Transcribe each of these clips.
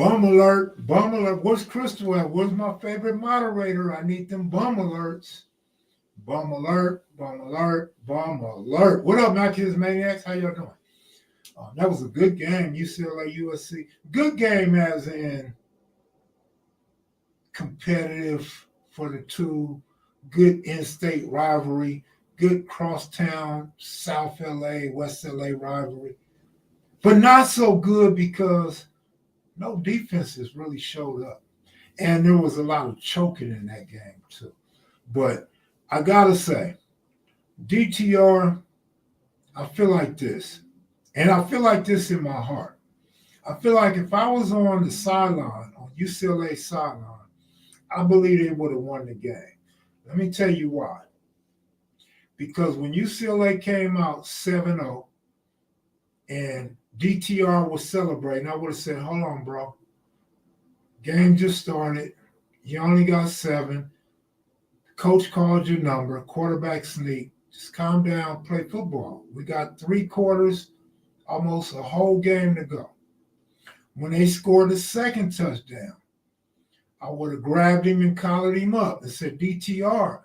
Bum alert, bum alert. Where's Crystal at? Where's my favorite moderator? I need them bum alerts. Bum alert, bum alert, bum alert. What up, my kids, maniacs? How y'all doing? That was a good game, UCLA, USC. Good game as in competitive for the two. Good in-state rivalry. Good crosstown, South LA, West LA rivalry. But not so good because no defenses really showed up. And there was a lot of choking in that game, too. But I got to say, DTR, I feel like this. And I feel like this in my heart. I feel like if I was on the sideline, on UCLA sideline, I believe they would have won the game. Let me tell you why. Because when UCLA came out 7-0 and DTR was celebrating, I would have said, hold on, bro. Game just started. You only got 7. Coach called your number. Quarterback sneak. Just calm down, play football. We got 3 quarters, almost a whole game to go. When they scored the second touchdown, I would have grabbed him and collared him up and said, DTR,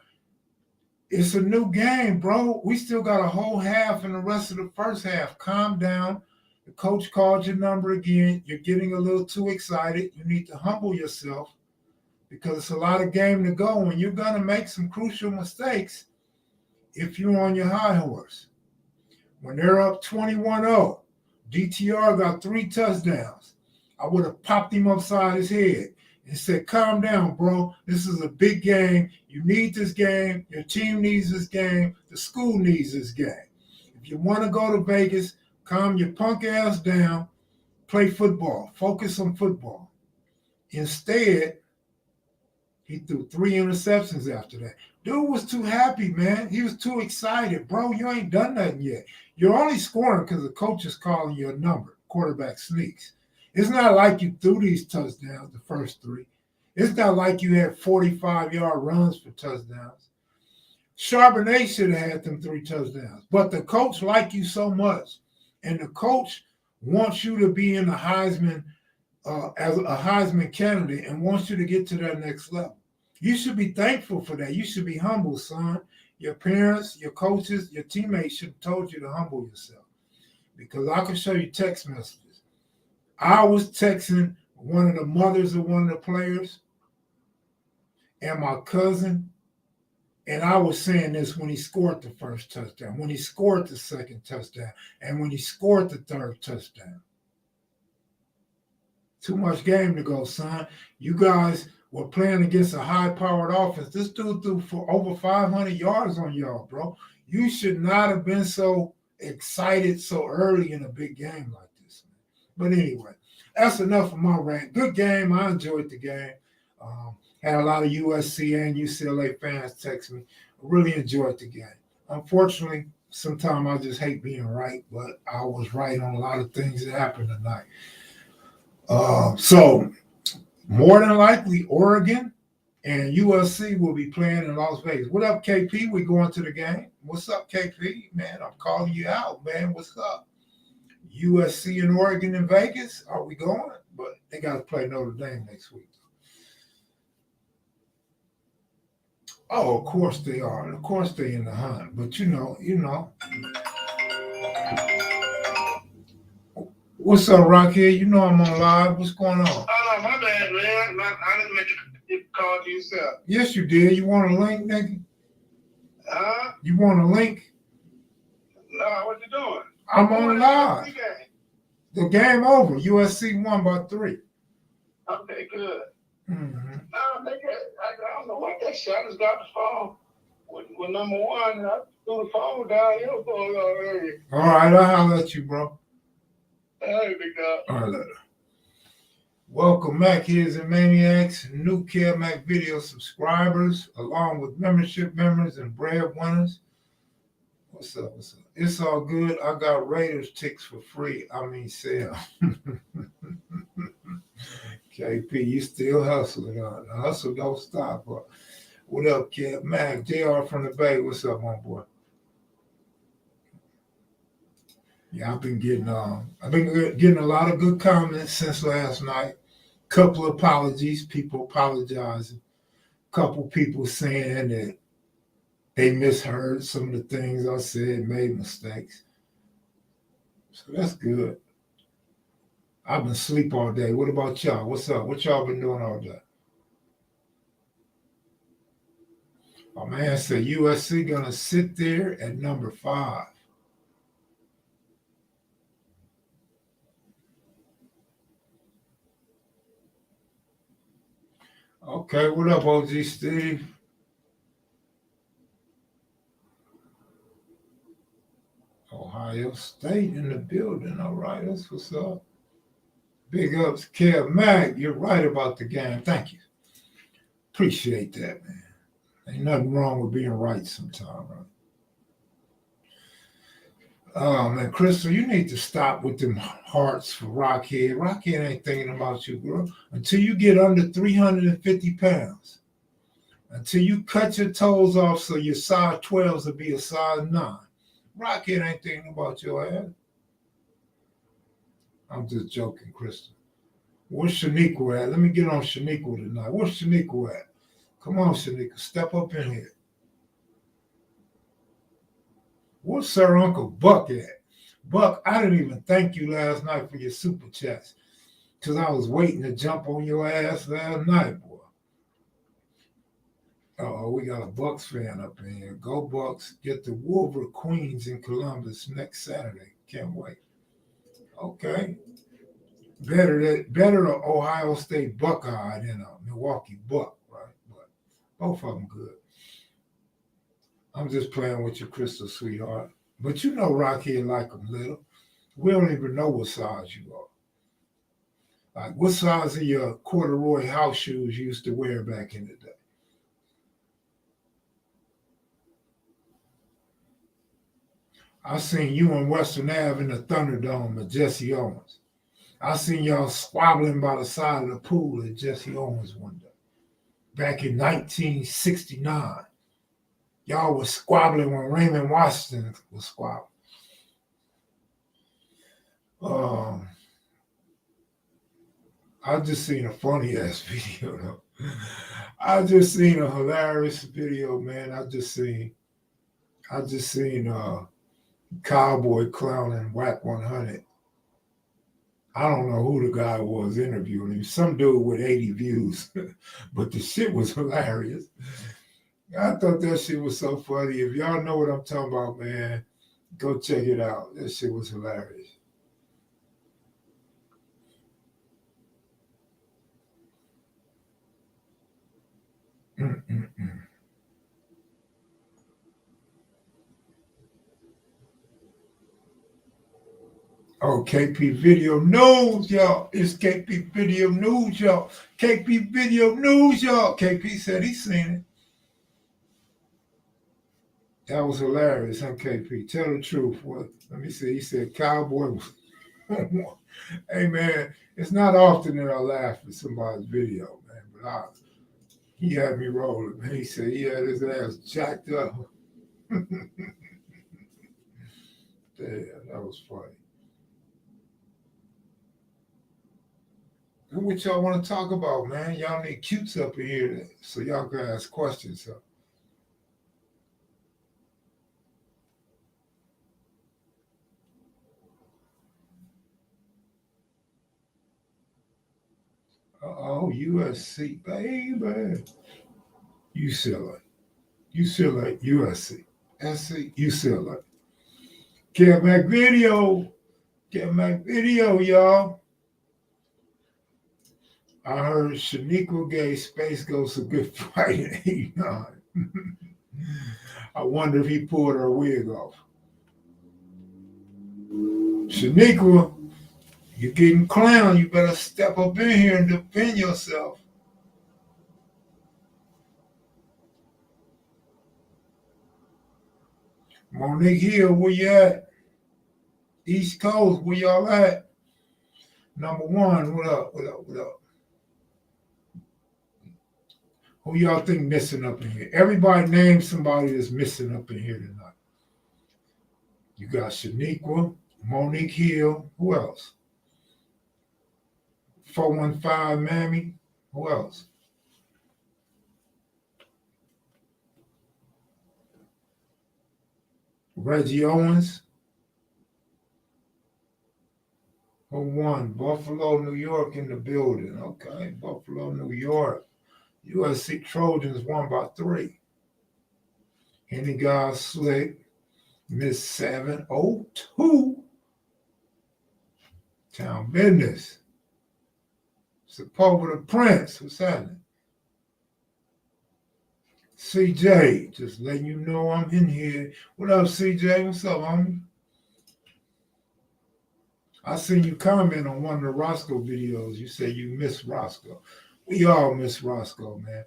it's a new game, bro. We still got a whole half and the rest of the first half. Calm down. The coach called your number again. You're getting a little too excited. You need to humble yourself because it's a lot of game to go and you're going to make some crucial mistakes if you're on your high horse. When they're up 21-0, DTR got 3 touchdowns. I would have popped him upside his head and said, calm down, bro. This is a big game. You need this game. Your team needs this game. The school needs this game. If you want to go to Vegas, calm your punk ass down, play football, focus on football. Instead, he threw 3 interceptions after that. Dude was too happy, man. He was too excited. Bro, you ain't done nothing yet. You're only scoring because the coach is calling your number, quarterback sneaks. It's not like you threw these touchdowns, the first 3. It's not like you had 45-yard runs for touchdowns. Charbonnet should have had them 3 touchdowns. But the coach liked you so much, and the coach wants you to be in the Heisman as a Heisman candidate and wants you to get to that next level. You should be thankful for that. You should be humble, son. Your parents, your coaches, your teammates should have told you to humble yourself. Because I can show you text messages. I was texting one of the mothers of one of the players and my cousin, and I was saying this when he scored the first touchdown, when he scored the second touchdown, and when he scored the third touchdown. Too much game to go, son. You guys were playing against a high-powered offense. This dude threw for over 500 yards on y'all, bro. You should not have been so excited so early in a big game like this. But anyway, that's enough of my rant. Good game. I enjoyed the game. Had a lot of USC and UCLA fans text me. Really enjoyed the game. Unfortunately, sometimes I just hate being right, but I was right on a lot of things that happened tonight. So more than likely, Oregon and USC will be playing in Las Vegas. What up, KP? We going to the game. What's up, KP? Man, I'm calling you out, man. What's up? USC and Oregon in Vegas? Are we going? But they got to play Notre Dame next week. Oh, of course they are. Of course they in the hunt. But you know. What's up, Rocky? You know I'm on live. What's going on? Oh, no, my bad, man. I didn't make a call to yourself. Yes, you did. You want a link, nigga? You want a link? No, what you doing? I'm on live. The game over. USC won by 3. Okay, good. Mm-hmm. No, nigga, I don't know what that shit. I just got the phone with number 1. And I threw the phone down your phone already. All right, I'll holler at you, bro. Hey, big dog. All right, later. Welcome, Mac Kids and Maniacs, new kevmacvideos subscribers, along with membership members and breadwinners. What's up? It's all good. I got Raiders ticks for free. Sale. KP, you still hustling on. The hustle don't stop. What up, Kev? Mac, JR from the Bay. What's up, my boy? Yeah, I've been getting a lot of good comments since last night. Couple apologies, people apologizing. Couple people saying that they misheard some of the things I said, made mistakes. So that's good. I've been asleep all day. What about y'all? What's up? What y'all been doing all day? My man said USC gonna sit there at number 5. Okay, what up, OG Steve? Ohio State in the building. All right, that's what's up. Big ups, Kev Mac. You're right about the game. Thank you. Appreciate that, man. Ain't nothing wrong with being right sometimes, right? Oh man, Crystal, you need to stop with them hearts for Rockhead. Rockhead ain't thinking about you, girl. Until you get under 350 pounds. Until you cut your toes off so your size 12s will be a size 9. Rockhead ain't thinking about your ass. I'm just joking, Crystal. Where's Shaniqua at? Let me get on Shaniqua tonight. Where's Shaniqua at? Come on, Shaniqua, step up in here. Where's Sir Uncle Buck at? Buck, I didn't even thank you last night for your super chats because I was waiting to jump on your ass last night, boy. Oh, we got a Bucks fan up in here. Go Bucks. Get the Wolver Queens in Columbus next Saturday. Can't wait. Okay. Better a Ohio State Buckeye than a Milwaukee Buck, right? But both of them good. I'm just playing with your Crystal, sweetheart. But you know Rockhead like them little. We don't even know what size you are. Like, what size of your corduroy house shoes you used to wear back in the day? I seen you on Western Ave in the Thunderdome at Jesse Owens. I seen y'all squabbling by the side of the pool at Jesse Owens one day. Back in 1969. Y'all was squabbling when Raymond Washington was squabbling. I just seen a funny ass video though. I just seen a hilarious video, man. I just seen Cowboy clowning Whack 100. I don't know who the guy was interviewing him. Some dude with 80 views, but the shit was hilarious. I thought that shit was so funny. If y'all know what I'm talking about, man, go check it out. That shit was hilarious. Mm-mm-mm. Oh, KP Video News, y'all. It's KP Video News, y'all. KP Video News, y'all. KP said he seen it. That was hilarious, huh, KP? Tell the truth. What? Let me see. He said Cowboy was. Hey, man, it's not often that I laugh at somebody's video, man, but he had me rolling, man. He said he had his ass jacked up. Damn, that was funny. And what y'all want to talk about, man? Y'all need cutes up in here so y'all can ask questions. So. Oh, USC, baby. UCLA. UCLA, USC. SC, UCLA. kevmacvideos. kevmacvideos, y'all. I heard Shaniqua gave Space Ghost a good fight in 89. I wonder if he pulled her wig off. Shaniqua, you're getting clown. You better step up in here and defend yourself. Monique Hill, where you at? East Coast, where y'all at? Number one, what up, what up, what up? Who y'all think missing up in here? Everybody name somebody that's missing up in here tonight. You got Shaniqua, Monique Hill, who else? 415 Mammy. Who else? Reggie Owens. Who won? Buffalo, New York in the building. Okay, Buffalo, New York. USC Trojans won by 3. Henny Guy Slick missed 702. Town business. Support with the Prince. What's happening? CJ, just letting you know I'm in here. What up, CJ? What's up, homie? I seen you comment on one of the Roscoe videos. You said you miss Roscoe. We all miss Roscoe, man.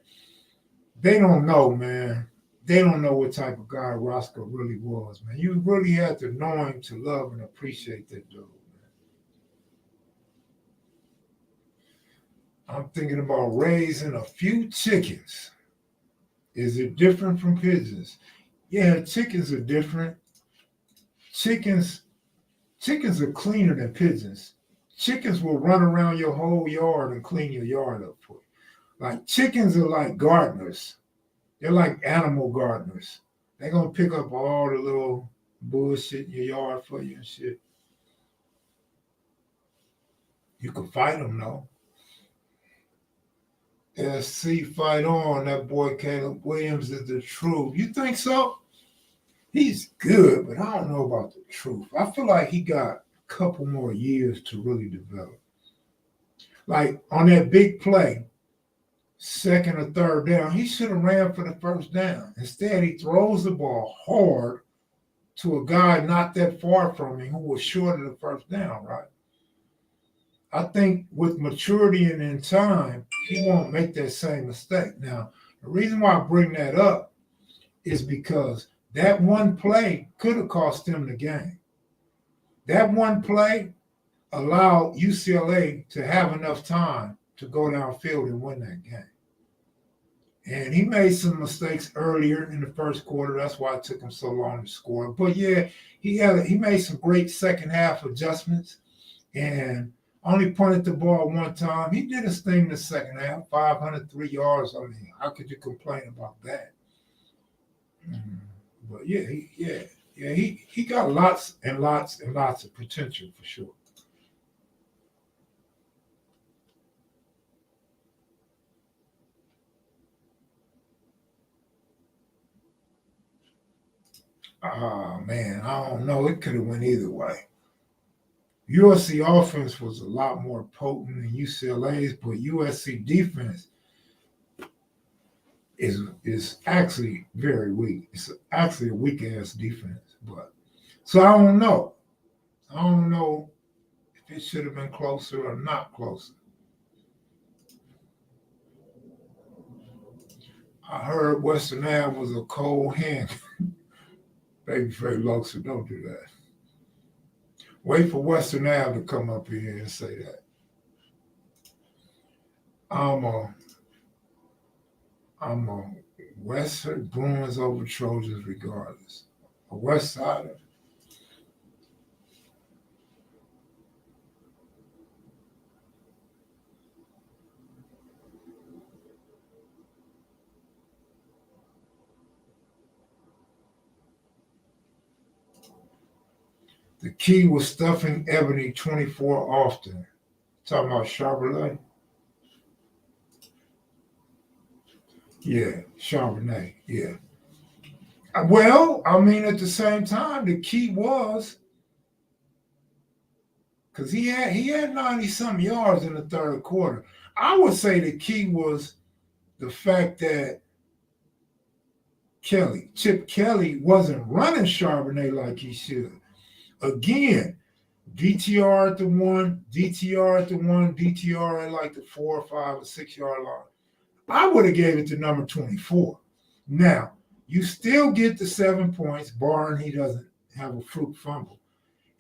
They don't know, man. They don't know what type of guy Roscoe really was, man. You really had to know him to love and appreciate that dude, man. I'm thinking about raising a few chickens. Is it different from pigeons? Yeah, chickens are different. Chickens are cleaner than pigeons. Chickens will run around your whole yard and clean your yard up for you. Like chickens are like gardeners. They're like animal gardeners. They're going to pick up all the little bullshit in your yard for you and shit. You can fight them, though. SC, fight on. That boy Caleb Williams is the truth. You think so? He's good, but I don't know about the truth. I feel like he got a couple more years to really develop. Like on that big play, second or third down, he should have ran for the first down. Instead, he throws the ball hard to a guy not that far from him who was short of the first down, right? I think with maturity and in time, he won't make that same mistake. Now, the reason why I bring that up is because that one play could have cost him the game. That one play allowed UCLA to have enough time to go downfield and win that game. And he made some mistakes earlier in the first quarter. That's why it took him so long to score. But yeah, he made some great second half adjustments and only punted the ball one time. He did his thing in the second half, 503 yards. I mean, how could you complain about that? But yeah, he got lots and lots and lots of potential for sure. Oh, man, I don't know. It could have went either way. USC offense was a lot more potent than UCLA's, but USC defense is actually very weak. It's actually a weak-ass defense. But so I don't know. I don't know if it should have been closer or not closer. I heard Western Ave was a cold hand. Babyface Luxor, don't do that. Wait for Western Ave to come up here and say that. I'm a Western Bruins over Trojans regardless. A West Sider. The key was stuffing Ebony 24 often. Talking about Charbonnet. Yeah, Charbonnet, yeah. Well, I mean, at the same time, the key was because he had 90-something yards in the third quarter. I would say the key was the fact that Chip Kelly, wasn't running Charbonnet like he should. Again, DTR at the 1, DTR at the 1, DTR at like the 4 or 5 or 6 yard line. I would have gave it to number 24. Now, you still get the 7 points, barring he doesn't have a fluke fumble.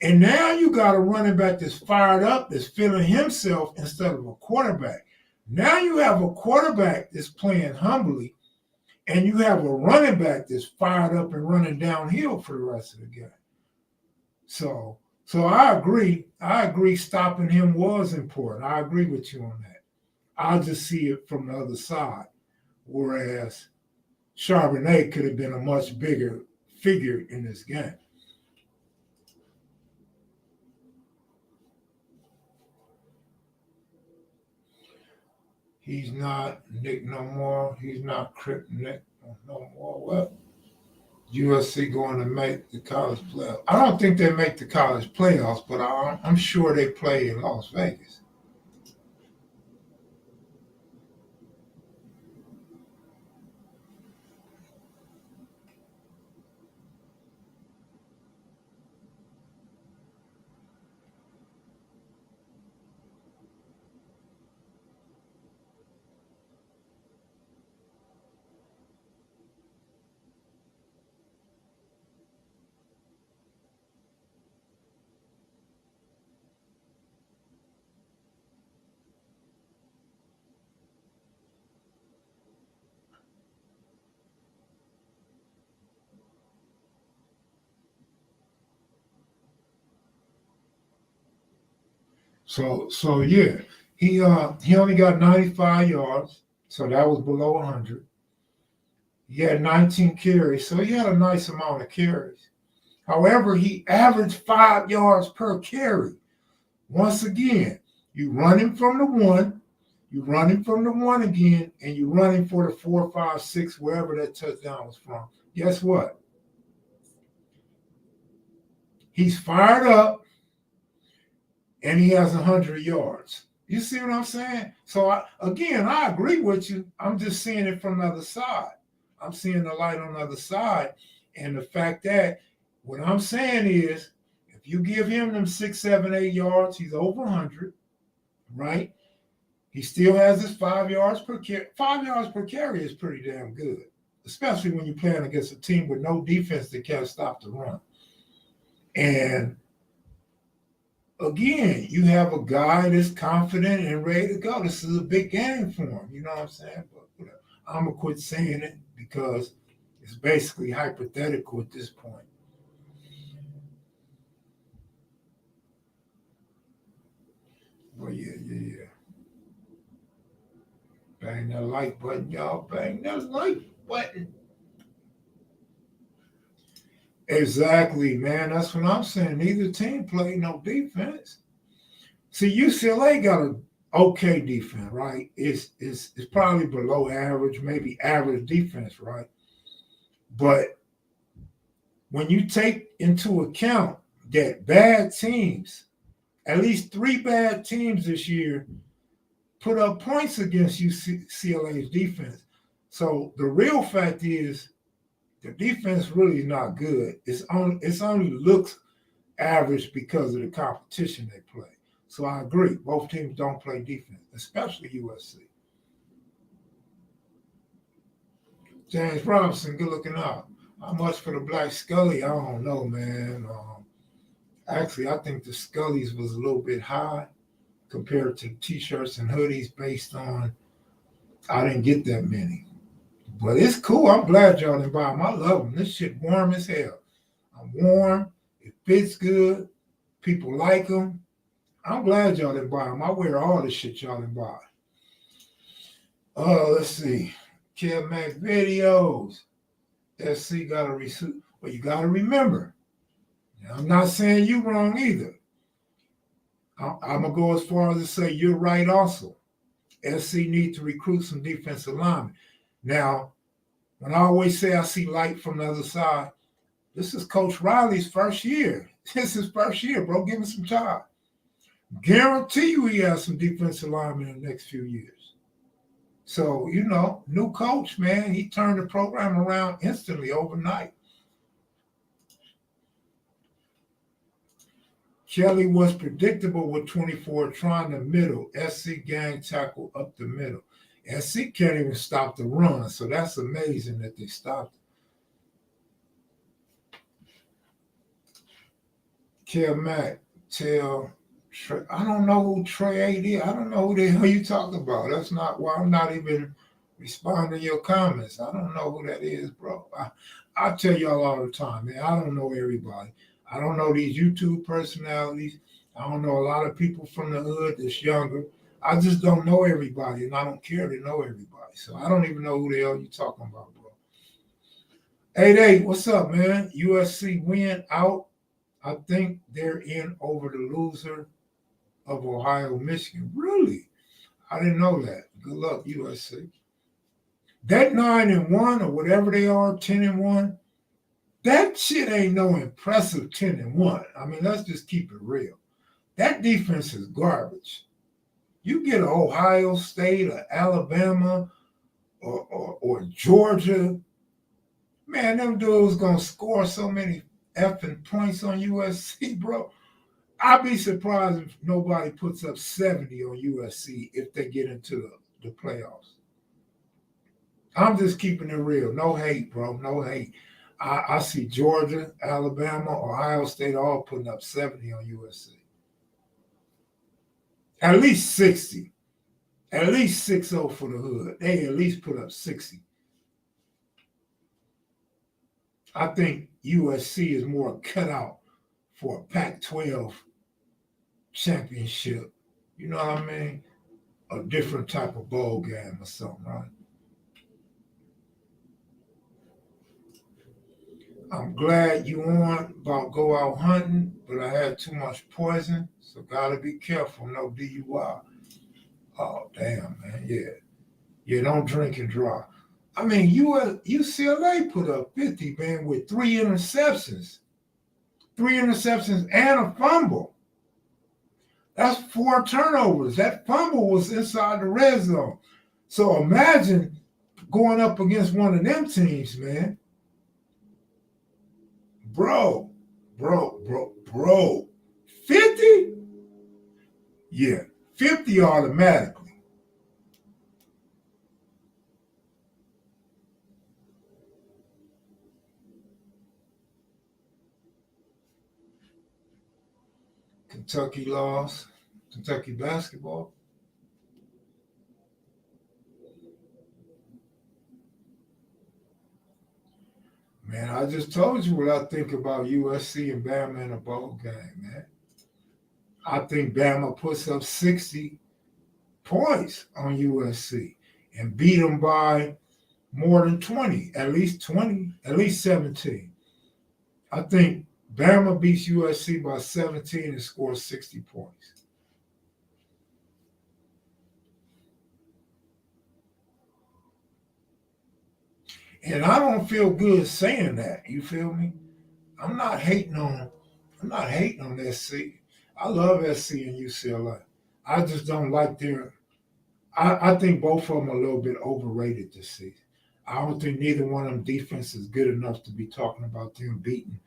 And now you got a running back that's fired up, that's feeling himself instead of a quarterback. Now you have a quarterback that's playing humbly, and you have a running back that's fired up and running downhill for the rest of the game. So So I agree. I agree stopping him was important. I agree with you on that. I just see it from the other side. Whereas Charbonnet could have been a much bigger figure in this game. He's not Nick no more. He's not Crip Nick no more. What? USC going to make the college playoffs. I don't think they make the college playoffs, but I'm sure they play in Las Vegas. So yeah, he only got 95 yards, so that was below 100. He had 19 carries, so he had a nice amount of carries. However, he averaged 5 yards per carry. Once again, you run him from the one, you run him from the one again, and you run him for the 4, 5, 6, wherever that touchdown was from. Guess what? He's fired up, and he has 100 yards. You see what I'm saying? So, I agree with you. I'm just seeing it from the other side. I'm seeing the light on the other side. And the fact that what I'm saying is, if you give him them 6, 7, 8 yards, he's over 100, right? He still has his 5 yards per carry. 5 yards per carry is pretty damn good, especially when you're playing against a team with no defense that can't stop the run. And again, you have a guy that's confident and ready to go. This is a big game for him. You know what I'm saying? But I'm going to quit saying it because it's basically hypothetical at this point. Well, yeah. Bang that like button, y'all. Bang that like button. Exactly, man. That's what I'm saying. Neither team played no defense. See, UCLA got an okay defense, right? It's probably below average, maybe average defense, right? But when you take into account that bad teams, at least 3 bad teams this year, put up points against UCLA's defense. So the real fact is the defense really is not good. It's only looks average because of the competition they play. So I agree. Both teams don't play defense, especially USC. James Robinson, good looking out. How much for the black Scully? I don't know, man. Actually, I think the Scullies was a little bit high compared to T-shirts and hoodies based on I didn't get that many. But it's cool. I'm glad y'all didn't buy them. I love them. This shit warm as hell. I'm warm. It fits good. People like them. I'm glad y'all didn't buy them. I wear all the shit y'all didn't buy. Let's see. kevmacvideos. SC got to receive. But you got to remember, I'm not saying you wrong either. I'm going to go as far as to say you're right also. SC need to recruit some defensive linemen. Now, when I always say I see light from the other side, this is Coach Riley's first year. This is his first year, bro. Give him some time. Guarantee you he has some defensive linemen in the next few years. So, new coach, man, he turned the program around instantly overnight. Kelly was predictable with 24 trying the middle. SC gang tackle up the middle. SC can't even stop the run, so that's amazing that they stopped it. Kev Mack, I don't know who Trey 8 is. I don't know who the hell you talking about. That's not why I'm not even responding to your comments. I don't know who that is, bro. I tell y'all all the time, man, I don't know everybody. I don't know these YouTube personalities. I don't know a lot of people from the hood that's younger. I just don't know everybody, and I don't care to know everybody. So I don't even know who the hell you talking about, bro. 8-8, what's up, man? USC win out. I think they're in over the loser of Ohio, Michigan. Really? I didn't know that. Good luck, USC. That 9-1 or whatever they are, 10-1, that shit ain't no impressive 10-1. I mean, let's just keep it real. That defense is garbage. You get Ohio State or Alabama or Georgia, man, them dudes gonna score so many effing points on USC, bro. I'd be surprised if nobody puts up 70 on USC if they get into the playoffs. I'm just keeping it real. No hate, bro. No hate. I see Georgia, Alabama, Ohio State all putting up 70 on USC. At least 60. At least 6-0 for the hood. They at least put up 60. I think USC is more cut out for a Pac-12 championship. You know what I mean? A different type of bowl game or something, right? I'm glad you on about go out hunting, but I had too much poison, so gotta be careful. No DUI. Oh, damn, man. Yeah. Yeah, don't drink and drive. I mean, UCLA put up 50, man, with 3 interceptions. 3 interceptions and a fumble. That's 4 turnovers. That fumble was inside the red zone. So imagine going up against one of them teams, man. Bro. 50? Yeah, 50 automatically. Kentucky lost. Kentucky basketball. Man, I just told you what I think about USC and Bama in a bowl game, man. I think Bama puts up 60 points on USC and beat them by more than 20, at least 20, at least 17. I think Bama beats USC by 17 and scores 60 points. And I don't feel good saying that. You feel me? I'm not hating on SC. I love SC and UCLA. I just don't like their. I think both of them are a little bit overrated this season. I don't think neither one of them defense is good enough to be talking about them beating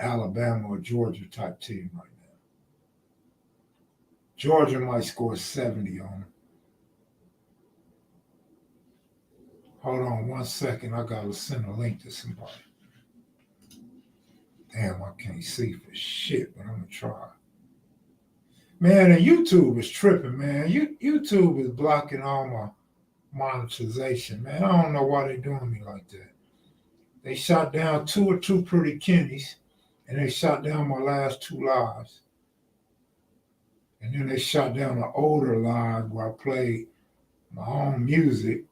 Alabama or Georgia type team right now. Georgia might score 70 on them. Hold on 1 second. I gotta send a link to somebody. Damn, I can't see for shit, but I'm gonna try. Man, and YouTube is tripping, man. YouTube is blocking all my monetization, man. I don't know why they're doing me like that. They shot down 2 or 2 pretty Kennies, and they shot down my last 2 lives. And then they shot down an older live where I played my own music.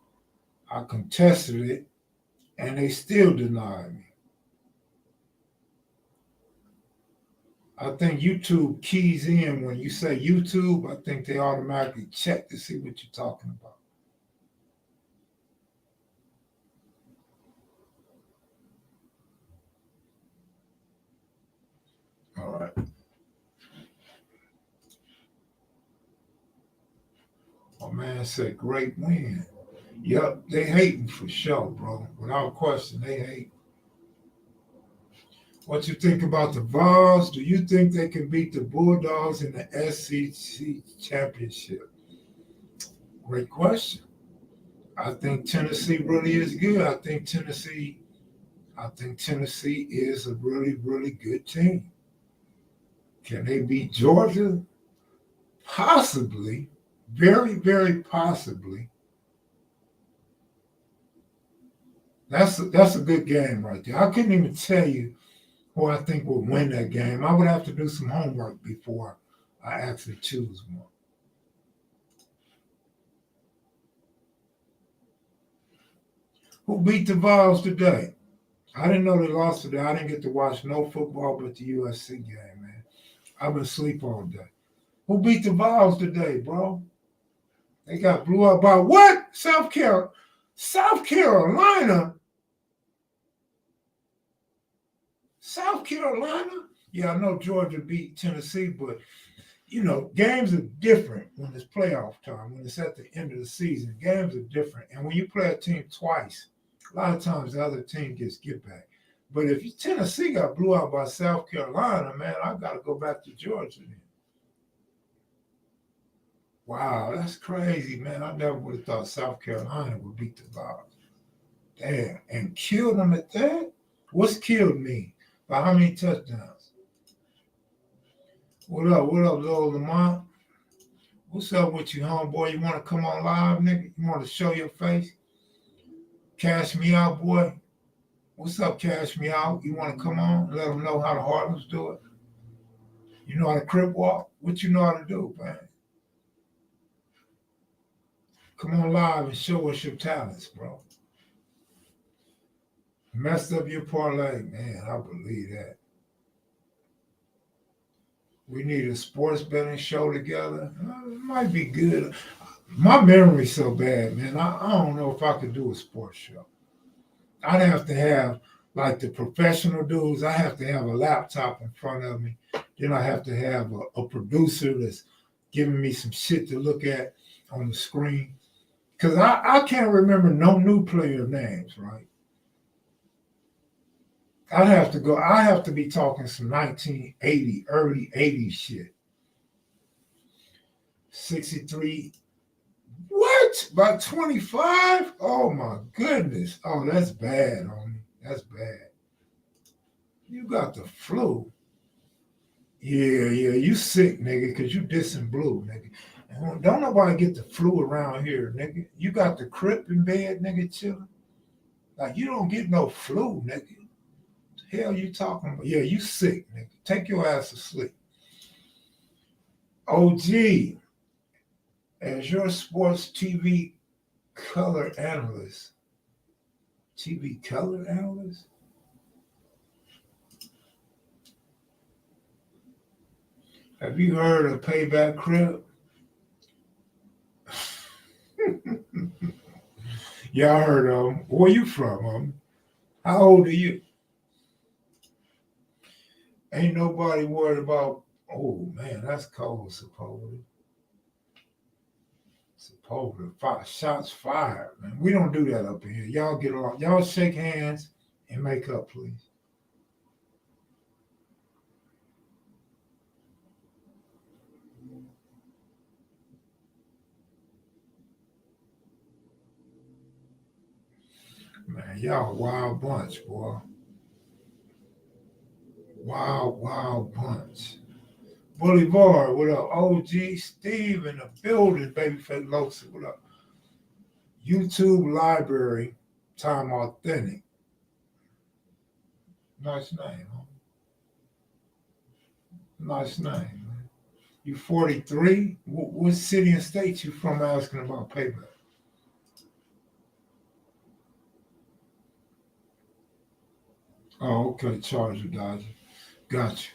I contested it, and they still denied me. I think YouTube keys in when you say YouTube. I think they automatically check to see what you're talking about. All right. My man said, great win. Yep, they hating for sure, bro. Without question, they hate. What you think about the Vols? Do you think they can beat the Bulldogs in the SEC championship? Great question. I think Tennessee really is good. I think Tennessee is a really, really good team. Can they beat Georgia? Possibly. Very, very possibly. That's a good game right there. I couldn't even tell you who I think would win that game. I would have to do some homework before I actually choose one. Who beat the Vols today? I didn't know they lost today. I didn't get to watch no football but the USC game, man. I've been asleep all day. Who beat the Vols today, bro? They got blew up by what? South Carolina. South Carolina? South Carolina? Yeah, I know Georgia beat Tennessee, but you know, games are different when it's playoff time, when it's at the end of the season. Games are different. And when you play a team twice, a lot of times the other team gets get back. But if Tennessee got blew out by South Carolina, man, I got to go back to Georgia then. Wow, that's crazy, man. I never would have thought South Carolina would beat the Vols. Damn, and killed them at that? What's killed mean? By how many touchdowns? What up, little Lamont? What's up with you, homeboy? You want to come on live, nigga? You want to show your face? Cash me out, boy. What's up, cash me out? You want to come on? Let them know how the Harlems do it. You know how to crip walk? What you know how to do, man? Come on live and show us your talents, bro. Messed up your parlay, man. I believe that. We need a sports betting show together. It might be good. My memory's so bad, man. I don't know if I could do a sports show. I'd have to have, like the professional dudes, I have to have a laptop in front of me. Then I have to have a producer that's giving me some shit to look at on the screen. Because I can't remember no new player names, right? I have to be talking some 1980, early 80s shit. 63. What? By 25? Oh my goodness. Oh, that's bad, homie. That's bad. You got the flu. Yeah, you sick, nigga, because you dissing blue, nigga. Don't nobody get the flu around here, nigga. You got the crip in bed, nigga, chilling. Like, you don't get no flu, nigga. What the hell you talking about? Yeah, you sick, nigga. Take your ass to sleep. OG, as your sports TV color analyst. TV color analyst? Have you heard of Payback Crib? Yeah, I heard of him. Where you from, How old are you? Ain't nobody worried about, oh man, that's cold, supposedly. Shots fired, man. We don't do that up in here. Y'all get along. Y'all shake hands and make up, please. Man, y'all wild bunch, boy. Wild bunch. Boulevard, what up? OG Steve in the building, Babyface Losa, what up? YouTube library, Time Authentic. Nice name, huh? Nice name, man. You 43? What city and state you from asking about payback? Oh, okay, Charger Dodger. Got you.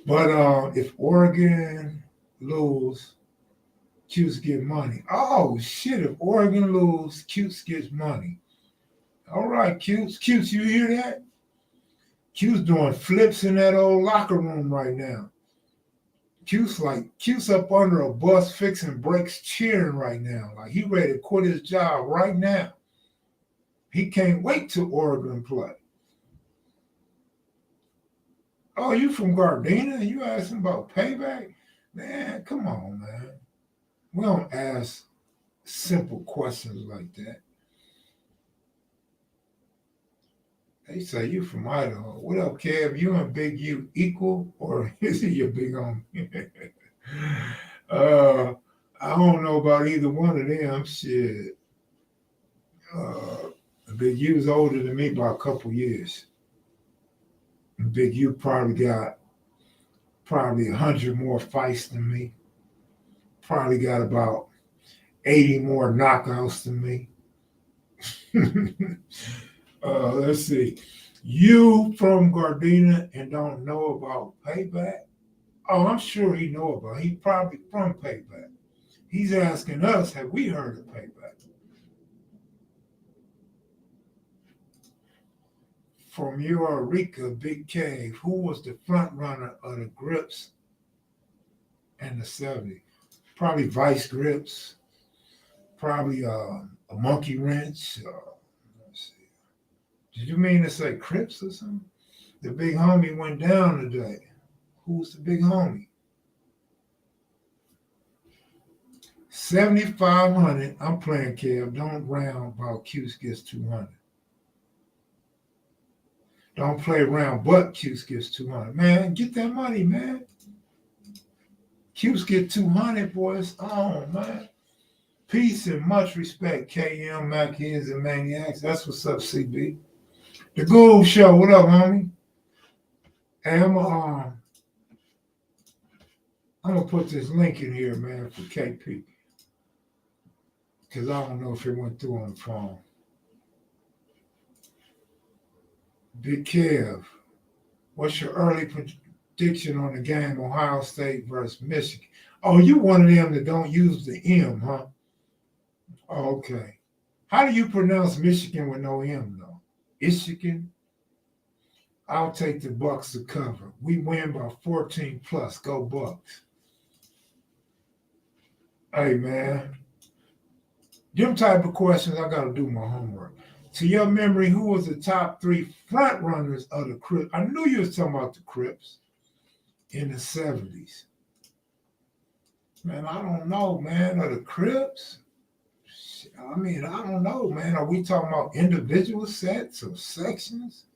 But if Oregon lose, Cutes get money. Oh shit! If Oregon lose, Cutes gets money. All right, Cutes, you hear that? Cutes doing flips in that old locker room right now. Cutes up under a bus fixing brakes, cheering right now. Like he ready to quit his job right now. He can't wait till Oregon play. Oh, you from Gardena? You asking about payback? Man, come on, man. We don't ask simple questions like that. They say you from Idaho. What up, Kev? You and Big U equal, or is he your big homie? I don't know about either one of them. Shit. Big U's older than me by a couple years. Big U probably got 100 more fights than me. Probably got about 80 more knockouts than me. Let's see. You from Gardena and don't know about Payback? Oh, I'm sure he know about it. He probably from Payback. He's asking us, have we heard of Payback? From Eureka, Big Cave, who was the front runner of the grips in the 70s? Probably Vice Grips, probably a monkey wrench. Let's see. Did you mean to say Crips or something? The big homie went down today. Who's the big homie? 7,500. I'm playing Kev. Don't round about Cuse gets 200. Don't play around, but Cuse gets 200. Man, get that money, man. Cuse get 200, boys. Oh, man. Peace and much respect, KM, Mackids, and Maniacs. That's what's up, CB. The Google Show. What up, homie? Hey, I'm gonna put this link in here, man, for KP. Because I don't know if it went through on the phone. Big Kev, what's your early prediction on the game, Ohio State versus Michigan? Oh, you one of them that don't use the M, huh? Oh, okay. How do you pronounce Michigan with no M, though? Michigan? I'll take the Bucks to cover. We win by 14 plus. Go Bucks. Hey, man. Them type of questions, I got to do my homework. To your memory, who was the top 3 front runners of the Crips? I knew you was talking about the Crips in the 70s. Man, I don't know, man. Are the Crips? I mean, I don't know, man. Are we talking about individual sets or sections?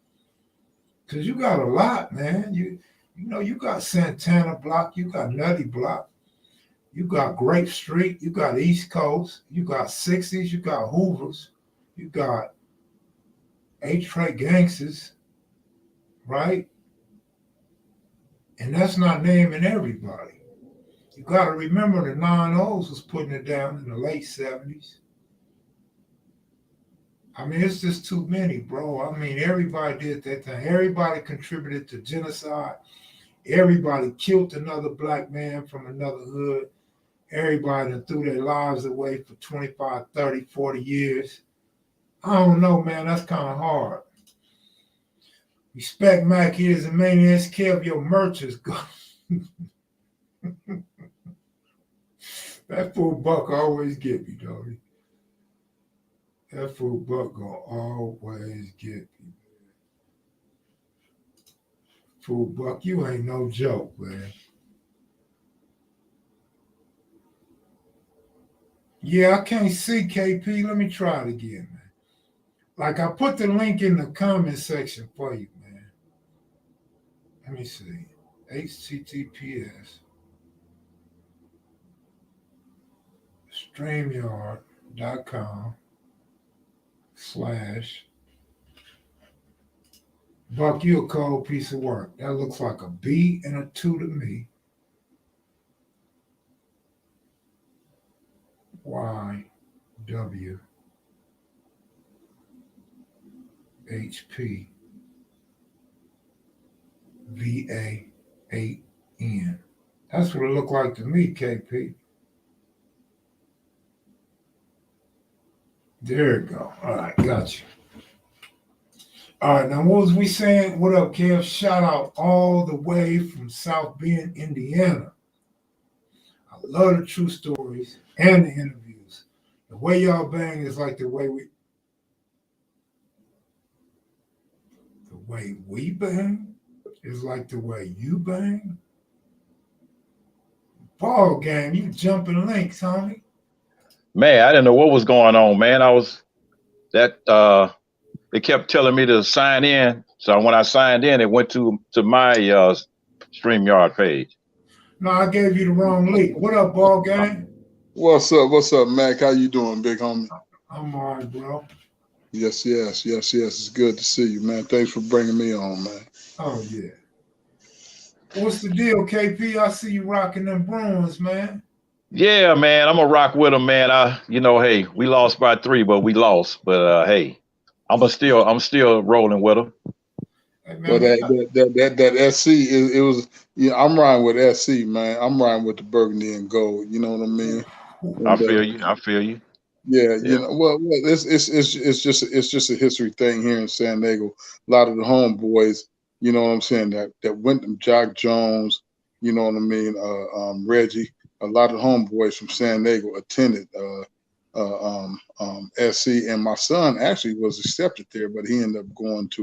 Because you got a lot, man. You know, you got Santana Block, you got Nutty Block, you got Grape Street, you got East Coast, you got 60s, you got Hoovers, you got H-Track Gangsters, right? And that's not naming everybody. You got to remember the 9-0s was putting it down in the late 70s. I mean, it's just too many, bro. I mean, everybody did that thing. Everybody contributed to genocide. Everybody killed another black man from another hood. Everybody that threw their lives away for 25, 30, 40 years. I don't know, man. That's kind of hard. Respect Mac is and Maniacs. Kev, your merch is gone. That fool Buck always get me, though. That fool Buck gonna always get me. Fool Buck, you ain't no joke, man. Yeah, I can't see KP. Let me try it again, man. Like I put the link in the comment section for you, man. Let me see. HTTPS StreamYard.com/ Buck, you a cold piece of work. That looks like a B and a 2 to me. YWHP VA8N. That's what it looked like to me, KP. There you go. All right, got you. All right, now what was we saying? What up, Kev? Shout out all the way from South Bend, Indiana. I love the true stories and the interviews. The way y'all bang is like the way we bang is like the way you bang. Ball game, you jumping links, homie. Man, I didn't know what was going on, man. They kept telling me to sign in. So when I signed in, it went to my StreamYard page. No, I gave you the wrong link. What up, ball game? What's up, Mac? How you doing, big homie? I'm all right, bro. Yes. It's good to see you, man. Thanks for bringing me on, man. Oh yeah. What's the deal, KP? I see you rocking them Bruins, man. Yeah, man, I'm gonna rock with them, man. Hey, we lost by 3, but we lost. But hey, I'm still rolling with them. Hey, Well, man, that SC it was. Yeah, I'm riding with SC, man. I'm riding with the burgundy and gold. You know what I mean? I And feel you. I feel you. yeah, Yeah. well, it's just a history thing here in San Diego. A lot of the homeboys, you know what I'm saying, that went to Jock Jones, you know what I mean, Reggie. A lot of homeboys from San Diego attended SC, and my son actually was accepted there, but he ended up going to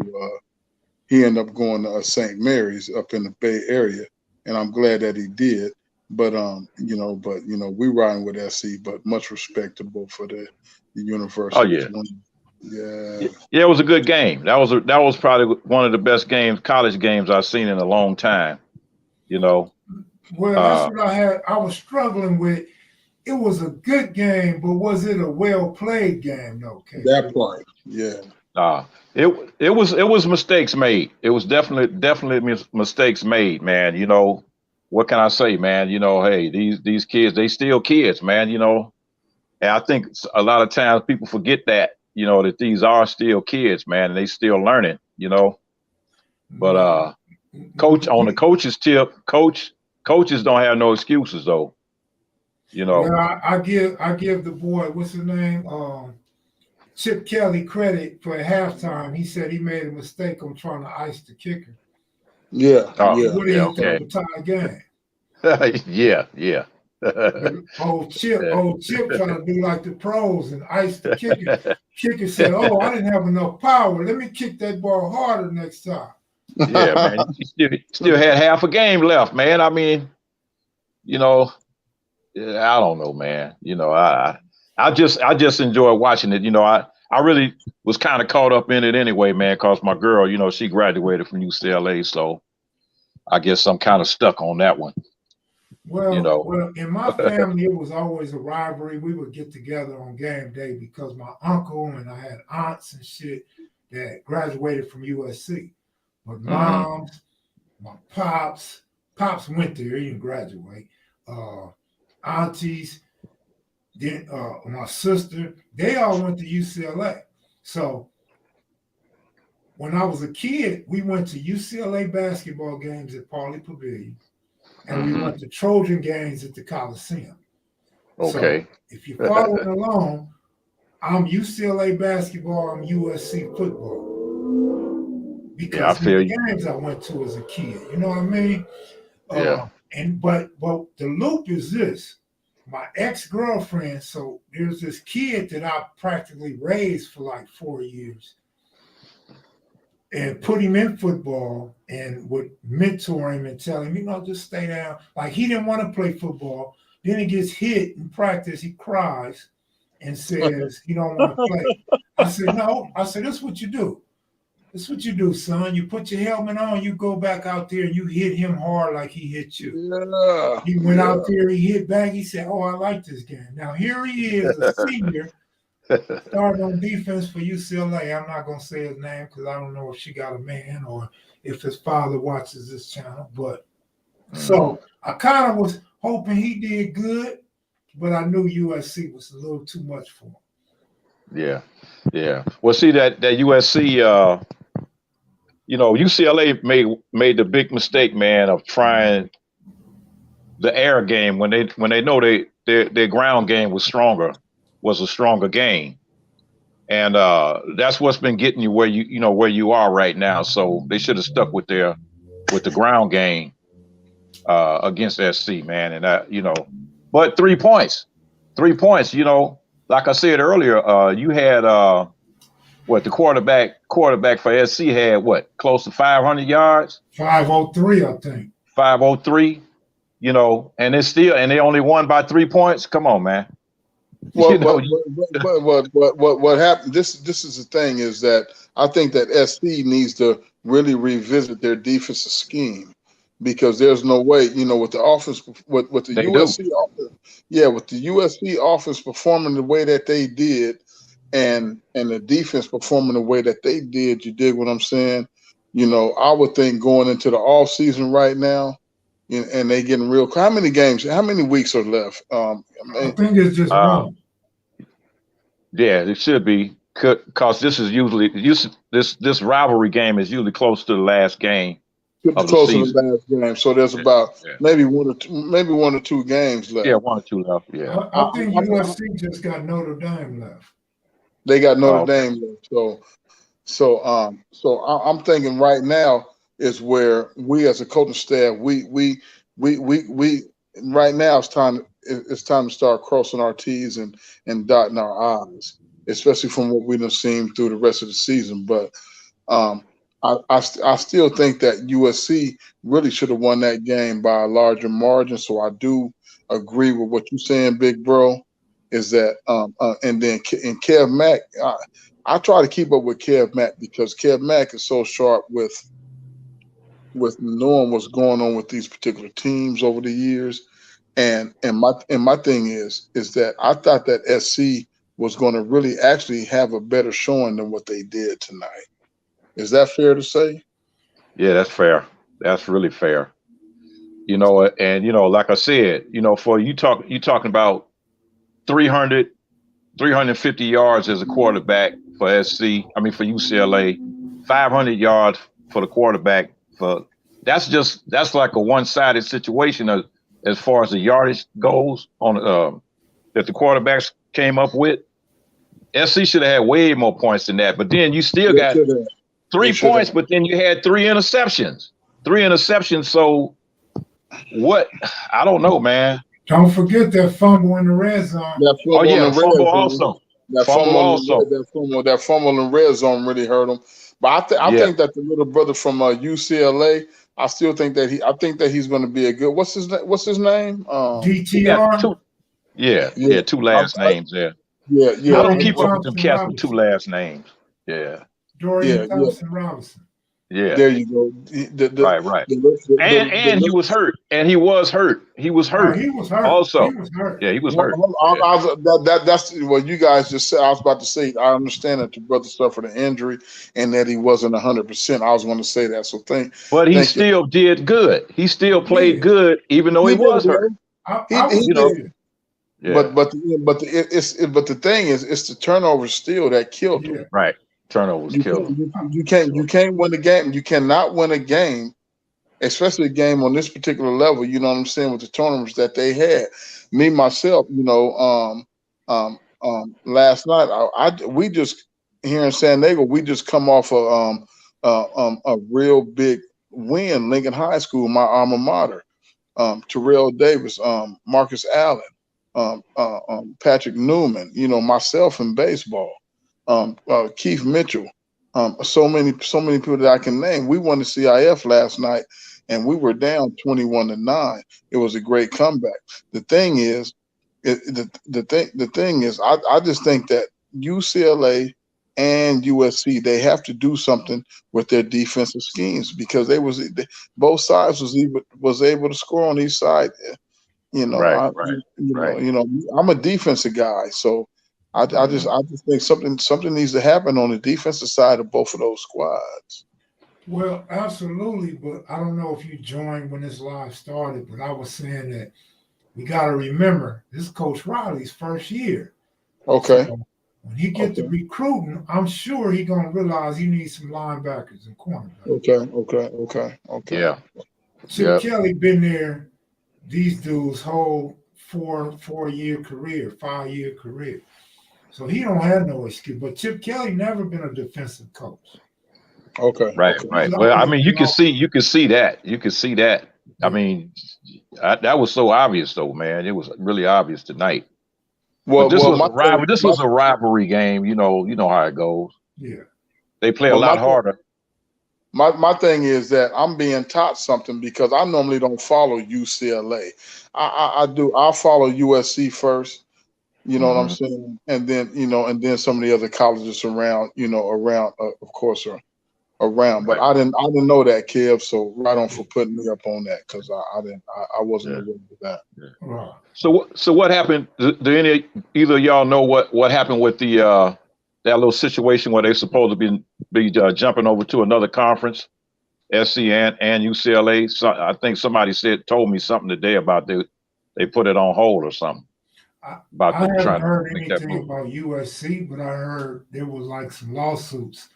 St. Mary's up in the Bay Area, and I'm glad that he did. But we riding with SC, but much respect to both for the Oh universities. yeah. Yeah. Yeah, it was a good game. That was probably one of the best college games I've seen in a long time. You know. well, that's what I had. I was struggling with. It was a good game, but was it a well played game? No, KP. That part. Yeah. It was mistakes made. It was definitely mistakes made, man. You know, what can I say, man? You know, hey, these kids, they still kids, man. You know, and I think a lot of times people forget that, you know, that these are still kids, man, and they still learning. You know, but coach, on the coach's tip, coaches don't have no excuses though. You know. Well, I give the boy, what's his name, Chip Kelly, credit for halftime. He said he made a mistake on trying to ice the kicker. Yeah. Oh, Yeah. Would yeah, have hit okay. the tie game. Yeah. But old Chip trying to do like the pros and ice the kicker. Kicker said, "Oh, I didn't have enough power. Let me kick that ball harder next time." Yeah, man. You still had half a game left, man. I mean, you know, I don't know, man. You know, I just enjoy watching it. You know, I really was kind of caught up in it anyway, man, because my girl, you know, she graduated from UCLA, so I guess I'm kind of stuck on that one. You know. Well, in my family, it was always a rivalry. We would get together on game day because my uncle and I had aunts and shit that graduated from USC. But moms, my pops went there, he didn't graduate. Aunties, then my sister, they all went to UCLA. So when I was a kid, we went to UCLA basketball games at Pauley Pavilion, and we went to Trojan games at the Coliseum. Okay. So if you're following along, I'm UCLA basketball, I'm USC football. Because Yeah, I feel the games I went to as a kid, you know what I mean? Yeah. But the loop is this. My ex-girlfriend, so there's this kid that I practically raised for like 4 years and put him in football and would mentor him and tell him, you know, just stay down. Like he didn't want to play football. Then he gets hit in practice. He cries and says, he don't want to play. I said, no. I said, this is what you do. This is what you do, son. You put your helmet on, you go back out there and you hit him hard like he hit you. Yeah. He went out there, he hit back. He said, oh, I like this game. Now, here he is, a senior, starting on defense for UCLA. I'm not going to say his name because I don't know if she got a man or if his father watches this channel. But so I kind of was hoping he did good, but I knew USC was a little too much for him. Yeah. Well, see that USC, you know, UCLA made the big mistake, man, of trying the air game when they know their ground game was a stronger game, and that's what's been getting you where where you are right now. So they should have stuck with the ground game against SC, man, and that, you know, but 3 points, you know, like I said earlier, you had the quarterback for SC had close to 500 yards, 503, I think. 503. You know, and they only won by 3 points. Come on, man. Well, what happened? This is the thing, is that I think that SC needs to really revisit their defensive scheme, because there's no way, you know, with the offense, with the USC offense, with the USC offense performing the way that they did, and the defense performing the way that they did, you dig what I'm saying? I would think going into the off season right now, and they getting real. How many games? How many weeks are left? I think it's just one. Yeah, it should be, because this is usually this rivalry game is usually close to the last game of the Close to season. the last game, so there's about maybe one or two games left. Yeah, 1 or 2 left. Yeah, I think USC just got Notre Dame left. They got Notre Dame left. So I'm thinking right now is where we as a coaching staff, we right now it's time to start crossing our T's and dotting our I's, especially from what we've seen through the rest of the season. But I still think that USC really should have won that game by a larger margin. So I do agree with what you're saying, big bro. Is that and Kev Mack? I try to keep up with Kev Mack because Kev Mack is so sharp with knowing what's going on with these particular teams over the years. And my thing is that I thought that SC was going to really actually have a better showing than what they did tonight. Is that fair to say? Yeah, that's fair. That's really fair. And like I said, for you talking about 350 yards as a quarterback for SC. I mean, for UCLA, 500 yards for the quarterback. That's like a one-sided situation as far as the yardage goes on that the quarterbacks came up with. SC should have had way more points than that, but then you still got 3 points, but then you had 3 interceptions. So what? I don't know, man. Don't forget that fumble in the red zone. Fumble also. That fumble in the red zone really hurt him. But I think that the little brother from UCLA, I still think that he's going to be a good. What's his name? DTR. Two last names. Yeah. I don't keep up with them cats with 2 last names. Yeah. Dorian Thompson Robinson. Yeah. There you go. Right. And he was hurt. He was hurt. He was hurt also. He was hurt. Yeah, he was hurt. That's what you guys just said. I was about to say, I understand that your brother suffered an injury and that he wasn't 100%. I was going to say that. So But he still did good. He still played good, even though he was hurt. But the thing is, it's the turnover still that killed him. Right. Turnovers killed him. You can't win the game. You cannot win a game, especially a game on this particular level. You know what I'm saying, with the tournaments that they had. Me myself, last night we just here in San Diego, we just come off a real big win. Lincoln High School, my alma mater. Terrell Davis, Marcus Allen, Patrick Newman. Myself in baseball. Keith Mitchell, so many people that I can name. We won the CIF last night, and we were down 21-9. It was a great comeback. The thing is, I just think that UCLA and USC, they have to do something with their defensive schemes because both sides was able to score on each side. Right. I'm a defensive guy, so. I just think something needs to happen on the defensive side of both of those squads. Well, absolutely, but I don't know if you joined when this live started, but I was saying that we got to remember this is Coach Riley's first year. Okay. So when he gets to recruiting, I'm sure he's going to realize he needs some linebackers and cornerbacks. Okay. Yeah. Chip Kelly been there, these dudes' whole 4-year career, 5-year career. So he don't have no excuse. But Chip Kelly never been a defensive coach. Okay. Right. Well, I mean, you can see that. I mean, that was so obvious, though, man. It was really obvious tonight. Well, this was a rivalry game. You know how it goes. Yeah. They play a lot harder. My thing is that I'm being taught something because I normally don't follow UCLA. I do. I follow USC first. You know what I'm saying? And then some of the other colleges around, of course, are around. But I didn't know that, Kev. So right on for putting me up on that because I wasn't aware of that. Yeah. So what happened? Do either of y'all know what happened with the that little situation where they're supposed to be jumping over to another conference SC and UCLA. So I think somebody told me something today about they put it on hold or something. I About haven't trying heard to make that anything move. about USC, but I heard there was like some lawsuits.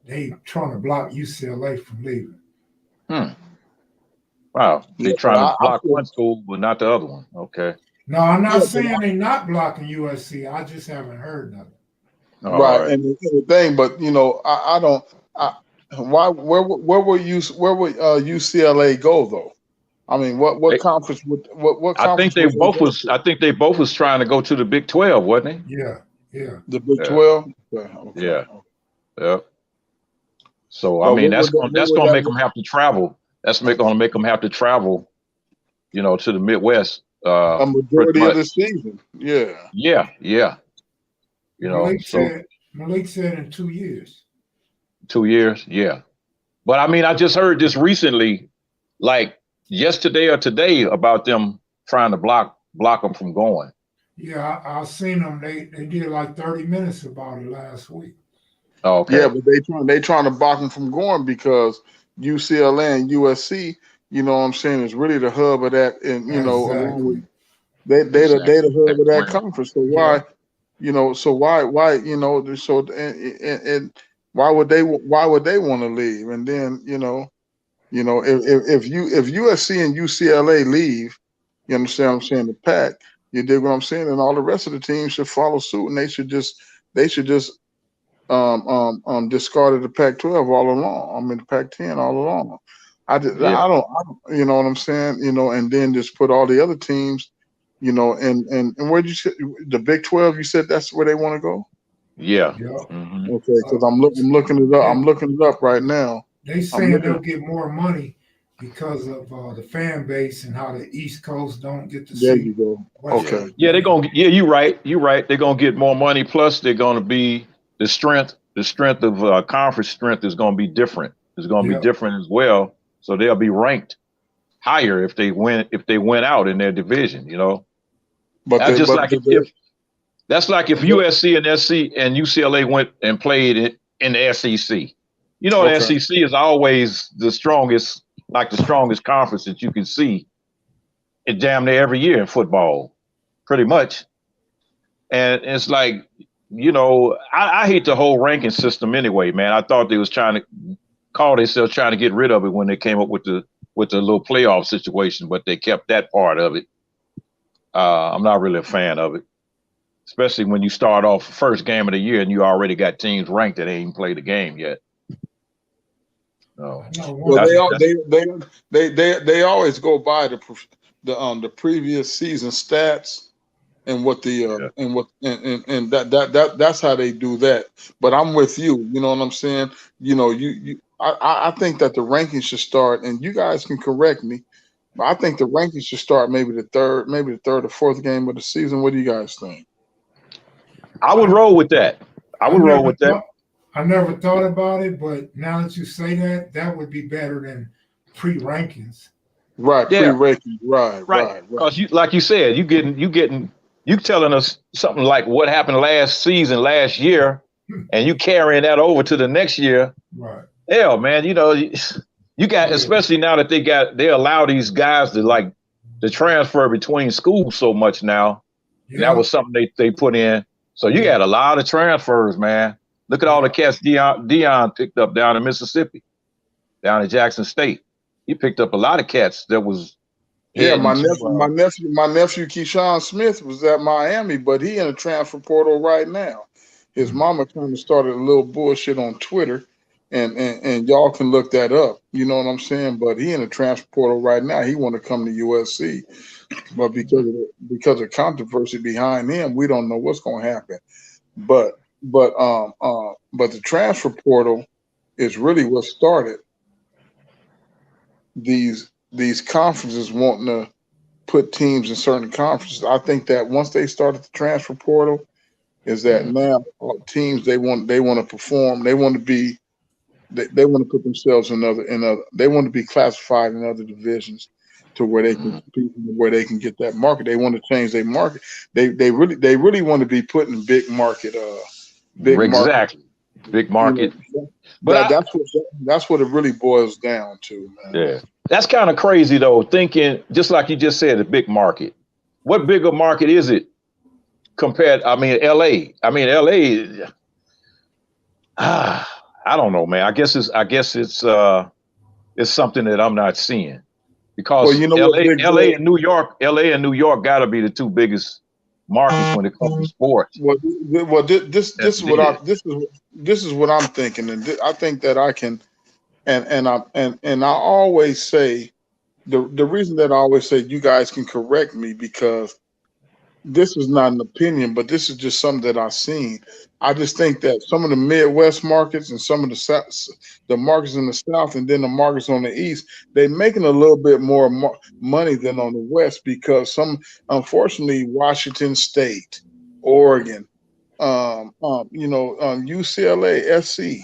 They trying to block UCLA from leaving. Wow, Yeah, they but trying to block one school, but not the other one. Okay. No, I'm yeah, not but saying they're not blocking USC. I just haven't heard nothing. All right, right. and the thing, but you know, I don't. Why? Where will UCLA go though? I mean, what conference would what I think conference they would they both go was. to? I think they both was trying to go to the Big 12, wasn't Yeah, yeah. The Big they? 12. Okay, Yeah, okay. yeah, yeah. So I But mean, what would that, what that's would gonna that? make them have to travel. Gonna make them have to travel. To the Midwest. A Pretty majority of much. the season? Yeah. Yeah, yeah. So Malik said in 2 years. 2 years. Yeah. But I mean, I just heard this recently, like yesterday or today, about them trying to block them from going. Yeah, I seen them. They did like 30 minutes about it last week. Oh, Yeah, okay. but they trying to block them from going because UCLA and USC, you know what I'm saying, is really the hub of that, and you know, along with Exactly. they the Exactly. hub of that Pac-12. conference. So Yeah. why, you know, so why you know, so and why would they want to leave? And then if USC and UCLA leave, you understand what I'm saying, the pack, you dig what I'm saying, and all the rest of the teams should follow suit, and they should just discarded the Pac-12 all along. I mean, the Pac-10 all along. Yeah. I don't, you know what I'm saying? You know, and then just put all the other teams, you know, and where'd you say the Big 12? You said that's where they want to go. Yeah. Yeah. Hmm. Okay, because Uh, I'm looking it up. they, I'm looking it up right now. they I'm saying looking. they'll get more money because of the fan base and how the East Coast don't get to There see you go. West Yeah. Okay. Coast Yeah. They're games. gonna. Yeah. You're right. You're right. They're gonna get more money. Plus, they're gonna be the strength. The strength of conference strength is gonna be different. It's gonna be Yeah. different as well. So they'll be ranked higher if they win out in their division. But That's they, just but like they, if but, USC and SC and UCLA went and played in the SEC. The okay. SEC is always the strongest, like the strongest conference that you can see in damn near every year in football, pretty much. And it's like, I hate the whole ranking system anyway, man. I thought they was trying to call themselves trying to get rid of it when they came up with the little playoff situation, but they kept that part of it. I'm not really a fan of it, especially when you start off first game of the year and you already got teams ranked that ain't even played the game yet. No, I know Well, one. that's they always go by the previous season stats and what the yeah, and what and that's how they do that. But I'm with you. You know what I'm saying? You know, I think that the rankings should start, and you guys can correct me. But I think the rankings should start maybe the third or fourth game of the season. What do you guys think? I would I, roll with that. I I would roll never with that. thought I never thought about it, but now that you say that, that would be better than pre-rankings. Right, Yeah, pre-ranking. Right, right. right, right. Because like you said, you telling us something like what happened last season, last year, and you carrying that over to the next year. Right. Hell, man, you got, Yeah. especially now that they allow these guys to transfer between schools so much now. And that Yeah. was something they put in. So you Yeah. got a lot of transfers, man. Look at all the cats Dion picked up down in Mississippi, down in Jackson State. He picked up a lot of cats that was Yeah, heading my to nephew, my nephew Keyshawn Smith was at Miami, but he in a transfer portal right now. His Mm. mama kind of started a little bullshit on Twitter, and y'all can look that up. You know what I'm saying? But he in a transfer portal right now. He want to come to USC, but because of controversy behind him, we don't know what's going to happen. But the transfer portal is really what started these conferences wanting to put teams in certain conferences. I think that once they started the transfer portal, is that now teams they want to perform, they want to be they want to put themselves in other they want to be classified in other divisions to where they can compete, where they can get that market. They want to change their market. They really want to be put in big market exactly. Big market. But that's what it really boils down to, man. Yeah. That's kind of crazy though, thinking just like you just said, a big market. What bigger market is it compared? I mean, LA. I mean, LA. I don't know, man. I guess it's something that I'm not seeing because well, you know LA and New York got to be the two biggest markets when it comes to sports. This is what I'm thinking, and I think that I can, and I always say the reason that I always say you guys can correct me because this is not an opinion, but this is just something that I've seen. I just think that some of the Midwest markets and some of the markets in the South and then the markets on the East, they're making a little bit more money than on the West because unfortunately, Washington State, Oregon, UCLA, SC,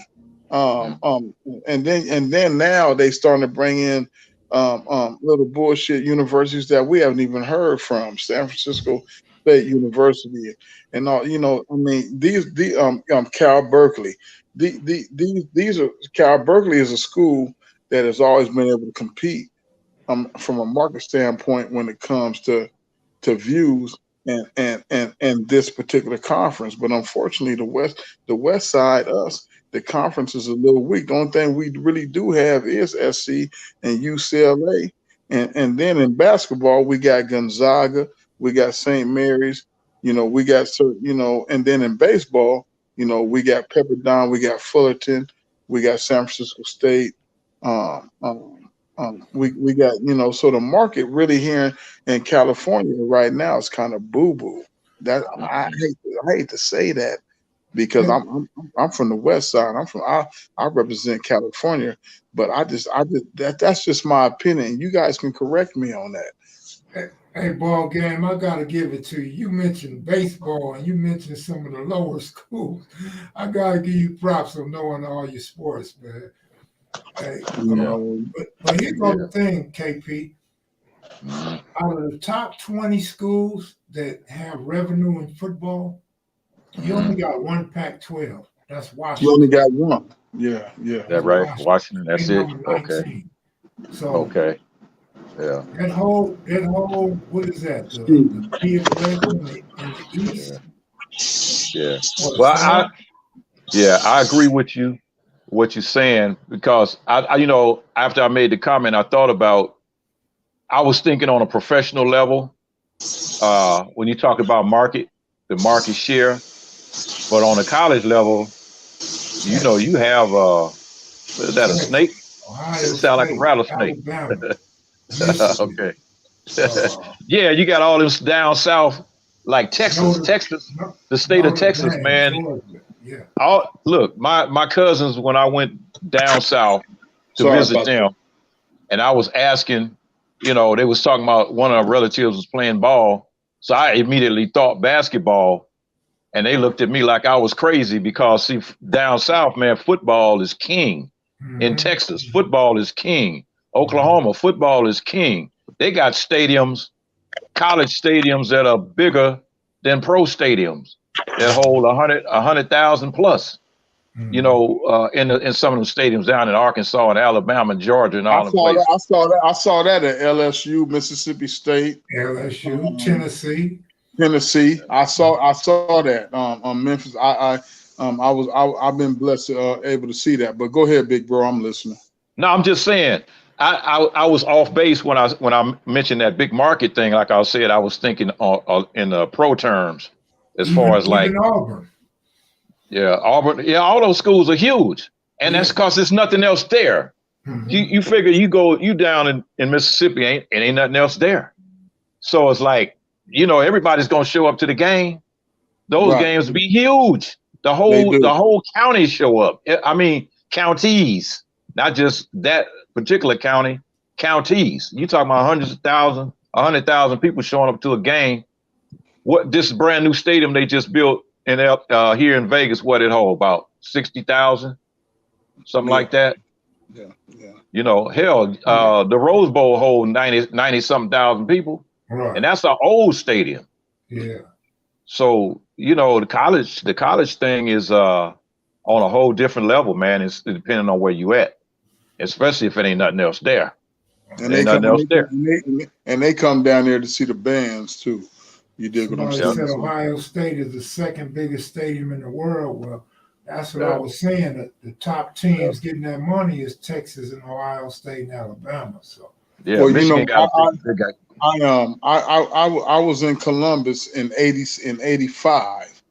and then now they starting to bring in little bullshit universities that we haven't even heard from, San Francisco State University and all. I mean, these Cal Berkeley. These are Cal Berkeley is a school that has always been able to compete from a market standpoint when it comes to views and this particular conference. But unfortunately, the West side, the conference is a little weak. The only thing we really do have is SC and UCLA. And then in basketball, we got Gonzaga, we got St. Mary's, we got and then in baseball, we got Pepperdine, we got Fullerton, we got San Francisco State. We got, so the market really here in California right now is kind of boo-boo. That I hate to say that because I'm from the West Side. I represent California, but that's just my opinion. You guys can correct me on that. Hey, ball game, I gotta give it to you. You mentioned baseball and you mentioned some of the lower schools. I gotta give you props on knowing all your sports, man. Hey, but here's the thing, KP. Out of the top 20 schools that have revenue in football, you only got one Pac-12. That's Washington. You only got one. Yeah. That right? Washington. That's it. Okay. So okay. Yeah. That whole what is that? The Midwest in the East. Yeah. Well, I agree with you. What you're saying, because I after I made the comment, I thought about, I was thinking on a professional level, when you talk about the market share, but on a college level, you have, is that a snake? Ohio It sounds like a rattlesnake. Okay. Yeah, you got all this down south, like Texas, the state of Texas, man. Yeah. Look, my cousins, when I went down south to visit them, and I was asking, they was talking about one of our relatives was playing ball. So I immediately thought basketball, and they looked at me like I was crazy because, see, down south, man, football is king. In Texas, football is king. Oklahoma, football is king. They got stadiums, college stadiums that are bigger than pro stadiums that hold 100,000 plus. In some of them stadiums down in Arkansas and Alabama and Georgia and all the places. I saw that at LSU, Mississippi State, LSU, Tennessee. I saw that on Memphis. I've been blessed able to see that. But go ahead, big bro. I'm listening. No, I'm just saying. I was off base when I mentioned that big market thing. Like I said, I was thinking in the pro terms, as far as like Auburn. Yeah, Auburn. Yeah, all those schools are huge, and that's because there's nothing else there. You figure you down in Mississippi, ain't nothing else there. So it's like, everybody's gonna show up to the game. Those games be huge. The whole county show up. I mean, counties, not just that particular county, counties. You talking about 100,000 people showing up to a game. What this brand new stadium they just built here in Vegas, what it hold, about 60,000, something like that. Yeah. Hell, the Rose Bowl hold 90 something thousand people, and that's an old stadium. Yeah. So the college thing is on a whole different level, man. It's depending on where you at, especially if it ain't nothing else there. And There ain't nothing else there. they come down there to see the bands too. You dig what I'm Somebody saying? said Ohio State is the second biggest stadium in the world. Well, that's what I Yeah. was saying. That the top teams getting that money is Texas and Ohio State and Alabama. So Yeah, Well, Michigan got they got I was in Columbus in '85,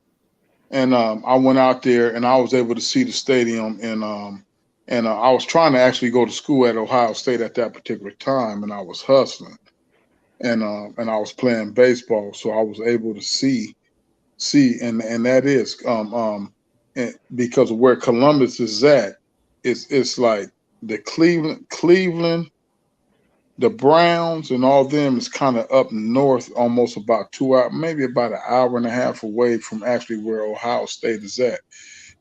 and I went out there and I was able to see the stadium, and I was trying to actually go to school at Ohio State at that particular time, and I was hustling, and I was playing baseball, so I was able to see, and that is and because of where Columbus is at, it's like the Cleveland. The Browns and all them is kind of up north, almost about 2 hours, maybe about an hour and a half away from actually where Ohio State is at,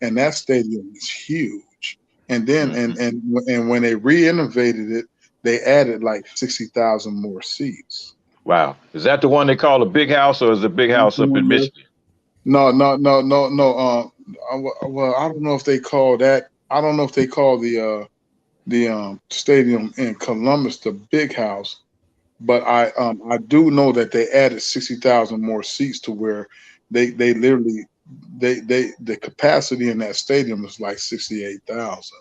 and that stadium is huge. And then and when they re-innovated it, they added like 60,000 more seats. wow. Is that the one they call a big house, or is the big house up in Michigan? No. Well, I don't know if they call that. I don't know if they call the stadium in Columbus the big house. But I do know that they added 60,000 more seats to where they literally the capacity in that stadium is like 68,000.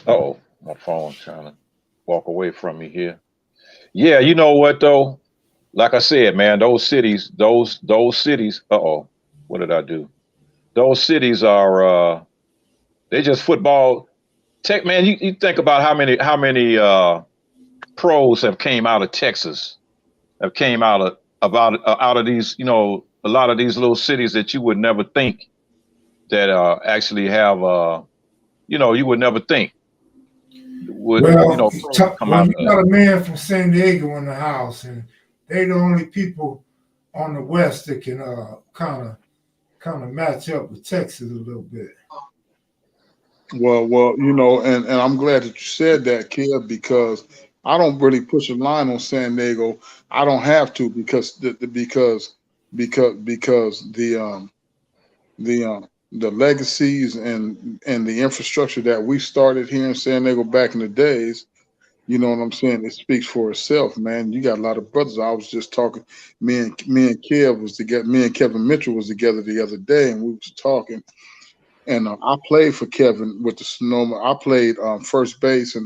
Oh, my phone's trying to walk away from me here. Yeah, you know what though? Like I said, man, those cities. What did I do? Those cities are they just football tech, man. You think about how many pros have came out of Texas, have came out of these, a lot of these little cities that you would never think that actually have, you would never think would, well, pros come out you of. got a man from San Diego in the house, and they the only people on the West that can kind of match up with Texas a little bit. Well, and I'm glad that you said that, Kev, because I don't really push a line on San Diego. I don't have to because the legacies and the infrastructure that we started here in San Diego back in the days. You know what I'm saying? It speaks for itself, man. You got a lot of brothers. I was just talking. Me and Kev was together. Me and Kevin Mitchell was together the other day, and we was talking. And I played for Kevin with the Sonoma. I played first base, and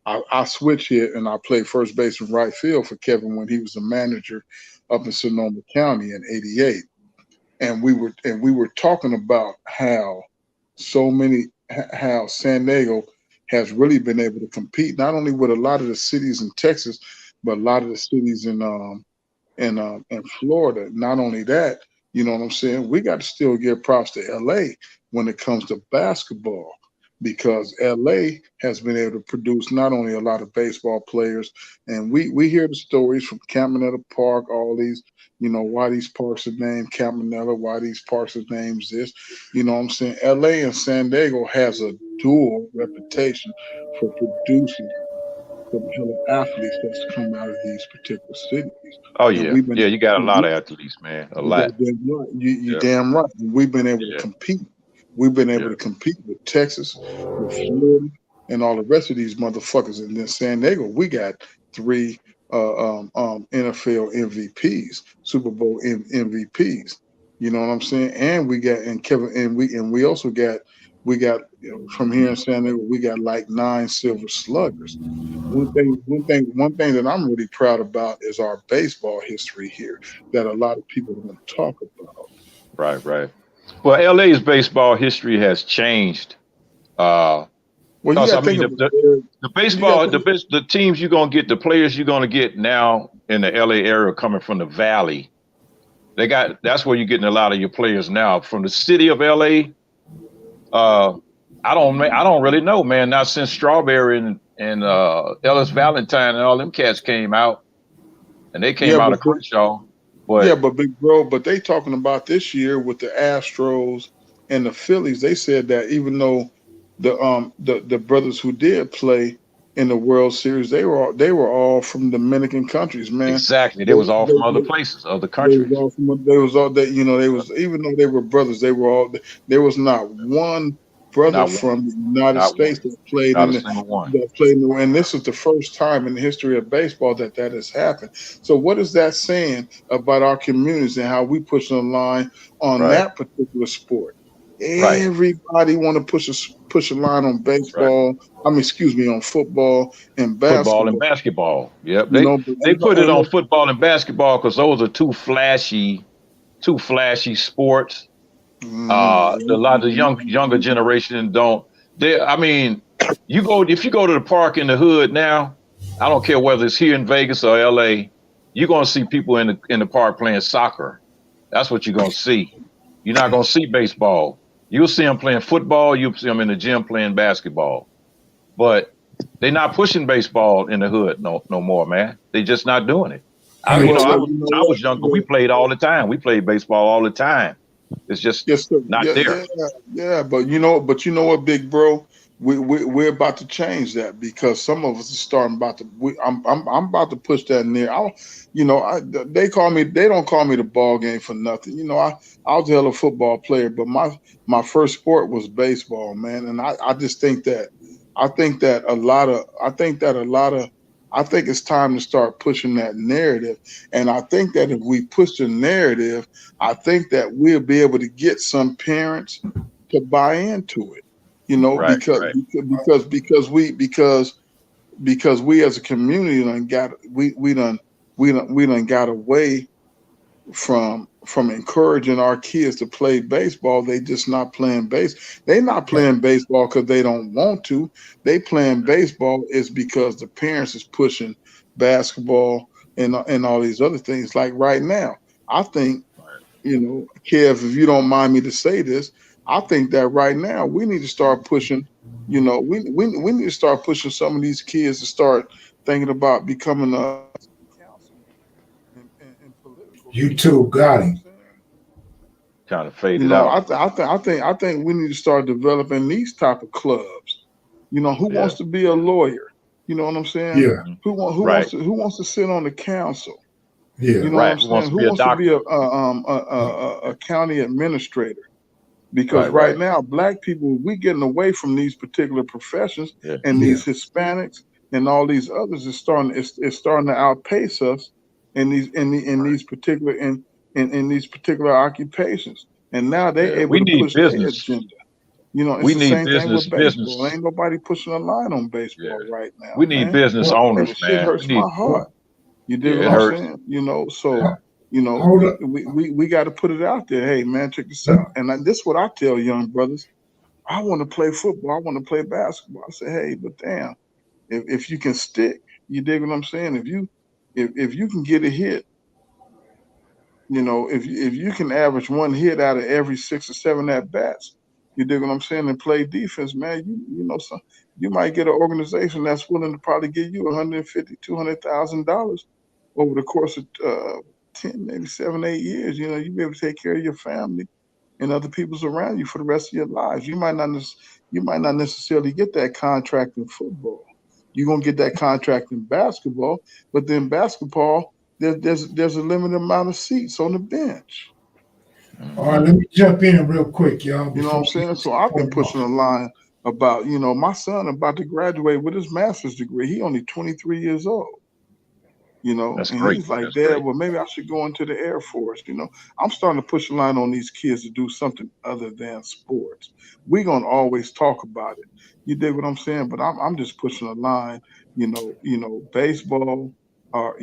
I switched here, and I played first base and right field for Kevin when he was a manager up in Sonoma County in '88. And we were talking about how San Diego has really been able to compete not only with a lot of the cities in Texas, but a lot of the cities in Florida. Not only that, you know what I'm saying? We got to still give props to LA when it comes to basketball, because LA has been able to produce not only a lot of baseball players, and we hear the stories from Caminetta Park, all these, why these parks are named Caminetta, why these parks are named this. You know what I'm saying? LA and San Diego has a dual reputation for producing some hella athletes that's come out of these particular cities. Oh And yeah, we've been yeah. You got a lot of athletes, man. A you lot. damn right. You Yeah, damn right. And we've been able to yeah, compete. We've been able yeah. to compete with Texas, with Florida, and all the rest of these motherfuckers. And then San Diego, we got 3 NFL MVPs, Super Bowl MVPs. You know what I'm saying? And we got we also got from here in San Diego, we got like 9 silver sluggers. One thing that I'm really proud about is our baseball history here that a lot of people don't talk about. Right, right. Well, LA's baseball history has changed. Uh, Well, you because got I to think mean, of it. the You got baseball, to think, the teams you're gonna get, the players you're gonna get now in the LA area coming from the Valley. That's where you're getting a lot of your players now from the city of LA. Uh, I don't really know, man. Not since Strawberry and Ellis Valentine and all them cats came out, and they came yeah, out but of Crenshaw. But big bro, but they talking about this year with the Astros and the Phillies. They said that even though the brothers who did play in the World Series, they were all from Dominican countries, man. Exactly. They They, was all they, from other they, places, other they was countries. all from, they was all that, you know, they was, even though they were brothers, they were all, there was not one brother Not one. from the United Not one. States that played Not in a the, single one. and this is the first time in the history of baseball that has happened. So what is that saying about our communities and how we push a line on Right. that particular sport? Right. Everybody want to push a line on Right. baseball. I mean, excuse me, on football and Football and basketball. basketball. Yep. You They know, but they put it ain't on no, football and basketball because those are two flashy sports. A lot of the younger generation don't. They, I mean, if you go to the park in the hood now, I don't care whether it's here in Vegas or LA, you're gonna see people in the park playing soccer. That's what you're gonna see. You're not gonna see baseball. You'll see them playing football. You'll see them in the gym playing basketball. But they're not pushing baseball in the hood no more, man. They just not doing it. I, you Hey, know, I well, was you know when I what? was younger, we Yeah. played all the time. We played baseball all the time. It's just Yes, sir. not Yeah, there. yeah, yeah. But you know what, big bro, we're about to change that because some of us are starting about to. I'm about to push that in there. They call me. They don't call me the ball game for nothing. You know, I was a hell of a football player, but my first sport was baseball, man. And I just think that I think that a lot of I think it's time to start pushing that narrative. And I think that if we push the narrative, I think that we'll be able to get some parents to buy into it, you know, Right, right. because we as a community done got we done got away from encouraging our kids to play baseball. They just not playing base. They not playing baseball because they don't want to. They playing baseball is because the parents is pushing basketball and all these other things. Like right now, I think, you know, Kev, if you don't mind me to say this, I think that right now we need to start pushing, you know, we need to start pushing some of these kids to start thinking about becoming a councilman and political you leaders. two You know got what I'm him. saying? Kind of You faded know, out. I think we need to start developing these type of clubs. You know, who Yeah. wants to be a lawyer? You know what I'm saying? Yeah, Mhm. Right, Who wants to sit on the council? yeah. You know what I'm right. Who wants saying? to Who be a wants to be doctor? a county administrator? Because Right, right right. now, black people, we getting away from these particular professions, Yeah. and Yeah. these Hispanics and all these others is starting to outpace us in Right. these particular in these particular occupations. And now they Yeah. able We to need push their business. agenda. You know, it's We the need same thing with baseball. business. Ain't nobody pushing a line on Yeah. baseball right now, We need man. business Well, And owners, the shit man. We hurts need. my heart. well, You dig Yeah, what it I'm hold, hurts. saying? You know, Yeah. so you know, hold up. we got to put it out there. Hey, man, check this out. And this is what I tell young brothers. I want to play football. I want to play basketball. I say, hey, but damn, if you can stick, you dig what I'm saying? If you can get a hit, you know, if you can average one hit out of every 6 or 7 at bats, you dig what I'm saying, and play defense, man, you know, so you might get an organization that's willing to probably give you 150, $200,000 over the course of 10, maybe 7, 8 years. You know, you be able to take care of your family and other people's around you for the rest of your lives. You might not necessarily get that contract in football. You're gonna get that contract in basketball, but then basketball, there's a limited amount of seats on the bench. All right, Hmm. let me jump in real quick, y'all, You know what before I'm we saying? So I've been get pushing off. a line about, you know, my son about to graduate with his master's degree. He only 23 years old. You know, That's and great. he's like, That's Dad, great. well, maybe I should go into the Air Force. You know, I'm starting to push a line on these kids to do something other than sports. We're gonna always talk about it. You dig what I'm saying? But I'm just pushing a line, baseball or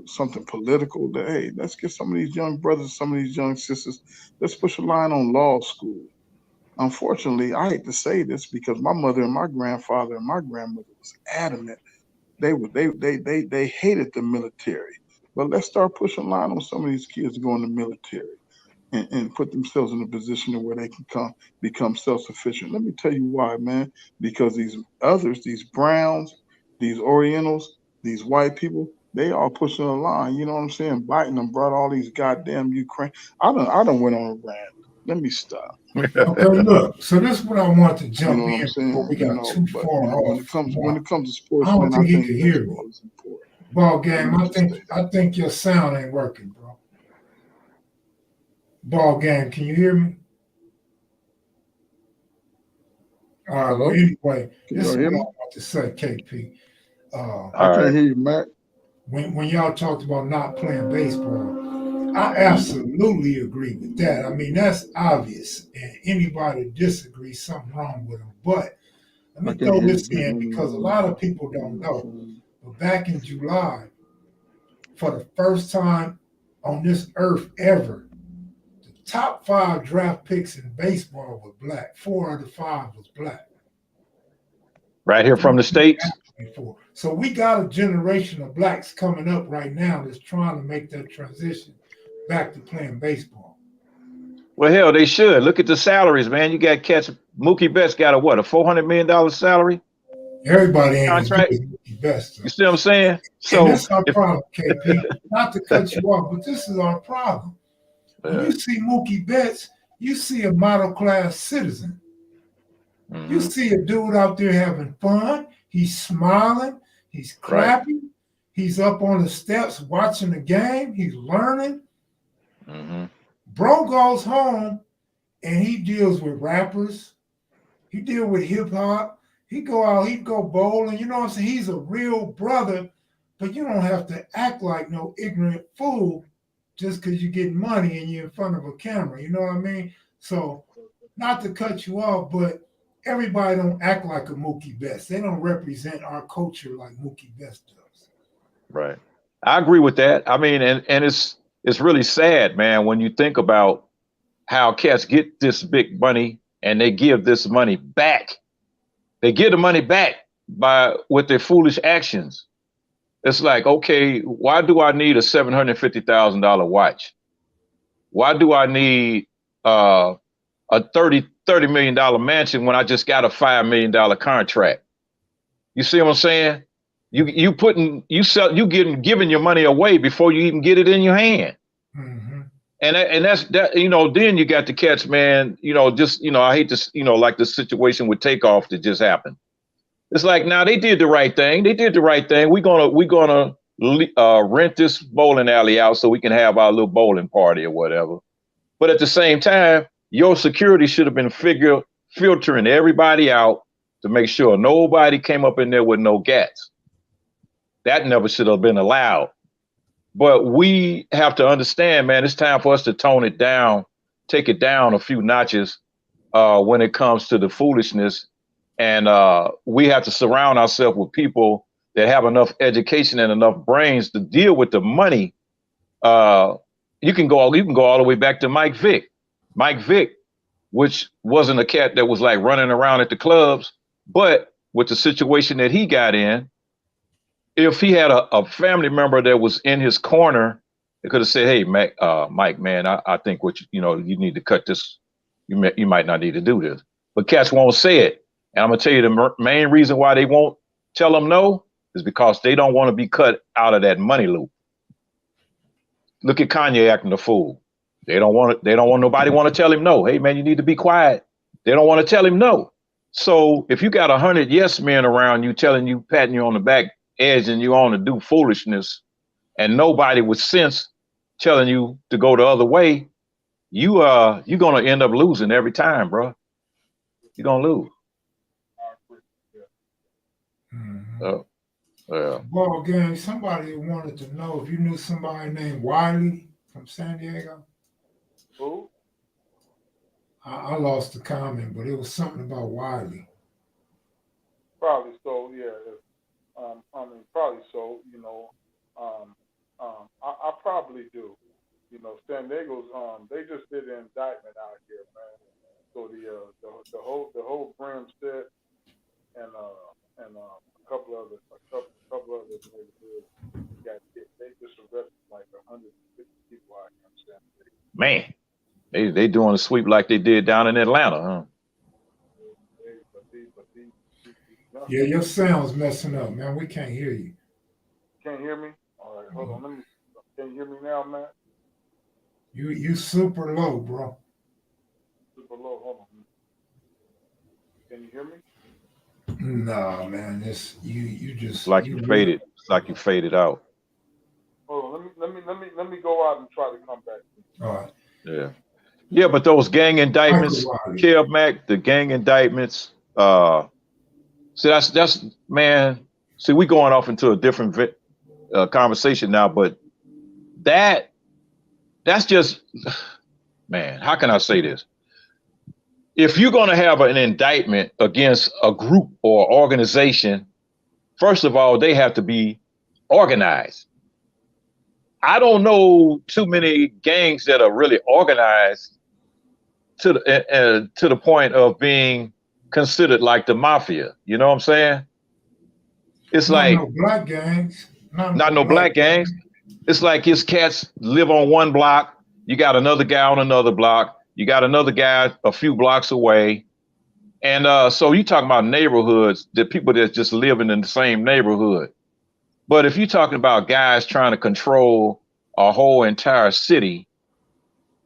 something political. That hey, let's get some of these young brothers, some of these young sisters. Let's push a line on law school. Unfortunately, I hate to say this because my mother and my grandfather and my grandmother was adamant they hated the military. But let's start pushing line on some of these kids to go in the military and put themselves in a position where they can become self-sufficient. Let me tell you why, man. Because these others, these Browns, these Orientals, these white people, they all pushing a line. You know what I'm saying? Biden them brought all these goddamn Ukraine. I don't went on a rant. Let me stop. Okay, look. So this is what I want to You jump know what in I'm saying? before we You got know, too but far you know, off. when it comes to sports, I don't man, I think he think can hear me. baseball is important. Ball Let game. me I just think say that. I think your sound ain't working, bro. Ball game. Can you hear me? All right. Well, Hello? anyway, Can this y'all is hear what I me? want to say, KP. All I can't right. hear you, Mac. When y'all talked about not playing baseball, I absolutely agree with that. I mean, that's obvious, and anybody disagrees, something wrong with them. But let I me can't throw hear you. this in because a lot of people don't know. But back in July, for the first time on this earth ever, the top 5 draft picks in baseball were black. 4 of the 5 was black. Right here from the States. Before. So we got a generation of blacks coming up right now that's trying to make that transition back to playing baseball. Well, hell, they should. Look at the salaries, man. You got cats. Mookie Betts got a $400 million salary Everybody ain't as good contract. as Mookie Betts, You though. see what I'm saying? And So that's our if problem, KP. Not to cut you off, but this is our problem. When you see Mookie Betts, you see a model class citizen. You see a dude out there having fun. He's smiling. He's clapping. Right. He's up on the steps watching the game. He's learning. Bro goes home and he deals with rappers. He deals with hip hop. He go out, he go bowling. You know what I'm saying? He's a real brother, but you don't have to act like no ignorant fool just because you're getting money and you're in front of a camera. You know what I mean? So not to cut you off, but everybody don't act like a Mookie Betts. They don't represent our culture like Mookie Betts does. Right. I agree with that. I mean, and it's really sad, man, when you think about how cats get this big money and they give this money back. They give the money back with their foolish actions. It's like, okay, why do I need a $750,000 watch? Why do I need a $30 million mansion when I just got a $5 million contract? You see what I'm saying? You giving your money away before you even get it in your hand. Mm-hmm. And that's that, then you got the cats, man, I hate this, like the situation with Takeoff that just happened. It's like, now they did the right thing. They did the right thing. We're gonna rent this bowling alley out so we can have our little bowling party or whatever. But at the same time, your security should have been filtering everybody out to make sure nobody came up in there with no gats. That never should have been allowed. But we have to understand, man, it's time for us to tone it down, take it down a few notches when it comes to the foolishness. And we have to surround ourselves with people that have enough education and enough brains to deal with the money. You can go all the way back to Mike Vick. Mike Vick, which wasn't a cat that was like running around at the clubs, but with the situation that he got in, if he had a family member that was in his corner, they could have said, "Hey, Mike, man, I think you need to cut this. You might not need to do this." But cats won't say it. And I'm gonna tell you the main reason why they won't tell them no is because they don't want to be cut out of that money loop. Look at Kanye acting a fool. They don't want nobody want to tell him no. Hey man, you need to be quiet. They don't want to tell him no. So if you got 100 yes men around you telling you, patting you on the back, edging you on to do foolishness, and nobody with sense telling you to go the other way, you're gonna end up losing every time, bro. You're gonna lose. Mm-hmm. Yeah. Ball game. Somebody wanted to know if you knew somebody named Wiley from San Diego. Who? I lost the comment, but it was something about Wiley. Probably so, yeah. Probably so. I probably do. San Diego's they just did an indictment out here, man. So the whole Brim set and a couple other neighborhoods they just arrested like 150 people out here in San Diego. Man, they doing a sweep like they did down in Atlanta, huh? Yeah, your sound's messing up, man. We can't hear you. Can't hear me? All right, hold on. Can you hear me now, man? You super low, bro. low. Hold on. Can you hear me? No, man, this you It's just like you you really faded. It's like you faded out. Hold on. Let me go out and try to come back. all right. Yeah. Yeah, but those gang Michael indictments, Wiley. Kev Mac, the gang indictments, see that's man, see we going off into a different conversation now, but that's just man, how can I say this? If you're going to have an indictment against a group or organization, first of all, they have to be organized. I don't know too many gangs that are really organized to the point of being considered like the mafia. You know what I'm saying? It's Not like no black gangs. Not not no no black black gangs. gangs. It's like his cats live on one block. You got another guy on another block. You got another guy a few blocks away. And so you talking about neighborhoods, the people that's just living in the same neighborhood. But if you're talking about guys trying to control a whole entire city,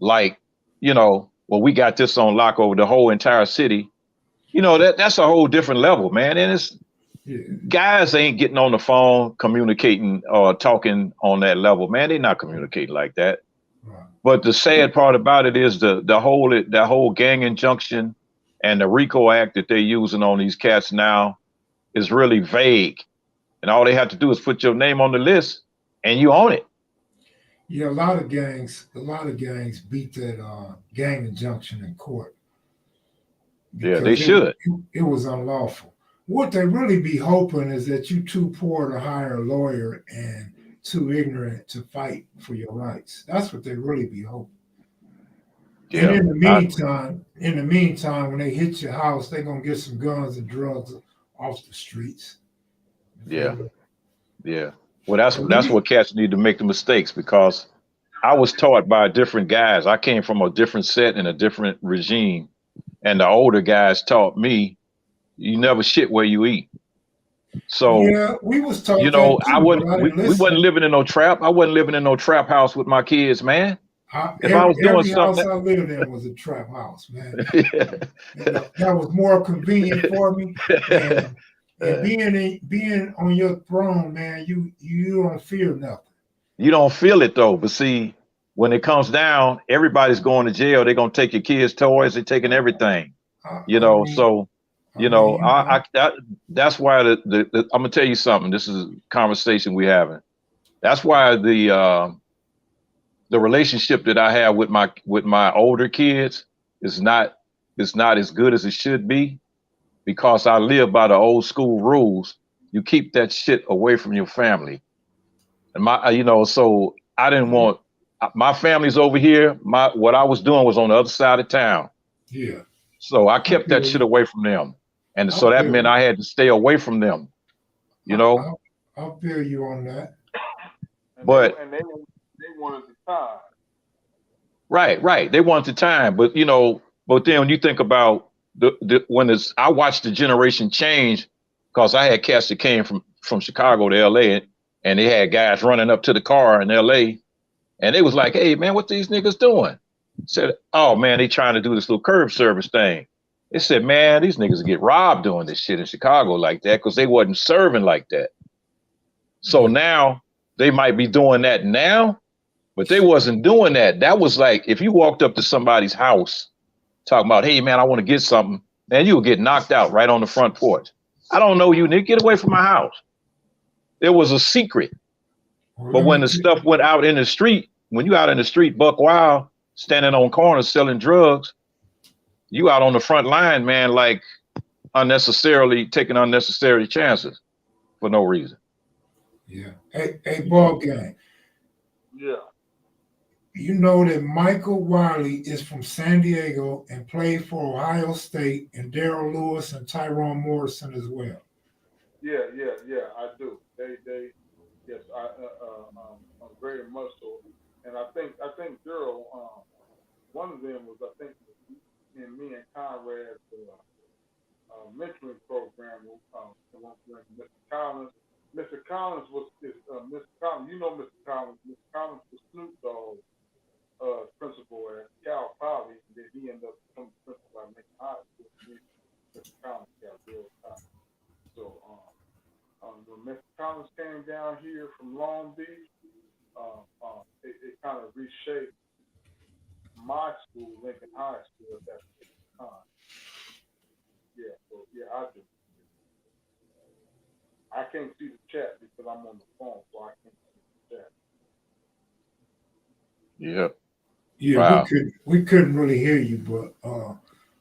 like, well, we got this on lock over the whole entire city, that's a whole different level, man. And it's Yeah. guys ain't getting on the phone communicating or talking on that level, man. They're not communicating like that. Right. But the sad part about it is the whole gang injunction and the RICO Act that they're using on these cats now is really vague. And all they have to do is put your name on the list and you own it. Yeah, a lot of gangs beat that gang injunction in court Yeah, they because should. it was unlawful. What they really be hoping is that you too poor to hire a lawyer and too ignorant to fight for your rights. That's what they really be hoping. And Yeah. in the meantime, when they hit your house, they're gonna get some guns and drugs off the streets. Yeah. Yeah. Well, So that's what cats need to make the mistakes because I was taught by different guys. I came from a different set and a different regime. And the older guys taught me, you never shit where you eat. So, yeah, we was taught that I too, but wouldn't, I didn't we wasn't listen. living in no trap. I wasn't living in no trap house with my kids, man. If I was doing Every house something, I lived in was a trap house, man. that, That was more convenient for me. And being on your throne, man, you don't fear nothing. you don't feel it though. But see, when it comes down, everybody's going to jail. They're gonna take your kids' toys. They're taking everything. I mean, So I mean, you know, that's why I'm gonna tell you something. This is a conversation we're having. That's why the relationship that I have with my older kids is not as good as it should be because I live by the old school rules. You keep that shit away from your family. And so I didn't want my family's over here. What I was doing was on the other side of town. yeah, So I I kept that feel shit you. away from them. And I so that feel meant you. I had to stay away from them, you I, know? I, I feel you on that. And But they wanted the time. right. They want the time. But but then when you think about I watched the generation change because I had cats that came from Chicago to LA and they had guys running up to the car in LA and they was like, hey man, what these niggas doing? Said, oh man, they trying to do this little curb service thing. They said, man, these niggas get robbed doing this shit in Chicago like that because they wasn't serving like that. So Yeah, now they might be doing that now, but they wasn't doing that. That was like if you walked up to somebody's house talking about, hey man, I want to get something, man, you would get knocked out right on the front porch. I don't know you, Nick. Get away from my house. There was a secret. well, But let when me the tell stuff went out in the street, when you out in the street, buck wild, standing on corners selling drugs, you out on the front line, man, like unnecessarily taking unnecessary chances for no reason. yeah. Hey, You know? ball game. Yeah. You know that Michael Wiley is from San Diego and played for Ohio State, and Daryl Lewis and Tyrone Morrison as well. Yeah. I do. Yes, very much so. And I think Daryl, one of them was in me and Conrad's mentoring program. Mr. Collins. Mr. Collins Mr. Collins. You know Mr. Collins. Mr. Collins was Snoop Dogg principal at Cal Poly. And then he ended up becoming principal down here from Long Beach, it kind of reshaped my school, Lincoln High School, at that time. Yeah, so yeah, I do. I can't see the chat because I'm on the phone, so I can't see the chat. Yeah. Yeah, Wow. we couldn't really hear you, but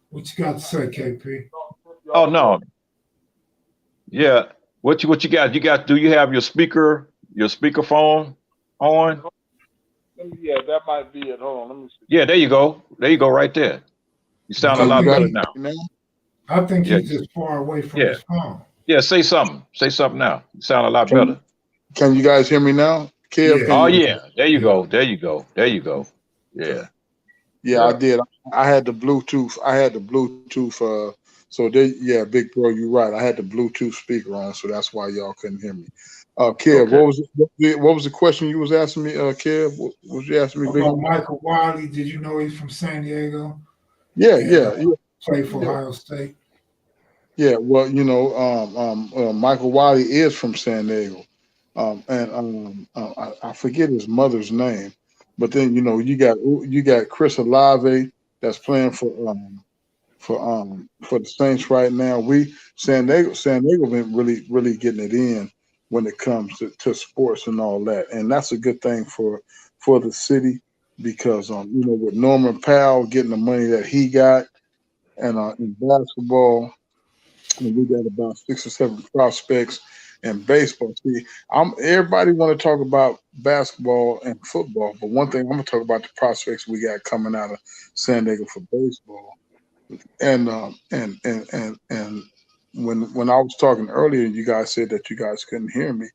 what you got to say, KP? Oh no. Yeah. What you got? Do you have your speakerphone on? Yeah, that might be it. Hold on, let me see. Yeah, there you go. There you go, right there. You sound a I lot think better he- now. I think Yeah. he's just far away from Yeah. his phone. Yeah, say something. Say something now. You sound a lot Can, better. can you guys hear me now? Kev, Yeah. can Oh you? yeah. There you Yeah. go. There you go. There you go. Yeah. Okay. Yeah, I did. I had the Bluetooth. So they, yeah, big bro, you're right. I had the Bluetooth speaker on, so that's why y'all couldn't hear me. Kev, Okay. what was the question you was asking me? Kev, what was you asking me? Big? About Michael Wiley, did you know he's from San Diego? Yeah, And, yeah, played for yeah. Ohio State. Yeah, well, Michael Wiley is from San Diego, I forget his mother's name, but then you got Chris Olave that's playing for the Saints right now. San Diego been really getting it in when it comes to sports and all that, and that's a good thing for the city because with Norman Powell getting the money that he got, and in basketball. And we got about 6 or 7 prospects in baseball. See, everybody want to talk about basketball and football, but one thing I'm gonna talk about the prospects we got coming out of San Diego for baseball. And when I was talking earlier, you guys said that you guys couldn't hear me.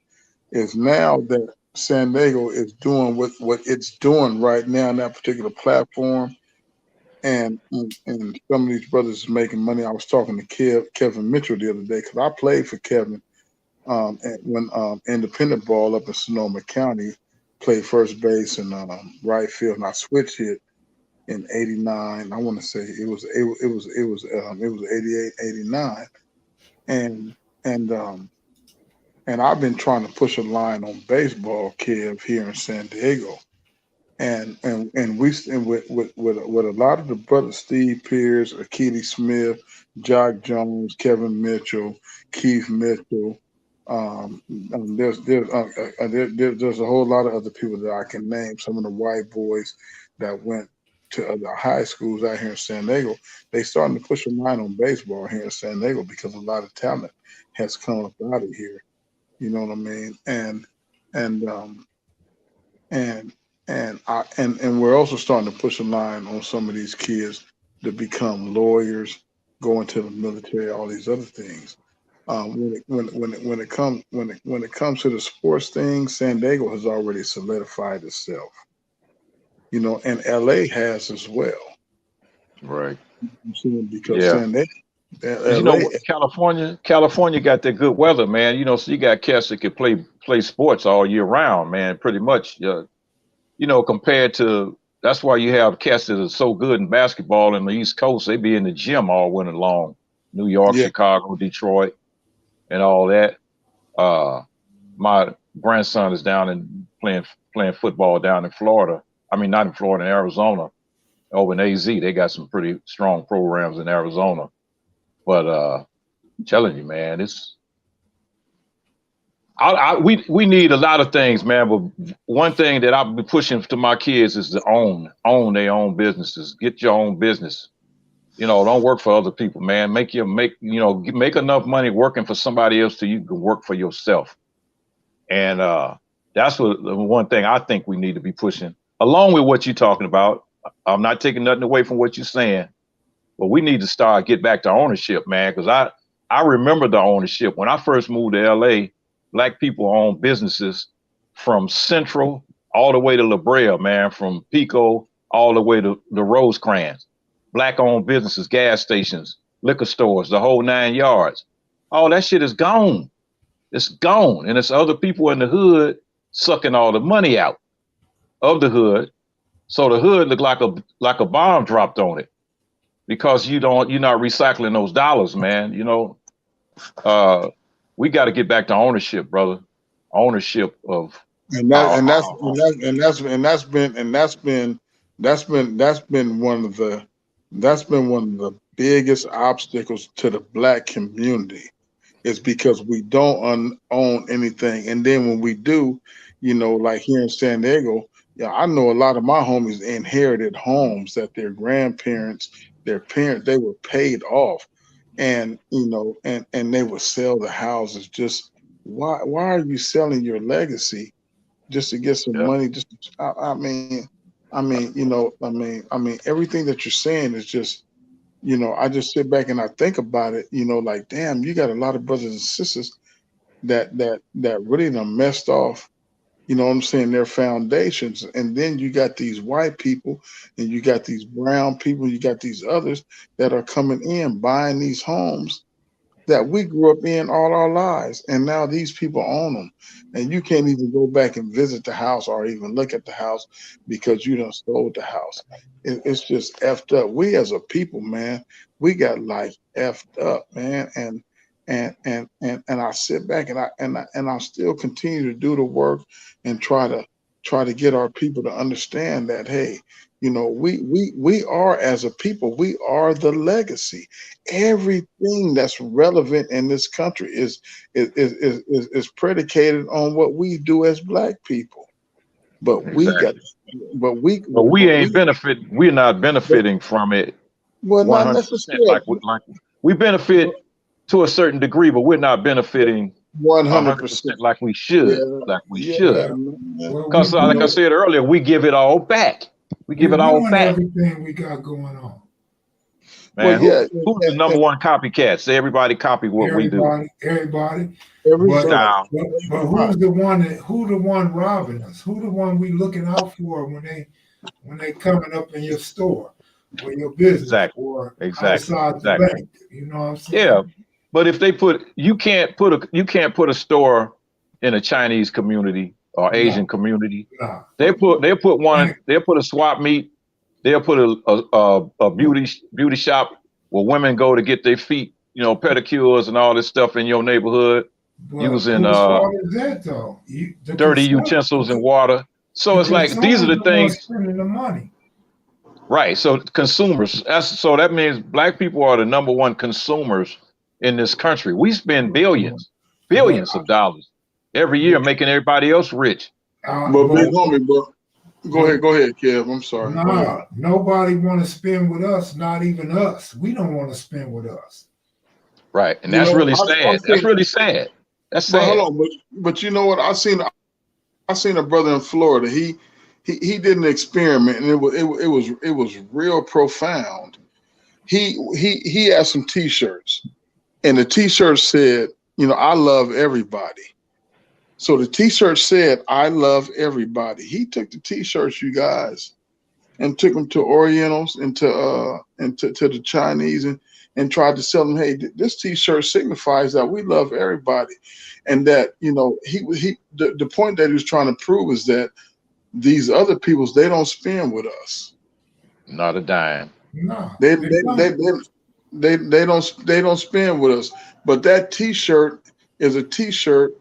Is now that San Diego is doing what it's doing right now in that particular platform. And some of these brothers is making money. I was talking to Kevin Mitchell the other day because I played for Kevin when independent ball up in Sonoma County, played first base and right field, and I switched hit in '89. I want to say it was 88, '89, and I've been trying to push a line on baseball, Kev, here in San Diego. And with a lot of the brothers, Steve Pierce, Akili Smith, Jock Jones, Kevin Mitchell, Keith Mitchell. There's a whole lot of other people that I can name. Some of the white boys that went to other high schools out here in San Diego. They starting to push a line on baseball here in San Diego because a lot of talent has come up out of here. You know what I mean? And we're also starting to push a line on some of these kids to become lawyers, go into the military, all these other things. When it comes to the sports thing, San Diego has already solidified itself. And LA has as well. Right. Because Yeah. San Diego, Because LA, California got that good weather, man. So you got cats that can play sports all year round, man. Pretty much. Compared to, that's why you have cats that are so good in basketball in the East Coast. They be in the gym all winter long. New York, yeah, Chicago, Detroit, and all that. My grandson is down and playing football down in Florida. I mean, not in Florida, in Arizona. Over in AZ, they got some pretty strong programs in Arizona. But I'm telling you, man, we need a lot of things, man. But one thing that I've been pushing to my kids is to own their own businesses. Get your own business. Don't work for other people, man. Make enough money working for somebody else till you can work for yourself. And that's one thing I think we need to be pushing, along with what you're talking about. I'm not taking nothing away from what you're saying, but we need to get back to ownership, man. Because I remember the ownership when I first moved to LA. Black people own businesses from Central all the way to La Brea, man, from Pico all the way to the Rosecrans. Black owned businesses, gas stations, liquor stores, the whole 9 yards. All that shit is gone. It's gone. And it's other people in the hood sucking all the money out of the hood. So the hood look like a bomb dropped on it because you're not recycling those dollars, man. We got to get back to ownership, brother. ownership of And our, that and that's our and home. that and that's and that's been one of the biggest obstacles to the Black community, is because we don't own anything. And then when we do, like here in San Diego, yeah, I know a lot of my homies inherited homes that their grandparents, their parents, they were paid off, and and they would sell the houses. Just why are you selling your legacy just to get some Yeah, money? I mean, everything that you're saying is just, I just sit back and I think about it, like, damn, you got a lot of brothers and sisters that really done messed off, what I'm saying, their foundations. And then you got these white people and you got these brown people, you got these others that are coming in, buying these homes that we grew up in all our lives, and now these people own them, and you can't even go back and visit the house or even look at the house because you done sold the house. It's just effed up. We as a people, man, we got like effed up, man, and I sit back and I still continue to do the work and try to get our people to understand that, hey, we are, as a people, we are the legacy. Everything that's relevant in this country is predicated on what we do as Black people. But we got, exactly. but we, But we but ain't we, benefit. We're not but, benefiting from it well, not 100%. necessarily Like we benefit to a certain degree, but we're not benefiting 100%. 100% like we Yeah, should. Like we yeah, should. man. Well, Because like I said earlier, we give it all back. We we give it all ruin back. everything we got going on. Well, Man, yeah, who's the number one copycats? Everybody copy what we do. Everybody. But everybody. Style. but who's the one who the one robbing us? Who the one we looking out for when they coming up in your store or your business Exactly. or Exactly. outside the Exactly. bank? You know what I'm saying? Yeah. But if they you can't put a store in a Chinese community or Asian No, community. no. They'll put a swap meet. They'll put a beauty shop where women go to get their feet, pedicures and all this stuff in your neighborhood But using whose fault is that though? dirty utensils and water. So The it's like these are consumer's the the one things, spending the money. right? So consumers. So that means Black people are the number one consumers in this country. We spend But billions of dollars every year making everybody else rich. But big but homie, but but go ahead, Kev. I'm sorry. Go ahead. nah, nobody want to spend with us. Not even us. We don't want to spend with us. Right. And You that's know, really I've sad. That's seen, really sad. That's but hold sad. on, but you know what? I seen a brother in Florida. He did an experiment, and it was real profound. He had some T-shirts, and the T-shirt said, I love everybody. So the T-shirt said, I love everybody. He took the T-shirts, you guys, and took them to Orientals and to the Chinese and tried to sell them, hey, this T-shirt signifies that we love everybody. And that, the point that he was trying to prove is that these other peoples, they don't spend with us. Not a dime. No, They they they they don't. they don't spend with us. But that T-shirt is a T-shirt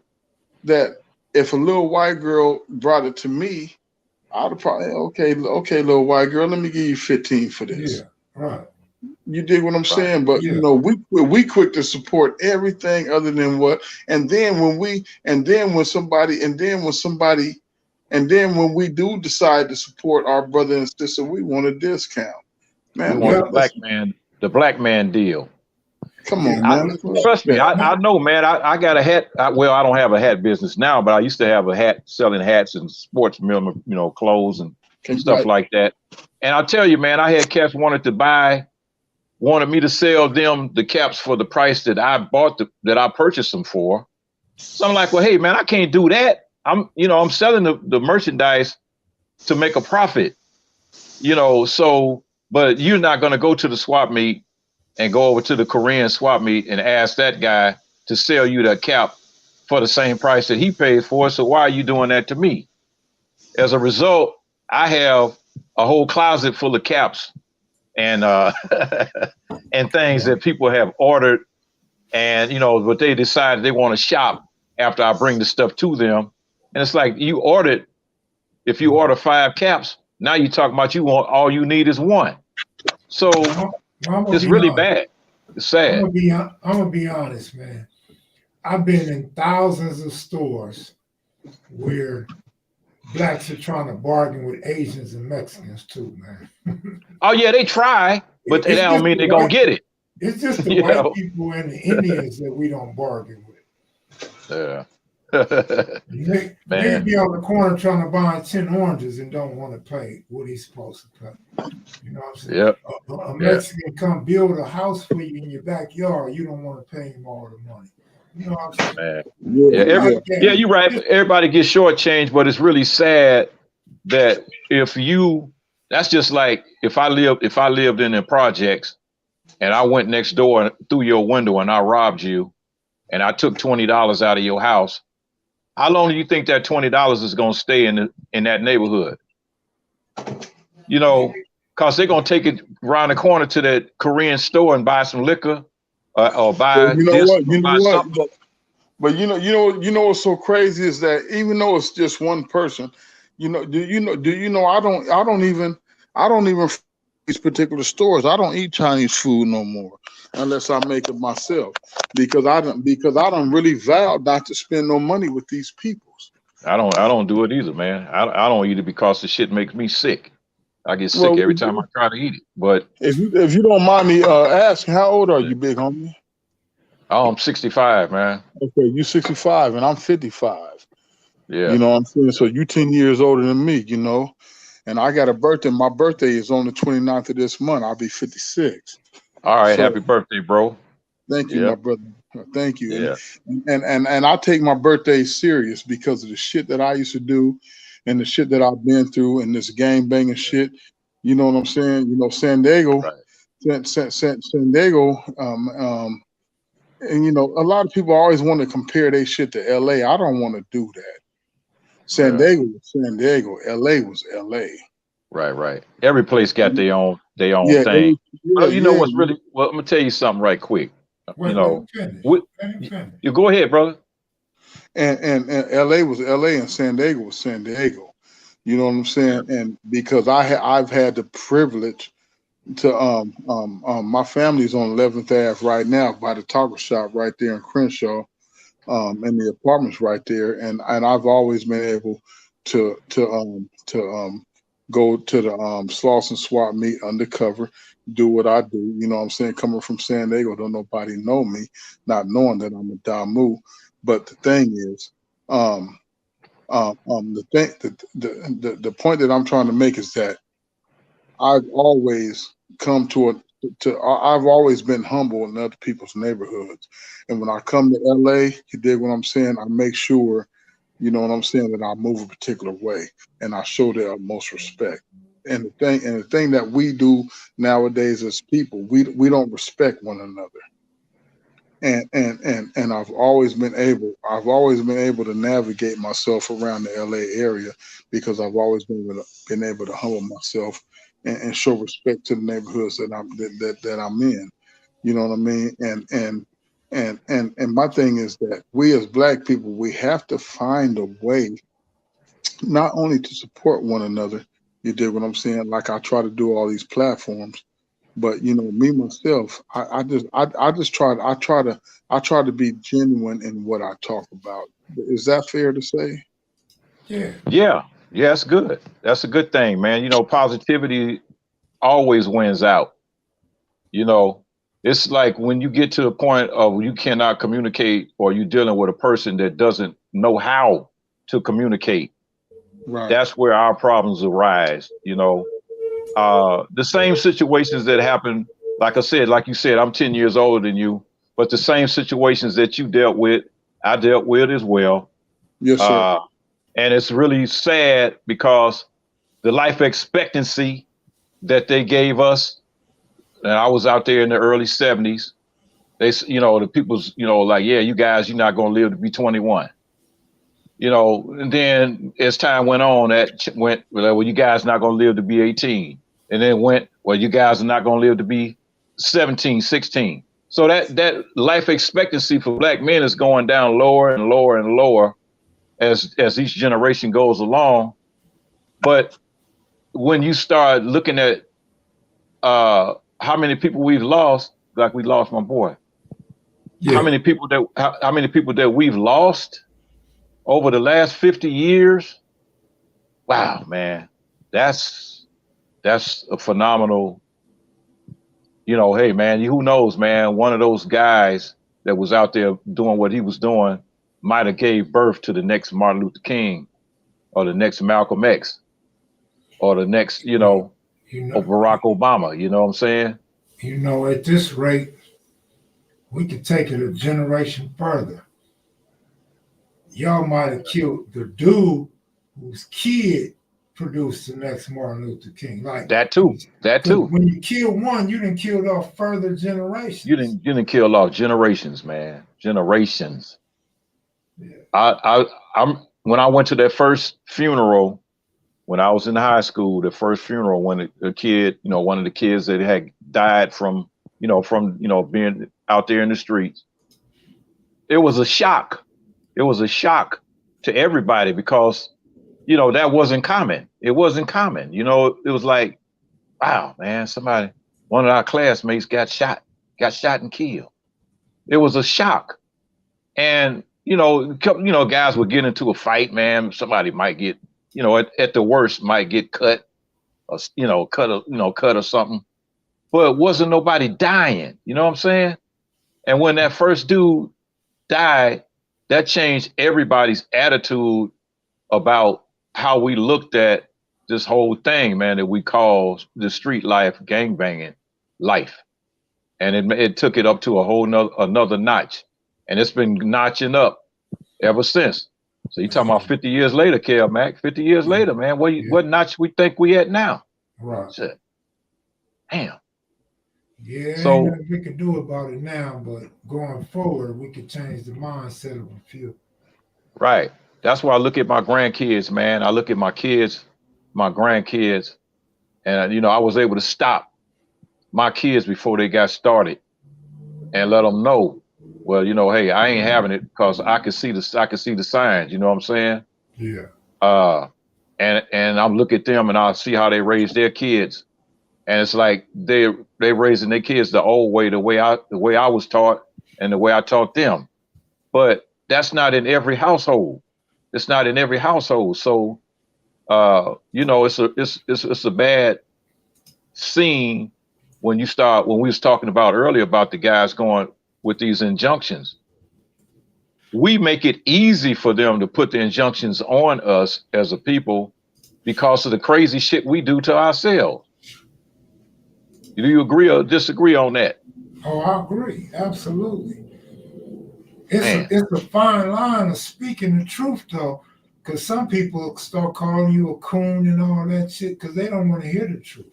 that if a little white girl brought it to me, I'd have probably, okay, little white girl, let me give you 15 for this. Yeah, right. You dig what I'm Right. saying? But Yeah. we quick to support everything other than what, and then when we do decide to support our brother and sister, we want a discount. We Man, want Yeah. the black man deal. come Yeah. on, man. Trust me, I know, man. I got a hat. Well, I don't have a hat business now, but I used to have a hat selling hats and sports clothes and stuff like that. And I'll tell you, man, I had cats wanted me to sell them the caps for the price that I purchased them for. So I'm like, well, hey, man, I can't do that. I'm selling the merchandise to make a profit, but you're not going to go to the swap meet and go over to the Korean swap meet and ask that guy to sell you that cap for the same price that he paid for. So why are you doing that to me? As a result, I have a whole closet full of caps and and things that people have ordered, and but they decided they want to shop after I bring the stuff to them. And it's like if you order 5 caps, now you talking about all you need is 1. So it's really bad. It's sad. I'm gonna be honest, man. I've been in thousands of stores where blacks are trying to bargain with Asians and Mexicans too, man. Oh yeah, they try, but they don't mean they're gonna get it. It's just the white people and the Indians that we don't bargain with. Yeah. They be on the corner trying to buy 10 oranges and don't want to pay what he's supposed to pay. You know what I'm saying? Yep. A Mexican come build a house for you in your backyard, you don't want to pay him all the money. You know what I'm saying? Man. Yeah, you're right. Everybody gets shortchanged, but it's really sad that that's just like if I lived in the projects and I went next door through your window and I robbed you and I took $20 out of your house. How long do you think that $20 is going to stay in that neighborhood? You know, because they're going to take it around the corner to that Korean store and buy some liquor or buy something. But you know what's so crazy is that even though it's just one person, do you know I don't even these particular stores. I don't eat Chinese food no more unless I make it myself because I don't really vow not to spend no money with these people. I don't do it either, man. I don't eat it because the shit makes me sick. I get sick every time I try to eat it. But if you don't mind me asking, how old are you, big homie? Oh, I'm 65, man. Okay, you 65 and I'm 55. Yeah. You know what I'm saying? So you 10 years older than me, you know. And I got a birthday. My birthday is on the 29th of this month. I'll be 56. All right, happy birthday, bro. Thank you, my brother. Thank you. Yeah. And I take my birthday serious because of the shit that I used to do and the shit that I've been through and this gang banging shit. You know what I'm saying? You know, San Diego, San Diego, and you know, a lot of people always want to compare their shit to LA. I don't want to do that. San Diego was San Diego. LA was LA. Right. Every place got their own thing. You know what's really I'm gonna tell you something right quick. You go ahead, brother. And LA was LA and San Diego was San Diego. You know what I'm saying? And because I've had the privilege to my family's on 11th Ave right now by the taco shop right there in Crenshaw, and the apartments right there, and I've always been able to go to the Slauson swap meet undercover, do what I do. You know what I'm saying? Coming from San Diego, don't nobody know me, not knowing that I'm a Damu. But the thing is, the point that I'm trying to make is that I've always I've always been humble in other people's neighborhoods. And when I come to LA, you dig what I'm saying? I make sure, you know what I'm saying, that I move a particular way and I show their utmost respect. And the thing that we do nowadays as people, we don't respect one another. And I've always been able to navigate myself around the LA area because I've always been able to humble myself and show respect to the neighborhoods that I'm in. You know what I mean? And my thing is that we as Black people, we have to find a way not only to support one another, you dig what I'm saying? Like I try to do all these platforms, but you know, me myself, I try to be genuine in what I talk about. Is that fair to say? Yeah, that's good. That's a good thing, man. You know, positivity always wins out. You know, it's like when you get to the point of you cannot communicate or you're dealing with a person that doesn't know how to communicate. Right. That's where our problems arise, you know. The same situations that happen, like I said, like you said, I'm 10 years older than you, but the same situations that you dealt with, I dealt with as well. Yes, sir. And it's really sad because the life expectancy that they gave us, and I was out there in the early 70s, they, you know, the people's, you know, like, yeah, you guys, you're not going to live to be 21. You know, and then as time went on, that went, well, you guys not going to live to be 18. And then went, well, you guys are not going to live to be 17, 16. So that life expectancy for black men is going down lower and lower and lower as each generation goes along. But when you start looking at how many people we've lost, like we lost my boy. Yeah. How many people that we've lost over the last 50 years? Wow, man, that's a phenomenal. You know, hey man, who knows, man? One of those guys that was out there doing what he was doing might have gave birth to the next Martin Luther King, or the next Malcolm X, or the next, or Barack Obama. You know what I'm saying? You know, at this rate, we could take it a generation further. Y'all might have killed the dude whose kid produced the next Martin Luther King. Like that too. When you kill one, you done killed off further generations. You didn't kill off generations, man. Generations. Yeah. I'm when I went to that first funeral when I was in high school, the first funeral when a kid, one of the kids that had died from being out there in the streets. It was a shock. It was a shock to everybody because that wasn't common. It wasn't common. It was like, wow, man, one of our classmates got shot and killed. It was a shock. And, guys would get into a fight, man. Somebody might get, at the worst might get cut or, cut or something. But it wasn't nobody dying. You know what I'm saying? And when that first dude died, that changed everybody's attitude about how we looked at this whole thing, man, that we call the street life, gangbanging life. And it took it up to a whole another notch. And it's been notching up ever since. So you talking about 50 years later, Kev Mac, 50 years later, man, what notch we think we at now? Right. Shit. Damn. Yeah, so ain't nothing we can do about it now, but going forward, we could change the mindset of a few. Right. That's why I look at my grandkids, man. I look at my kids, my grandkids, and I was able to stop my kids before they got started and let them know, well, hey, I ain't having it because I can see the signs. You know what I'm saying? Yeah. And I'm look at them and I see how they raise their kids, and it's like they raising their kids the old way, the way I was taught and the way I taught them. But that's not in every household. It's not in every household. So, it's a bad scene when we was talking about earlier about the guys going with these injunctions. We make it easy for them to put the injunctions on us as a people because of the crazy shit we do to ourselves. Do you agree or disagree on that? Oh, I agree. Absolutely. It's a fine line of speaking the truth, though, because some people start calling you a coon and all that shit because they don't want to hear the truth.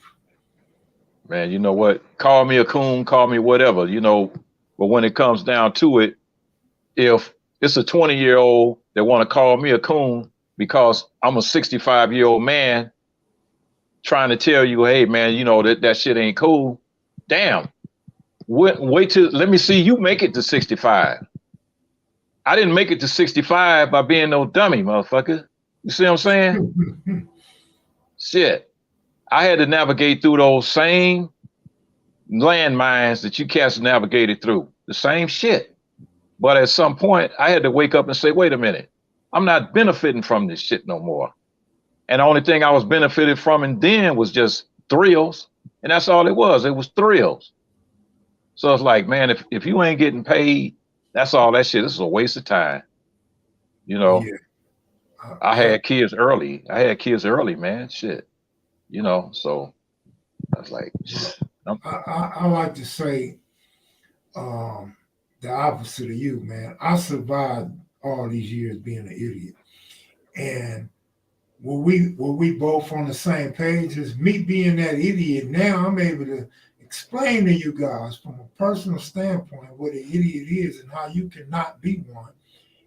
Man, you know what? Call me a coon, call me whatever, but when it comes down to it, if it's a 20-year-old that want to call me a coon because I'm a 65-year-old man trying to tell you, hey, man, that shit ain't cool. Damn. Wait till let me see you make it to 65. I didn't make it to 65 by being no dummy, motherfucker. You see what I'm saying? Shit. I had to navigate through those same landmines that you cats navigated through. The same shit. But at some point, I had to wake up and say, wait a minute. I'm not benefiting from this shit no more. And the only thing I was benefited from and then was just thrills. And that's all it was. It was thrills. So it's like, man, if you ain't getting paid, that's all that shit. This is a waste of time. Yeah. I had kids early. Man. Shit. So I was like, I like to say the opposite of you, man. I survived all these years being an idiot. And were we both on the same page as me being that idiot? Now I'm able to explain to you guys from a personal standpoint what an idiot is and how you cannot be one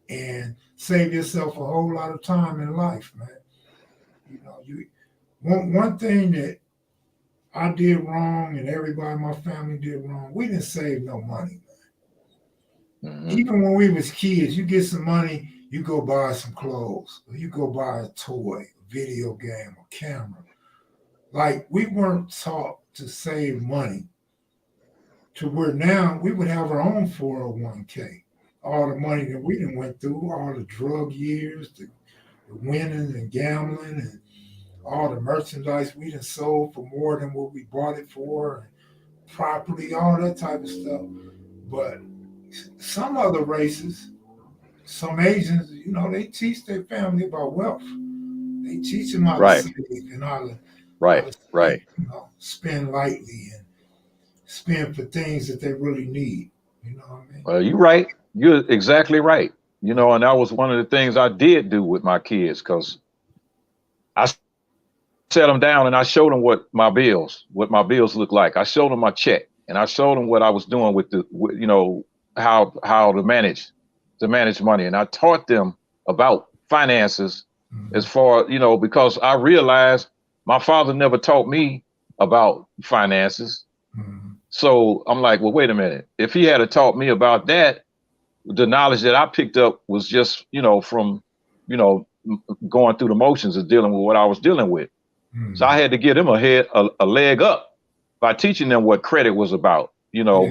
and save yourself a whole lot of time in life, man. One thing that I did wrong and everybody in my family did wrong, we didn't save no money. Even when we was kids, you get some money, you go buy some clothes, or you go buy a toy, a video game, a camera. Like, we weren't taught to save money to where now we would have our own 401k. All the money that we done went through, all the drug years, the winning and gambling, and all the merchandise we done sold for more than what we bought it for, and property, all that type of stuff. But some other races, some Asians, you know, they teach their family about wealth. They teach them how to save and how to spend, you know, spend lightly and spend for things that they really need. You know what I mean? Well, you're right. You're exactly right. You know, and that was one of the things I did do with my kids, because I set them down and I showed them what my bills look like. I showed them my check, and I showed them what I was doing with you know, how to manage money. And I taught them about finances as far, you know, because I realized my father never taught me about finances. So I'm like, well, wait a minute. If he had taught me about that, the knowledge that I picked up was just, you know, from, you know, going through the motions of dealing with what I was dealing with. So I had to give them a leg up by teaching them what credit was about, you know.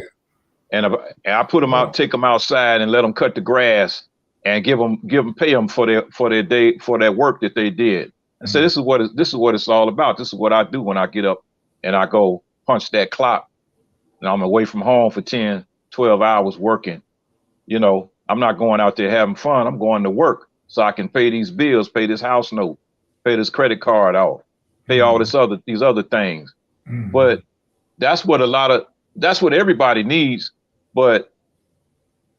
And I put them out, take them outside and let them cut the grass and pay them for their work that they did. And so this is what it's all about. This is what I do when I get up and I go punch that clock, and I'm away from home for 10, 12 hours working. You know, I'm not going out there having fun. I'm going to work so I can pay these bills, pay this house note, pay this credit card off, pay all these other things. But that's what everybody needs. But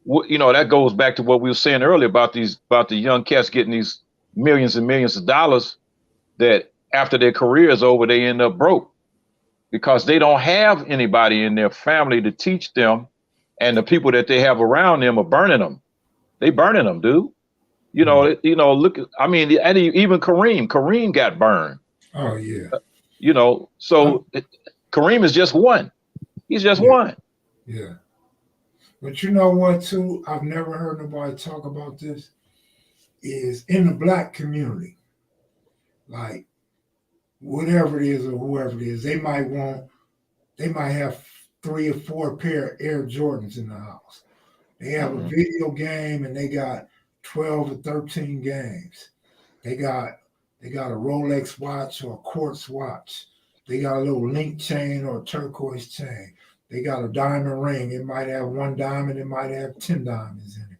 you know, that goes back to what we were saying earlier about the young cats getting these millions and millions of dollars that after their career is over, they end up broke because they don't have anybody in their family to teach them, and the people that they have around them are burning them. They burning them, dude. You know, look, I mean, and even Kareem got burned. Oh yeah. You know, so Kareem is just one. He's just one. Yeah. But you know what, too? I've never heard nobody talk about this. Is in the black community, like whatever it is or whoever it is, they might have 3 or 4 pair of Air Jordans in the house. They have a video game and they got 12 or 13 games. They got a Rolex watch or a quartz watch. They got a little link chain or a turquoise chain. They got a diamond ring. It might have 1 diamond. It might have 10 diamonds in it.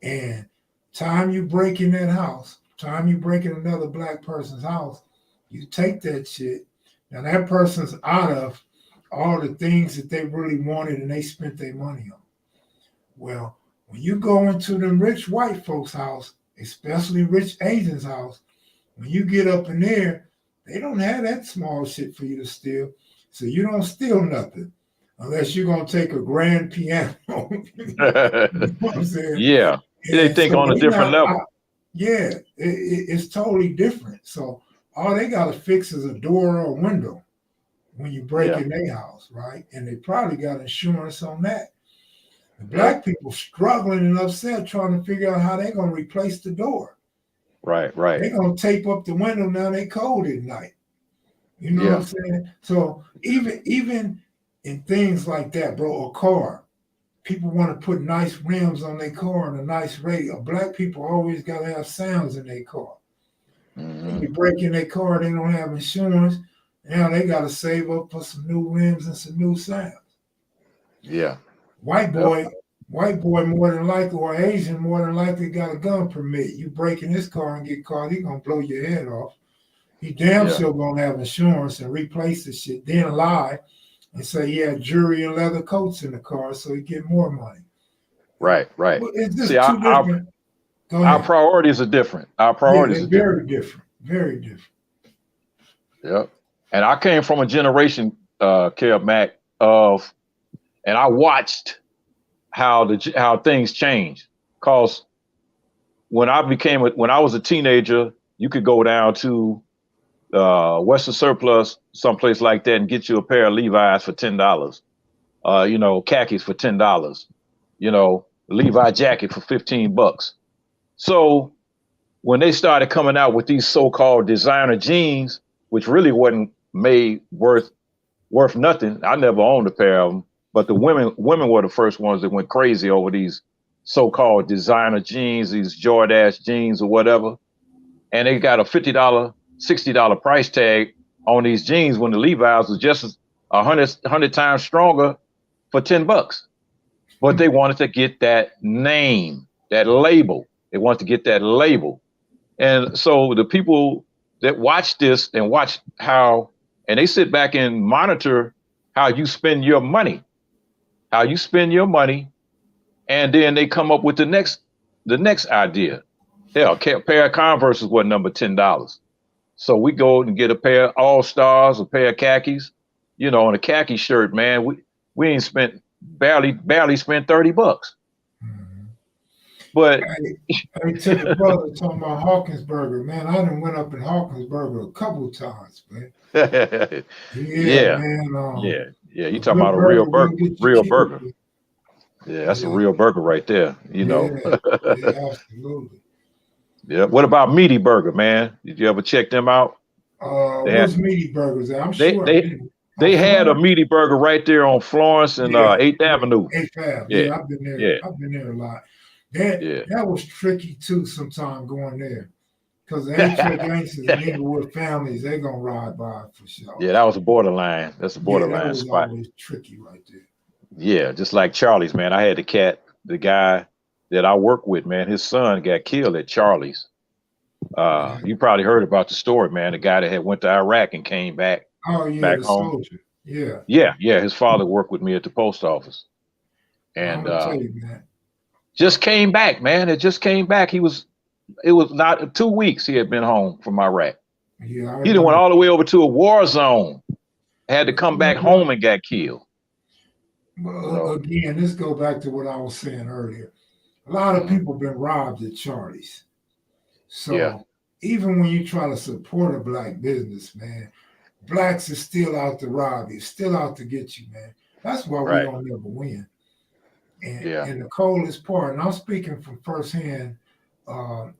And time you break in that house, time you break in another black person's house, you take that shit. Now that person's out of all the things that they really wanted and they spent their money on. Well, when you go into them rich white folks' house, especially rich Asians' house, when you get up in there, they don't have that small shit for you to steal. So you don't steal nothing unless you're going to take a grand piano. You know what I'm saying? Yeah. They think on a different level. It's totally different. So all they got to fix is a door or a window when you break in their house, right? And they probably got insurance on that. The black people struggling and upset trying to figure out how they're going to replace the door. Right. They're going to tape up the window now they cold at night. You know what I'm saying? So even in things like that, bro, a car, people want to put nice rims on their car and a nice radio. Black people always got to have sounds in their car. When you break in their car, they don't have insurance. Now they got to save up for some new rims and some new sounds. Yeah. White boy more than likely, or Asian more than likely got a gun permit. You break in his car and get caught, he gonna blow your head off. He damn sure gonna have insurance and replace the shit, then lie and say he had jewelry and leather coats in the car so he get more money. Right. Well, it's just too different. Our priorities are different. Our priorities are very different. Very different. Yep. And I came from a generation, Kev Mac, and I watched how things changed. Cause when I was a teenager, you could go down to Western Surplus, someplace like that, and get you a pair of Levi's for $10. Khakis for $10. Levi jacket for $15. So when they started coming out with these so-called designer jeans, which really wasn't made worth nothing, I never owned a pair of them. But the women were the first ones that went crazy over these so-called designer jeans, these Jordache jeans or whatever. And they got a $50, $60 price tag on these jeans when the Levi's was just 100 times stronger for $10. But they wanted to get that name, that label. They wanted to get that label. And so the people that watch this and watch how, and they sit back and monitor how you spend your money, and then they come up with the next idea. Hell, a pair of Converse is what, number $10. So we go and get a pair of All-Stars, a pair of khakis, and a khaki shirt, man. We ain't spent barely spent $30. Mm-hmm. But I took a brother talking about Hawkinsburger, man. I done went up in Hawkinsburger a couple of times, man. Yeah. Man. Yeah. You talking about a real burger. Yeah, that's a real burger right there. Yeah, absolutely. Yeah. What about Meaty Burger, man? Did you ever check them out? What's Meaty Burgers? I'm sure they had a Meaty Burger right there on Florence and 8th Avenue. 8th Ave. Yeah, I've been there. I've been there a lot. That was tricky too. Sometime going there, because the HA gangsters and Inglewood families, they gonna ride by for sure. Yeah, that was a borderline. That's a borderline that was spot. Always tricky right there. Yeah, just like Charlie's, man. I had the guy that I work with, man. His son got killed at Charlie's. You probably heard about the story, man. The guy that had went to Iraq and came back. Oh yeah, back the home. soldier. Yeah. Yeah. His father worked with me at the post office, and just came back, man. It just came back. It was not 2 weeks he had been home from Iraq. Yeah, he done went all the way over to a war zone, had to come back home and got killed. Well, again, this go back to what I was saying earlier. A lot of people been robbed at Charlie's. So even when you try to support a black business, man, blacks is still out to rob you, still out to get you, man. That's why we don't never win. And the coldest part, and I'm speaking from firsthand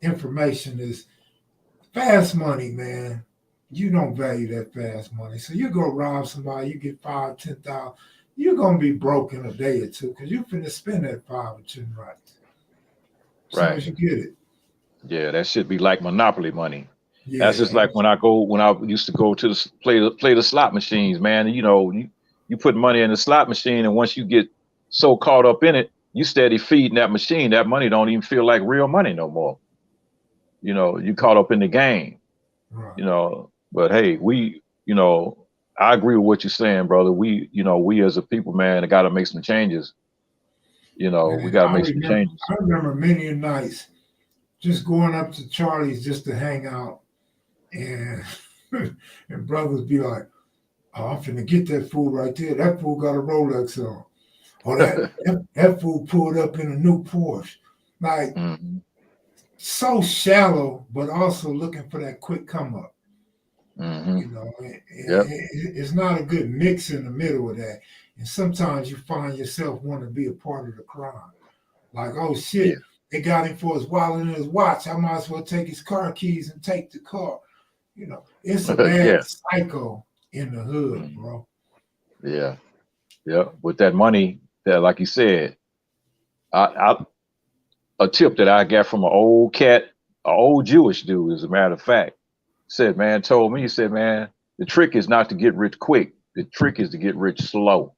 information, is fast money, man. You don't value that fast money. So you go rob somebody, you get 5,000, 10,000, you're gonna be broke in a day or two because you're finna spend that 5 or 10 right. As soon as you get it. Yeah, that should be like Monopoly money. Yeah, that's just like when I used to go to play the slot machines, man. You put money in the slot machine, and once you get so caught up in it, you steady feeding that machine. That money don't even feel like real money no more. You caught up in the game. Right. But hey, I agree with what you're saying, brother. We as a people, man, got to make some changes. Man, we got to make some changes. I remember many nights just going up to Charlie's just to hang out, and and brothers be like, "Oh, I'm finna get that fool right there. That fool got a Rolex on. Or that fool pulled up in a new Porsche." Like, so shallow, but also looking for that quick come up. It's not a good mix in the middle of that. And sometimes you find yourself wanting to be a part of the crime. Like, oh shit, they got him for his wallet and his watch. I might as well take his car keys and take the car. It's a bad cycle in the hood, bro. Yeah. With that money, that, like you said, a tip that I got from an old Jewish dude, as a matter of fact, told me, he said, man, the trick is not to get rich quick. The trick is to get rich slow.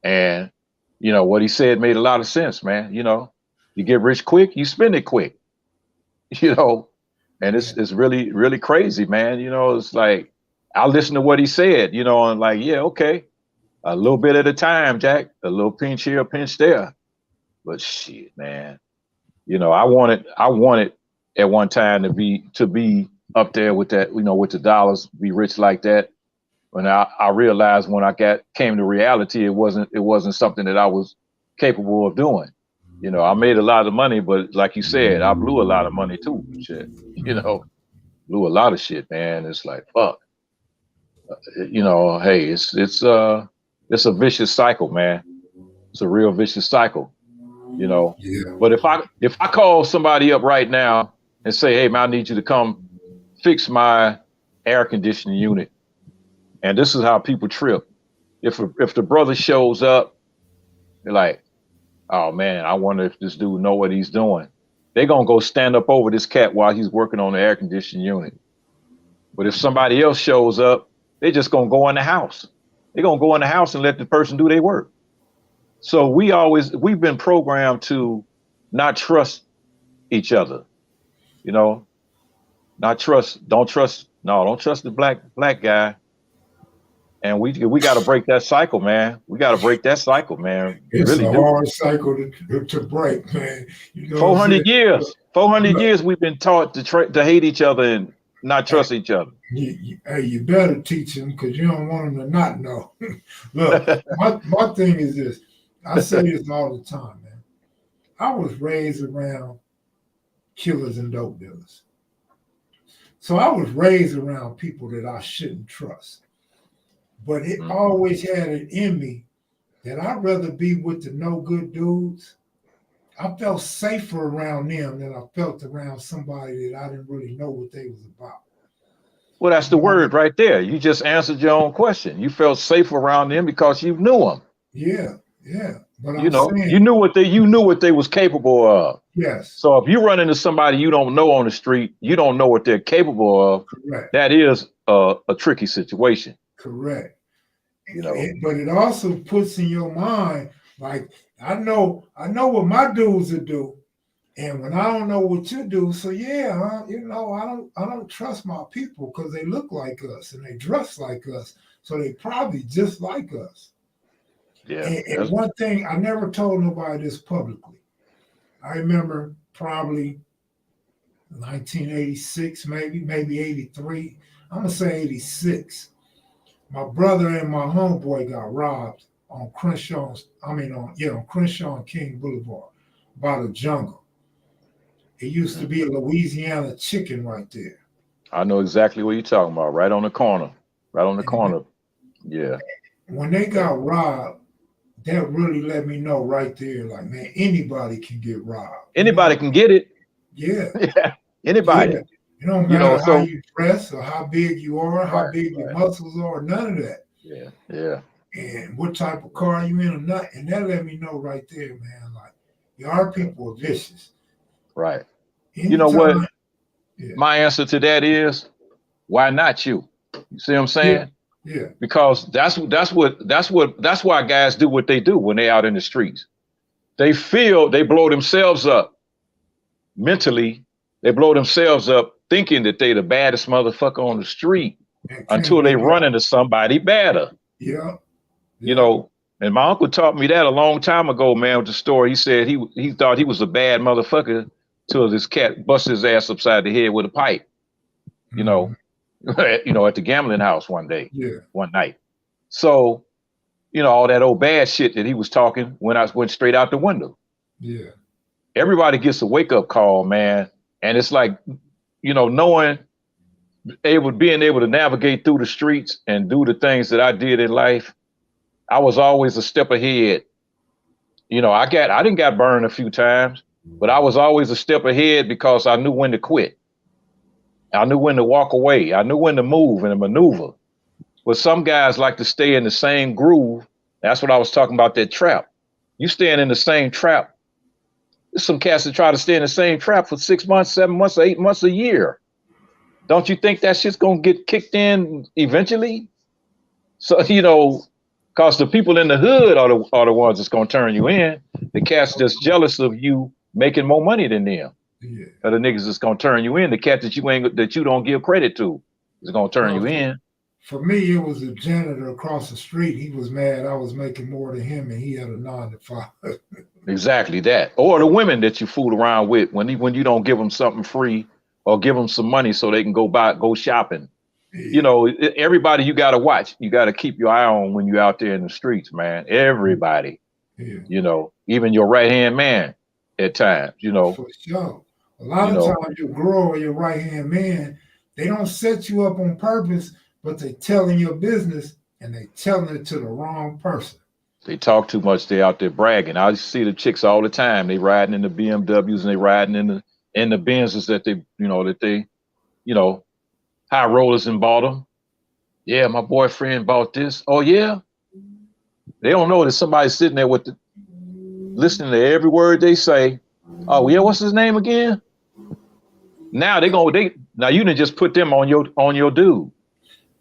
And, what he said made a lot of sense, man. You get rich quick, you spend it quick, and it's really, really crazy, man. It's like, I listened to what he said, and like, yeah, okay. A little bit at a time, Jack, a little pinch here, pinch there. But shit, man, I wanted at one time to be up there with that, with the dollars, be rich like that. When I realized when I came to reality, it wasn't something that I was capable of doing. I made a lot of money, but like you said, I blew a lot of money too. Shit, blew a lot of shit, man. It's like, fuck. You know, hey, it's a vicious cycle, man. It's a real vicious cycle, you know. Yeah. But if I call somebody up right now and say, hey man, I need you to come fix my air conditioning unit, and this is how people trip. If the brother shows up, they're like, oh man, I wonder if this dude know what he's doing. They're gonna go stand up over this cat while he's working on the air conditioning unit. But if somebody else shows up, they just gonna go in the house. They're gonna go in the house and let the person do their work. So we've been programmed to not trust each other, you know, don't trust the black guy. And we got to break that cycle, man. We got to break that cycle, man. It's really a hard cycle to break, man. You know 400 years we've been taught to hate each other and not trust each other. Hey, you better teach them because you don't want them to not know. Look, my thing is this. I say this all the time, man. I was raised around killers and dope dealers. So I was raised around people that I shouldn't trust. But it always had it in me that I'd rather be with the no good dudes. I felt safer around them than I felt around somebody that I didn't really know what they was about. Well, that's the word right there. You just answered your own question. You felt safe around them because you knew them. Yeah. But you knew what they was capable of. Yes. So if you run into somebody you don't know on the street, you don't know what they're capable of. Correct. That is a tricky situation. Correct. You know, but it also puts in your mind, like, I know what my dudes will do, and when I don't know what you do, so yeah, I don't trust my people because they look like us and they dress like us, so they probably just like us. Yeah. And one thing, I never told nobody this publicly. I remember probably 1986, maybe 83. I'm gonna say 86. My brother and my homeboy got robbed on Crenshaw and King Boulevard by the jungle. It used to be a Louisiana chicken right there. I know exactly what you're talking about. Right on the corner. Yeah. When they got robbed, that really let me know right there, like, man, anybody can get robbed. Anybody can get it. Yeah. Yeah. Anybody. Yeah. It don't matter how you dress or how big you are, how big your muscles are, none of that. Yeah. And what type of car you in or not. And that let me know right there, man, like, your people are vicious. Right. Anytime, you know what? Yeah. My answer to that is, why not you? You see what I'm saying? Yeah. Because that's why guys do what they do when they're out in the streets. They feel they blow themselves up mentally. They blow themselves up thinking that they the baddest motherfucker on the street until they run into somebody better. Yeah. You know, and my uncle taught me that a long time ago, man, with the story. He said he thought he was a bad motherfucker till this cat busted his ass upside the head with a pipe, you know, at the gambling house one night. So, all that old bad shit that he was talking went straight out the window. Yeah. Everybody gets a wake up call, man. And it's like, being able to navigate through the streets and do the things that I did in life, I was always a step ahead. I didn't get burned a few times, but I was always a step ahead because I knew when to quit. I knew when to walk away. I knew when to move and maneuver. But some guys like to stay in the same groove. That's what I was talking about, that trap. You staying in the same trap. There's some cats that try to stay in the same trap for 6 months, 7 months, 8 months, a year. Don't you think that shit's gonna get kicked in eventually? So, because the people in the hood are the ones that's gonna turn you in. The cats just jealous of you making more money than them. Yeah. Or the niggas that's gonna turn you in. The cat that you don't give credit to is gonna turn you in. For me, it was a janitor across the street. He was mad I was making more than him, and he had a 9 to 5. Exactly that. Or the women that you fool around with when you don't give them something free or give them some money so they can go shopping. Yeah. Everybody you got to watch. You got to keep your eye on when you're out there in the streets, man. Everybody. Yeah. Even your right-hand man at times, For sure. A lot of times you grow your right-hand man, They don't set you up on purpose, but they telling your business and they telling it to the wrong person. They talk too much. They out there bragging. I see the chicks all the time. They riding in the BMWs and they riding in the Benzes that they high rollers and bought them. Yeah, my boyfriend bought this. Oh yeah. They don't know that somebody's sitting there listening to every word they say. Oh yeah, what's his name again? Now you didn't just put them on your dude.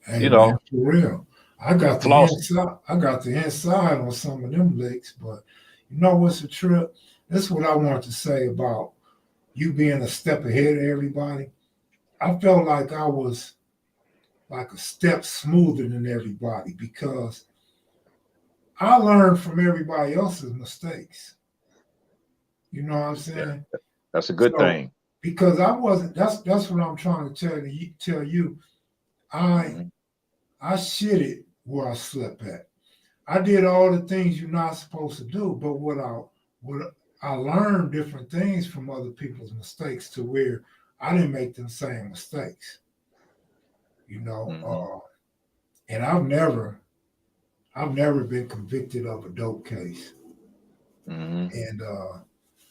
Hey, man, for real. I got the inside on some of them licks, but you know what's the trip? That's what I want to say about you being a step ahead of everybody. I felt like I was like a step smoother than everybody because I learned from everybody else's mistakes. You know what I'm saying? Yeah, that's a good thing. Because I wasn't. That's what I'm trying to tell you. I shitted where I slept at. I did all the things you're not supposed to do. But what I learned different things from other people's mistakes to where I didn't make them same mistakes. You know, and I've never been convicted of a dope case. And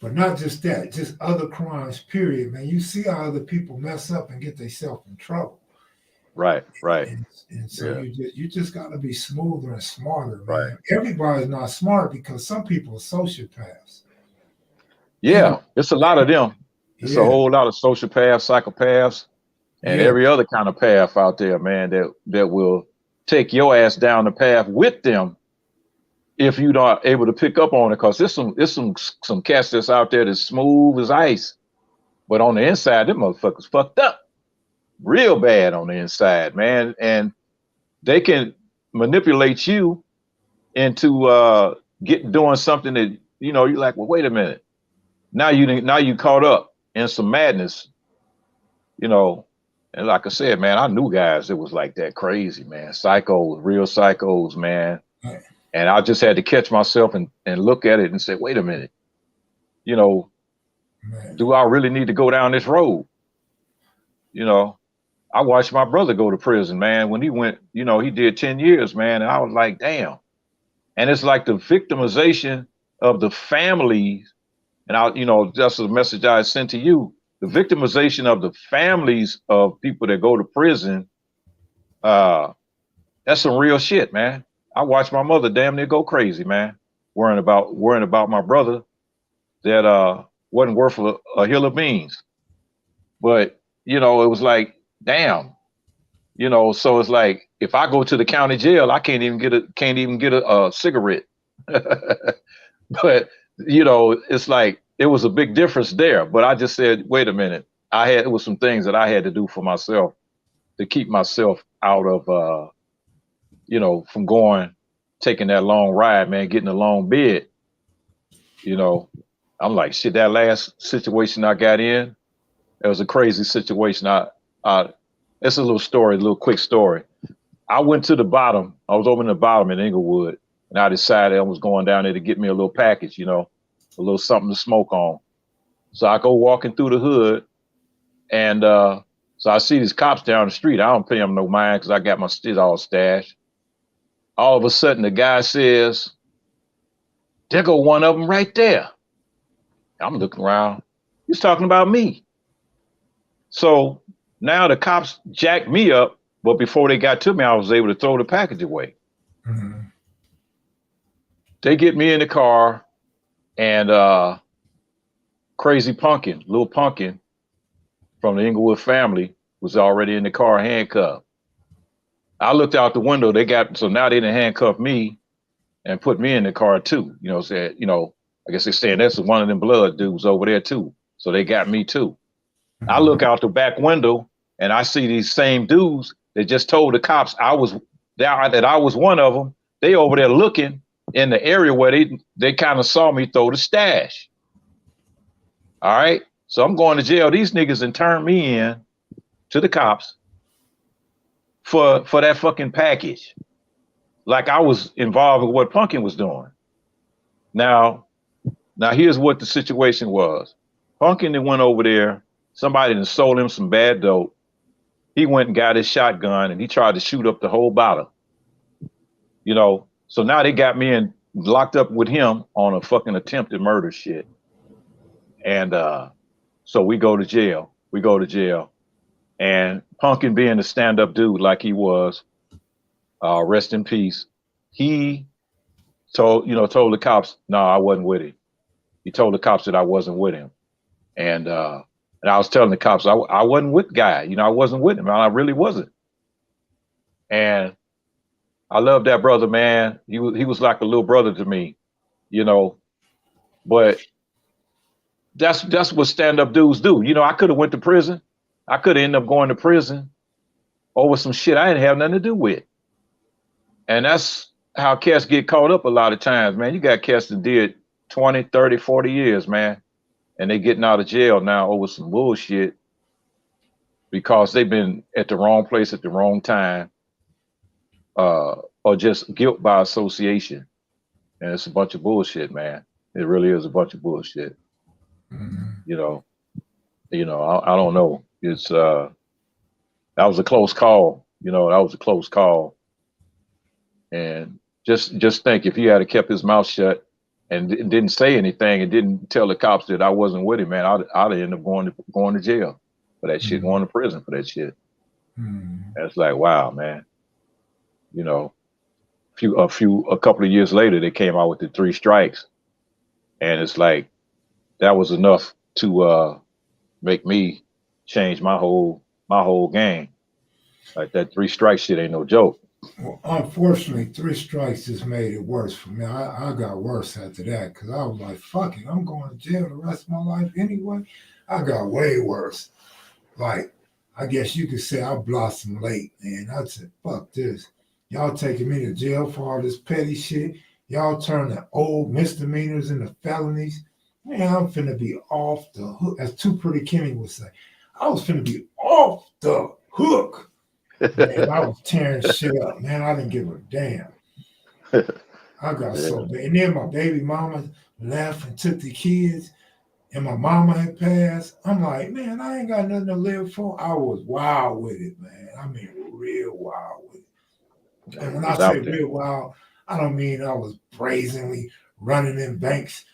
but not just that, just other crimes, period, man. You see how other people mess up and get themselves in trouble. Right. And so you just got to be smoother and smarter, man. Right. Everybody's not smart because some people are sociopaths. Yeah, it's a lot of them. It's a whole lot of sociopaths, psychopaths, and every other kind of path out there, man, that will take your ass down the path with them if you're not able to pick up on it. Because there's some cats that's out there that's smooth as ice, but on the inside, them motherfuckers fucked up real bad on the inside, man. And they can manipulate you into doing something that, you're like, well, wait a minute. Now you caught up in some madness, and like I said, man, I knew guys that was like that, crazy, man, psychos, real psychos, man. And I just had to catch myself and look at it and say, wait a minute, do I really need to go down this road? I watched my brother go to prison, man. When he went, he did 10 years, man. And I was like, damn. And it's like the victimization of the families. And that's a message I sent to you. The victimization of the families of people that go to prison. That's some real shit, man. I watched my mother damn near go crazy, man. Worrying about my brother that wasn't worth a hill of beans. But, it was like, damn, so it's like, if I go to the county jail, I can't even get a cigarette. But, it's like, it was a big difference there. But I just said, wait a minute. It was some things that I had to do for myself to keep myself out of, from taking that long ride, man, getting a long bid. I'm like, shit, that last situation I got in, it was a crazy situation. It's a little quick story. I went to the bottom. I was over in the bottom in Inglewood, and I decided I was going down there to get me a little package, a little something to smoke on. So I go walking through the hood, and so I see these cops down the street. I don't pay them no mind because I got my shit all stashed. All of a sudden, the guy says, there go one of them right there. I'm looking around. He's talking about me. So now the cops jacked me up, but before they got to me, I was able to throw the package away. They get me in the car, and Crazy Pumpkin, Little Pumpkin from the Inglewood family was already in the car handcuffed. I looked out the window. So now they didn't handcuff me and put me in the car too. I guess they're saying that's one of them blood dudes over there too. So they got me too. I look out the back window and I see these same dudes that just told the cops that I was one of them. They over there looking in the area where they kind of saw me throw the stash. All right. So I'm going to jail. These niggas and turned me in to the cops for that fucking package. Like I was involved with what Pumpkin was doing. Now here's what the situation was. Pumpkin that went over there, somebody that sold him some bad dope. he went and got his shotgun and he tried to shoot up the whole bottle. You know, so now they got me in locked up with him on a fucking attempted murder shit. And so we go to jail. And Punkin, being the stand-up dude like he was, rest in peace, he told the cops, no, I wasn't with him. He told the cops that I wasn't with him. And I was telling the cops I wasn't with the guy. You know, I wasn't with him. I really wasn't. And I love that brother, man. He was like a little brother to me, you know. But that's what stand-up dudes do. You know, I could have went to prison. I could have ended up going to prison over some shit I didn't have nothing to do with. And that's how cats get caught up a lot of times, man. You got cats that did 20, 30, 40 years, man. And they getting out of jail now over some bullshit because they've been at the wrong place at the wrong time, or just guilt by association. And it's a bunch of bullshit, man. It really is a bunch of bullshit. Mm-hmm. You know, I don't know. It's that was a close call. You know, that was a close call. And just think, if he had kept his mouth shut and didn't say anything and didn't tell the cops that I wasn't with him, man, I'd end up going to jail for that shit, going to prison for that shit. And it's like, wow, man. You know, a couple of years later, they came out with the 3 strikes, and it's like that was enough to make me change my whole game. Like, that 3 strike shit ain't no joke. Well, unfortunately, 3 strikes just made it worse for me. I got worse after that because I was like, fuck it, I'm going to jail the rest of my life anyway. I got way worse. Like, I guess you could say I blossomed late, man. I said, fuck this. Y'all taking me to jail for all this petty shit. Y'all turn the old misdemeanors into felonies. Man, I'm finna be off the hook. As Too Pretty Kimmy would say, I was finna be off the hook. Man, I was tearing shit up, man. I didn't give a damn. I got so bad. And then my baby mama left and took the kids, and my mama had passed. I'm like, man, I ain't got nothing to live for. I was wild with it, man. I mean, real wild with it. And when I say real wild, I don't mean I was brazenly running in banks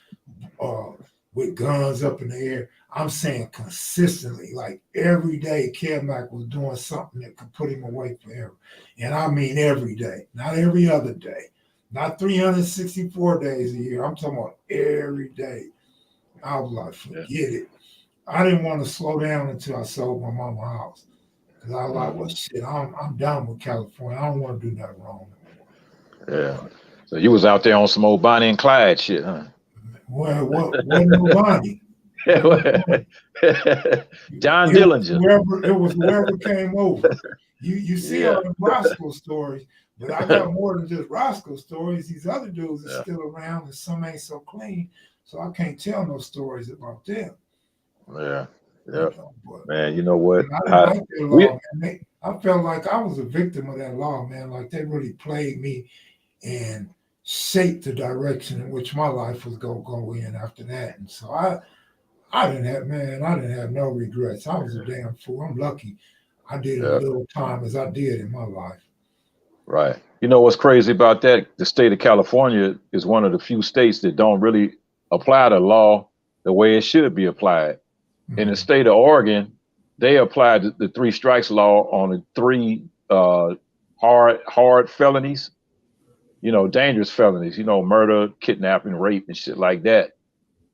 with guns up in the air. I'm saying consistently, like every day, Kev Mac was doing something that could put him away forever. And I mean every day, not every other day, not 364 days a year. I'm talking about every day. I was like, forget it. I didn't want to slow down until I sold my mama's house. Because I was like, well, shit, I'm done with California. I don't want to do nothing wrong anymore. Yeah. So you was out there on some old Bonnie and Clyde shit, huh? Well, what no Bonnie? John Dillinger. It was whoever came over. You see all the Roscoe stories, but I got more than just Roscoe stories. These other dudes are still around, and some ain't so clean, so I can't tell no stories about them. Yeah. Man, you know what? I didn't like their law, man. I felt like I was a victim of that law, man. Like they really played me and shaped the direction in which my life was gonna go in after that. And so I didn't have no regrets. I was a damn fool. I'm lucky I did as little time as I did in my life. Right. You know what's crazy about that? The state of California is one of the few states that don't really apply the law the way it should be applied. Mm-hmm. In the state of Oregon, they applied the 3 strikes law on the 3 hard felonies, you know, dangerous felonies, you know, murder, kidnapping, rape, and shit like that.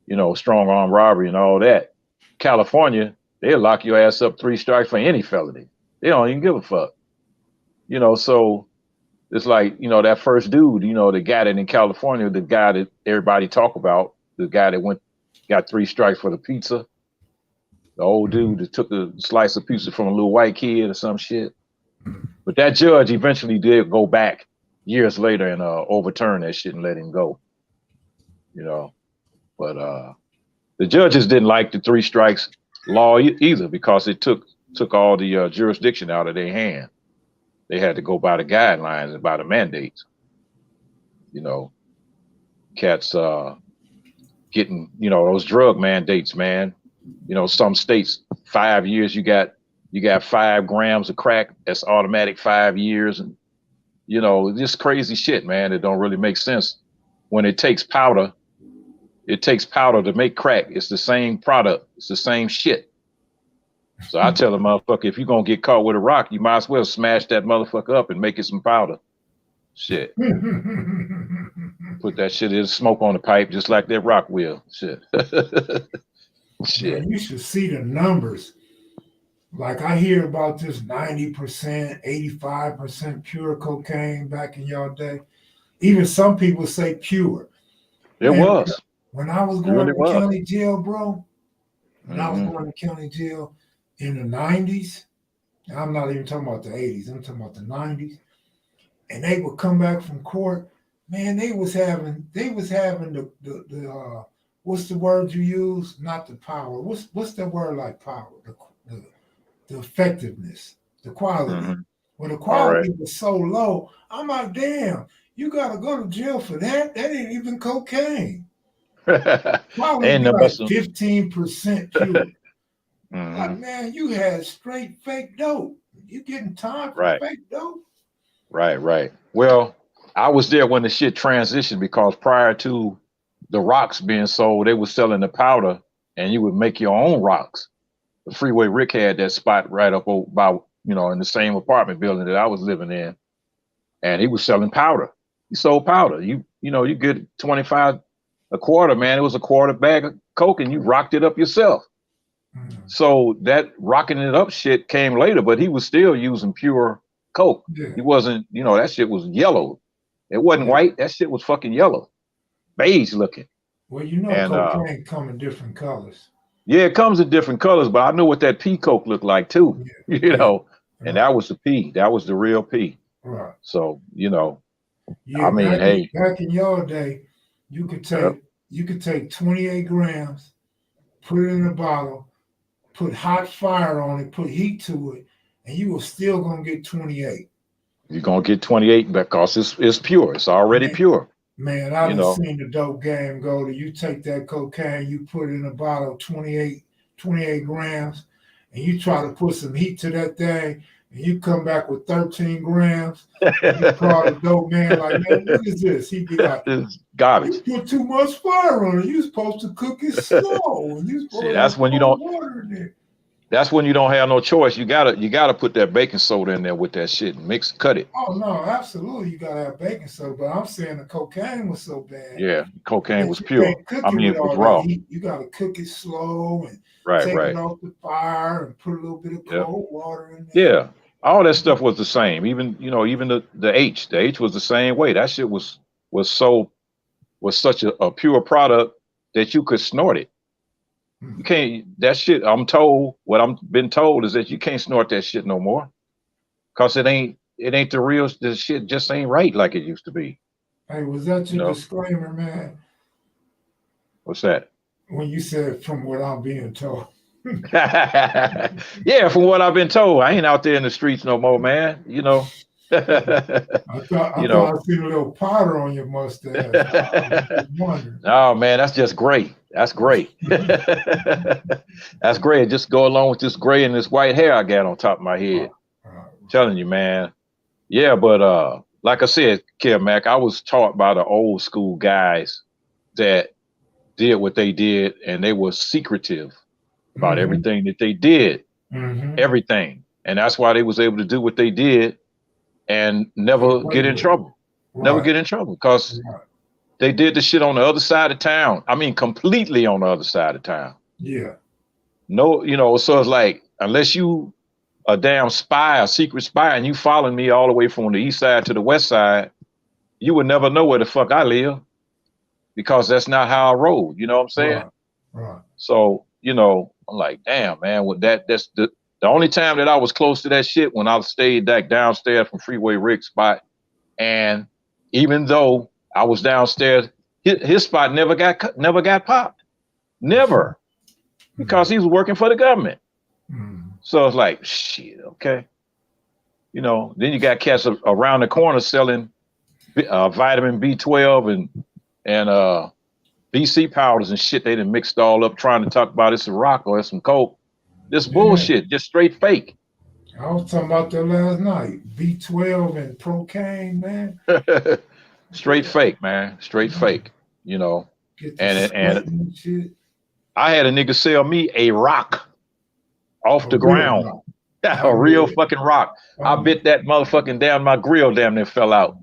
You know, strong arm robbery and all that. California, they'll lock your ass up 3 strikes for any felony. They don't even give a fuck. You know, so it's like, you know, that first dude, you know, the guy that in California, the guy that everybody talk about, the guy that got 3 strikes for the pizza, the old dude that took a slice of pizza from a little white kid or some shit. But that judge eventually did go back years later and overturn that shit and let him go. You know. But the judges didn't like the 3 strikes law either because it took all the jurisdiction out of their hand. They had to go by the guidelines and by the mandates. You know, cats getting, you know, those drug mandates, man. You know, some states, 5 years you got You got 5 grams of crack. That's automatic 5 years. And, you know, this crazy shit, man. It don't really make sense. When it takes powder to make crack. It's the same product. It's the same shit. So I tell the motherfucker, if you're going to get caught with a rock, you might as well smash that motherfucker up and make it some powder. Shit. Put that shit in smoke on the pipe just like that rock will. Shit. Shit. Man, you should see the numbers. Like I hear about this 90%, 85% pure cocaine back in your day. Even some people say pure. It Man, was. When I was going to county jail, bro, when I was going to county jail in the 90s, I'm not even talking about the 80s, I'm talking about the 90s, and they would come back from court, man, they was having the what's the word you use? Not the power. What's that word like power? The effectiveness, the quality. When the quality was so low, I'm like, damn, you gotta go to jail for that? That ain't even cocaine. Probably be like 15% pure. Like, man, you had straight fake dope. You getting time for fake dope? Right. Well, I was there when the shit transitioned because prior to the rocks being sold, they were selling the powder and you would make your own rocks. The Freeway Rick had that spot right up by, you know, in the same apartment building that I was living in. And he was selling powder. He sold powder. You know, you get 25 a quarter, man. It was a quarter bag of coke and you rocked it up yourself. So that rocking it up shit came later, but he was still using pure coke. He wasn't, you know, that shit was yellow. It wasn't white. That shit was fucking yellow, beige looking. Well, you know, and, cocaine come in different colors. Yeah, it comes in different colors, but I know what that pea coke looked like too. You know, and that was the pea. That was the real pea. Right. So, you know, I mean, back in your day, you could take 28 grams, put it in a bottle, put hot fire on it, put heat to it, and you were still gonna get 28. You're gonna get 28 because it's pure. It's already pure. Man, I done seen the dope game go to you take that cocaine, you put it in a bottle, 28 grams, and you try to put some heat to that thing, and you come back with 13 grams, and you call the dope man like, man, what is this? He'd be like, it's garbage. You put too much fire on it. You're supposed to cook it slow. And you supposed that's when you don't water in there. That's when you don't have no choice. You gotta put that baking soda in there with that shit and cut it. Oh no, absolutely. You gotta have baking soda, but I'm saying the cocaine was so bad. Yeah, cocaine was pure. I mean, it was raw. You gotta cook it slow and take it off the fire and put a little bit of cold water in there. Yeah, all that stuff was the same. Even the H was the same way. That shit was such a pure product that you could snort it. You can't, that shit, what I'm been told is that you can't snort that shit no more. Cause it ain't the real, the shit just ain't right like it used to be. Hey, was that your disclaimer, man? What's that? When you said from what I'm being told. Yeah, from what I've been told. I ain't out there in the streets no more, man. You know. I thought I seen a little powder on your mustache. Oh man, that's just great. That's great. That's great. Just go along with this gray and this white hair I got on top of my head. I'm telling you, man. Yeah, but like I said, Kev Mac, I was taught by the old school guys that did what they did, and they were secretive about everything that they did. Everything. And that's why they was able to do what they did and never get in trouble. Never get in trouble because they did the shit on the other side of town. I mean, completely on the other side of town. Yeah. No, so it's like, unless you a damn spy, a secret spy, and you following me all the way from the east side to the west side, you would never know where the fuck I live because that's not how I roll. You know what I'm saying? Right. So, I'm like, damn, man, with that's the only time that I was close to that shit when I stayed back downstairs from Freeway Rick's spot. And even though I was downstairs, his spot never got popped. Never. Because he was working for the government. So it's like, shit, okay. Then you got cats around the corner selling vitamin B12 and BC powders and shit. They done mixed all up trying to talk about it's a rock or it's some coke. This bullshit, just straight fake. I was talking about that last night. B12 and cocaine, man. Straight fake, man. Straight fake. You know. Get the And shit. I had a nigga sell me a rock off the ground. Rock. A real fucking rock. I bit that motherfucking down. My grill damn near fell out.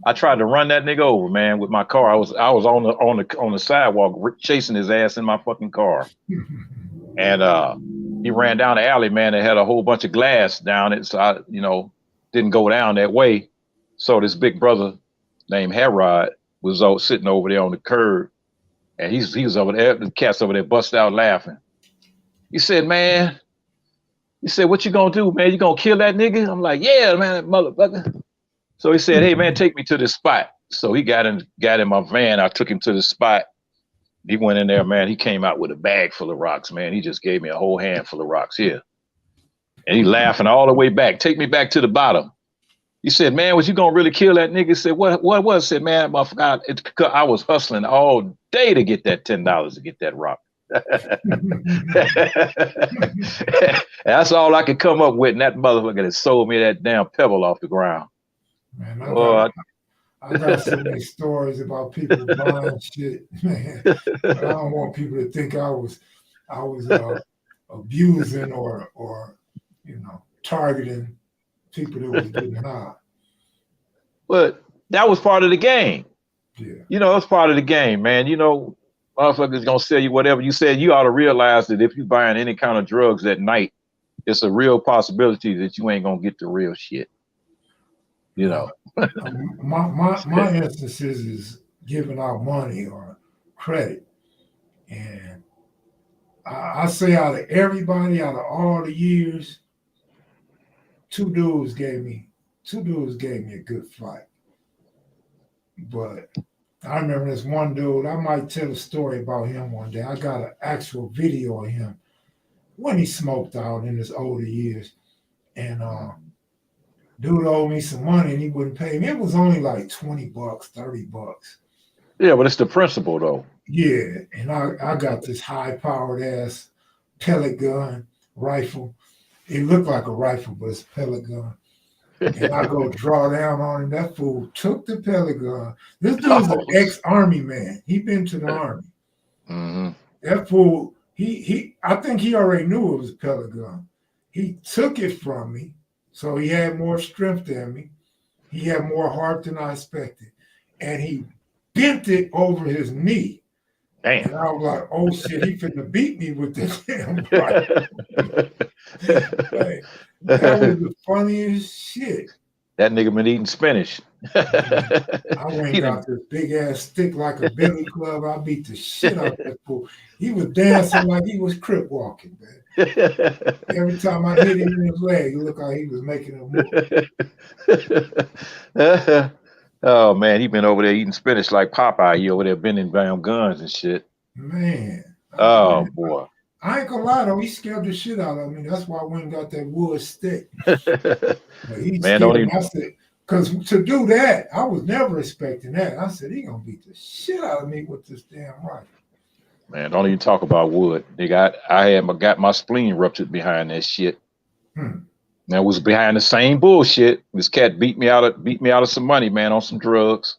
I tried to run that nigga over, man, with my car. I was on the sidewalk chasing his ass in my fucking car. And he ran down the alley, man. It had a whole bunch of glass down it. So I, didn't go down that way. So this big brother named Herod was sitting over there on the curb. And he was over there, the cat's over there busted out laughing. He said, man, what you gonna do, man? You gonna kill that nigga? I'm like, yeah, man, that motherfucker. So he said, hey, man, take me to this spot. So he got in my van. I took him to the spot. He went in there, man. He came out with a bag full of rocks, man. He just gave me a whole handful of rocks here. And he laughing all the way back. Take me back to the bottom. He said, man, was you gonna really kill that nigga? He said, what was it? Said, man, I was hustling all day to get that $10 to get that rock. That's all I could come up with. And that motherfucker that sold me that damn pebble off the ground. Man, I got so many stories about people buying shit, man. But I don't want people to think I was abusing or targeting people that was getting high. But that was part of the game. Yeah. It's part of the game, man. Motherfuckers gonna sell you whatever. You said you ought to realize that if you buying any kind of drugs at night, it's a real possibility that you ain't gonna get the real shit. My instances is giving out money or credit, and I say out of all the years, two dudes gave me a good fight. But I remember this one dude. I might tell a story about him one day. I got an actual video of him when he smoked out in his older years, and dude owed me some money and he wouldn't pay me. It was only like $20, $30. Yeah, but it's the principle though. Yeah, and I got this high-powered ass pellet gun rifle. It looked like a rifle, but it's a pellet gun. And I go draw down on him. That fool took the pellet gun. This dude's an ex-army man. He been to the army. Mm-hmm. That fool, I think he already knew it was a pellet gun. He took it from me. So he had more strength than me. He had more heart than I expected. And he bent it over his knee. Damn. And I was like, oh shit, he finna beat me with this damn rifle. Like, that was the funniest shit. That nigga been eating spinach. I went and got this big ass stick like a billy club. I beat the shit out of that fool. He was dancing like he was crip walking, man. Every time I hit him in his leg, it looked like he was making a move. Oh man, he been over there eating spinach like Popeye. He over there bending down guns and shit. Man. Oh boy. I ain't gonna lie though, he scared the shit out of me. That's why I went and got that wood stick. Man, don't even. I said, because to do that, I was never expecting that. I said, he gonna beat the shit out of me with this damn rifle. Man, don't even talk about wood. Nigga, I got my spleen ruptured behind that shit. Now it was behind the same bullshit. This cat beat me out of some money, man, on some drugs.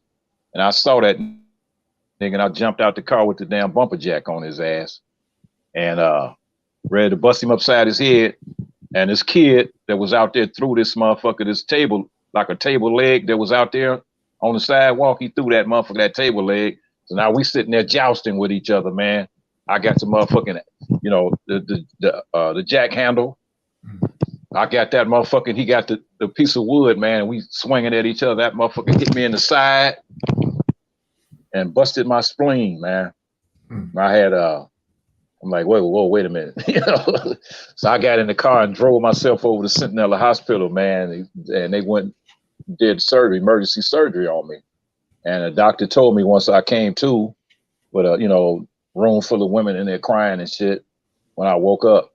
And I saw that nigga and I jumped out the car with the damn bumper jack on his ass. And ready to bust him upside his head. And this kid that was out there threw this motherfucker, this table, like a table leg that was out there on the sidewalk. He threw that motherfucker, that table leg. So now we sitting there jousting with each other, man. I got the motherfucking, the jack handle. I got that motherfucking, he got the piece of wood, man. And we swinging at each other. That motherfucker hit me in the side and busted my spleen, man. I had, I'm like, wait a minute. So I got in the car and drove myself over to Centinela Hospital, man. And they went, did surgery, emergency surgery on me. And the doctor told me once I came to with a, room full of women in there crying and shit. When I woke up,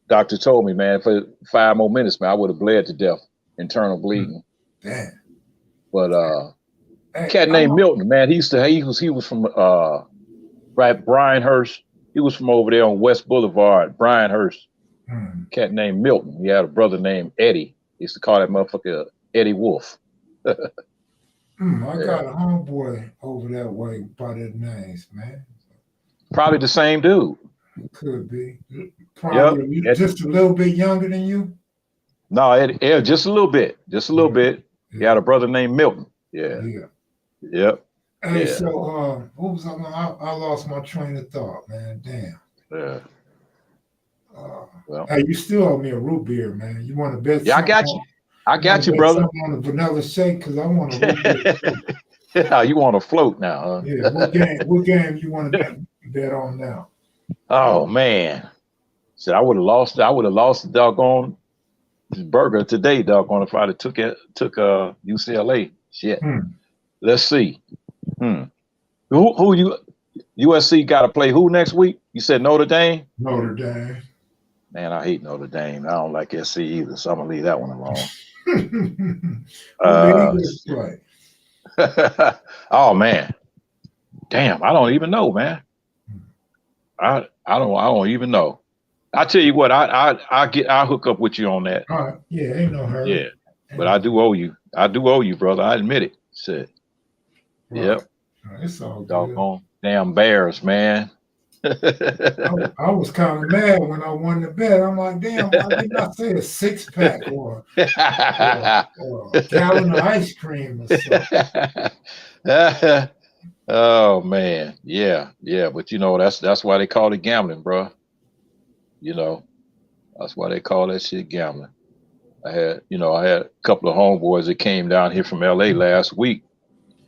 doctor told me, man, for 5 more minutes, man, I would have bled to death, internal bleeding. Damn. But cat named Milton, man, he was from Bryan Hurst. He was from over there on West Boulevard, Bryan Hurst. Cat named Milton. He had a brother named Eddie. He used to call that motherfucker Eddie Wolf. I got a homeboy over that way by that names, man. Probably the same dude. Could be. Probably just a little bit younger than you. No, Eddie, just a little bit. Just a little bit. He had a brother named Milton. Yeah. Yep. Hey, so what was I going? I lost my train of thought, man. Damn. Yeah. Well, hey, you still owe me a root beer, man. You want to bet? Yeah, I got you. I got you, brother. On the vanilla shake because I want a root beer. Yeah, you want to float now, huh? Yeah. What game you want to bet on now? Oh man, so I would have lost. I would have lost the doggone burger today, doggone, if I'd have took UCLA. Shit. Let's see. Who you USC got to play who next week? You said Notre Dame? Notre Dame. Man, I hate Notre Dame. I don't like SC either, so I'm gonna leave that one alone. Oh man, damn! I don't even know, man. I don't even know. I tell you what, I'll hook up with you on that. All right. Yeah, ain't no hurry. Yeah, but I do owe you. I do owe you, brother. I admit it. Shit. Right. Yep. It's all good. Doggone damn Bears, man. I was kind of mad when I won the bet. I'm like, damn, why didn't I say a 6-pack or a gallon of ice cream or something? Oh man, yeah, but you know that's why they call it gambling, bro. You know, that's why they call that shit gambling. I had a couple of homeboys that came down here from LA last week.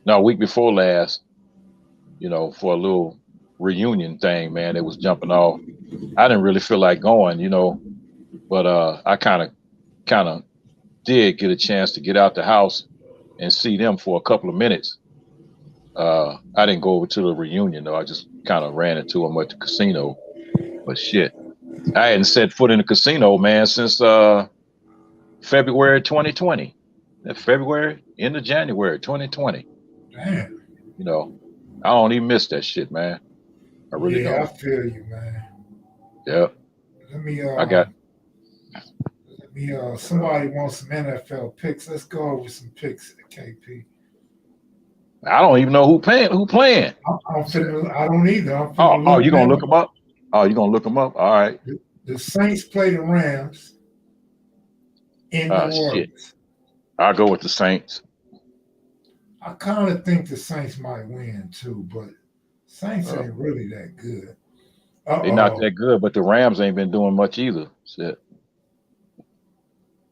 No, week before last. You know, for a little reunion thing, man. It was jumping off. I didn't really feel like going, you know, but I kind of did get a chance to get out the house and see them for a couple of minutes. I didn't go over to the reunion though. I just kind of ran into them at the casino. But shit, I hadn't set foot in the casino, man, since February 2020. February into January 2020. Damn. You know, I don't even miss that shit, man. I really don't. I feel you, man. Yeah. Let me somebody wants some NFL picks. Let's go over some picks, KP. I don't even know who playing. I don't either. You gonna look them up? Oh, you gonna look them up? All right. The Saints play the Rams in New Orleans. Shit. I'll go with the Saints. I kind of think the Saints might win too, but Saints ain't really that good. They're not that good, but the Rams ain't been doing much either. Shit.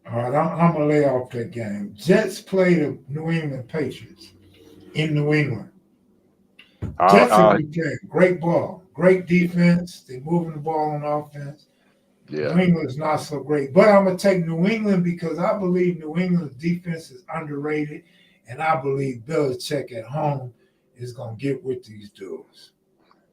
All right, I'm gonna lay off that game. Jets play the New England Patriots in New England. Jets are playing great ball, great defense. They're moving the ball on offense. Yeah. New England's not so great, but I'm gonna take New England because I believe New England's defense is underrated, and I believe Belichick at home is gonna get with these dudes.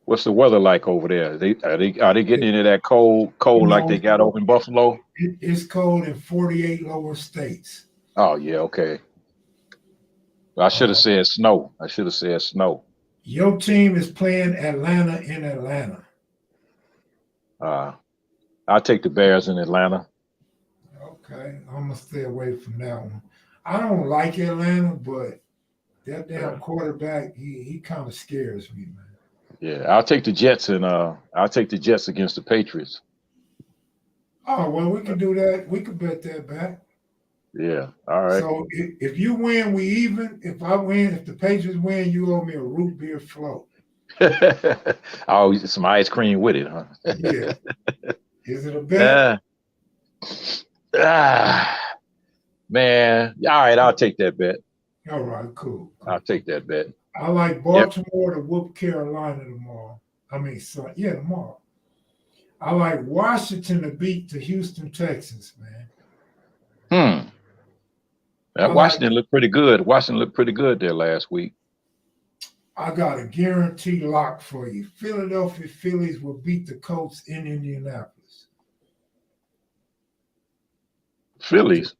What's the weather like over there? Are they getting into that cold like they got over in Buffalo? It's cold in 48 lower states. Oh yeah, okay. I should have said snow. Your team is playing Atlanta in Atlanta. I'll take the Bears in Atlanta. Okay, I'm gonna stay away from that one. I don't like Atlanta, but that damn quarterback, he kind of scares me, man. Yeah, I'll take the Jets against the Patriots. Oh well, we can do that. We can bet that back. Yeah, all right. So if you win, we even. If I win, if the Patriots win, you owe me a root beer float. Oh, some ice cream with it, huh? Yeah. Is it a bet? Man. All right, I'll take that bet. All right, cool. I'll take that bet. I like Baltimore to whoop Carolina tomorrow. Tomorrow. I like Washington to beat the Houston Texans, man. Washington looked pretty good. Washington looked pretty good there last week. I got a guarantee lock for you. Philadelphia Phillies will beat the Colts in Indianapolis. Phillies?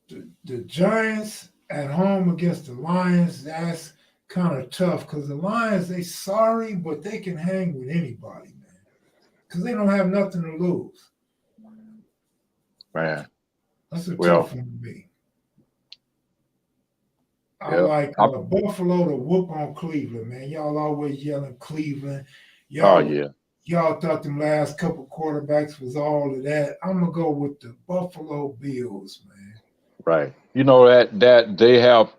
The Giants at home against the Lions, that's kind of tough because the Lions, they sorry, but they can hang with anybody, man, because they don't have nothing to lose. man. That's a Well, tough one to me. I yeah. like Buffalo to whoop on Cleveland, man. Y'all always yelling Cleveland. Oh Y'all, yeah. y'all thought them last couple quarterbacks was all of that. I'm gonna go with the Buffalo Bills, man. Right. You know that they have,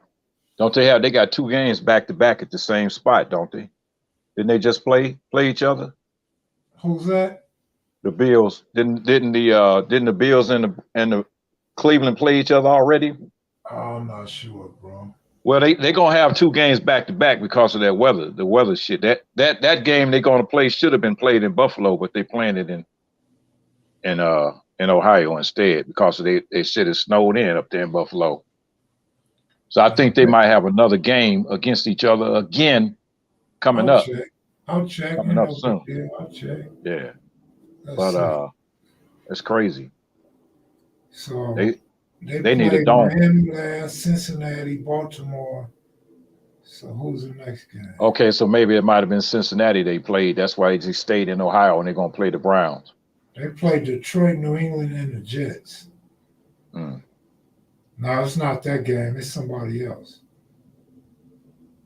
don't they have? They got 2 games back to back at the same spot, don't they? Didn't they just play each other? Who's that? The Bills didn't the Bills and the Cleveland play each other already? Oh, I'm not sure, bro. Well, they gonna have 2 games back to back because of that weather, the weather shit. That game they gonna play should have been played in Buffalo, but they playing it in Ohio instead because they said it snowed in up there in Buffalo. So I think they might have another game against each other again coming up. I'll check. Coming up No soon. big deal. I'll check. Yeah. Let's see. It's crazy. So They they need a played dome. Miami last, Cincinnati, Baltimore. So who's the next game? Okay, so maybe it might have been Cincinnati they played. That's why they stayed in Ohio and they're gonna play the Browns. They played Detroit, New England, and the Jets. Mm. No, it's not that game. It's somebody else.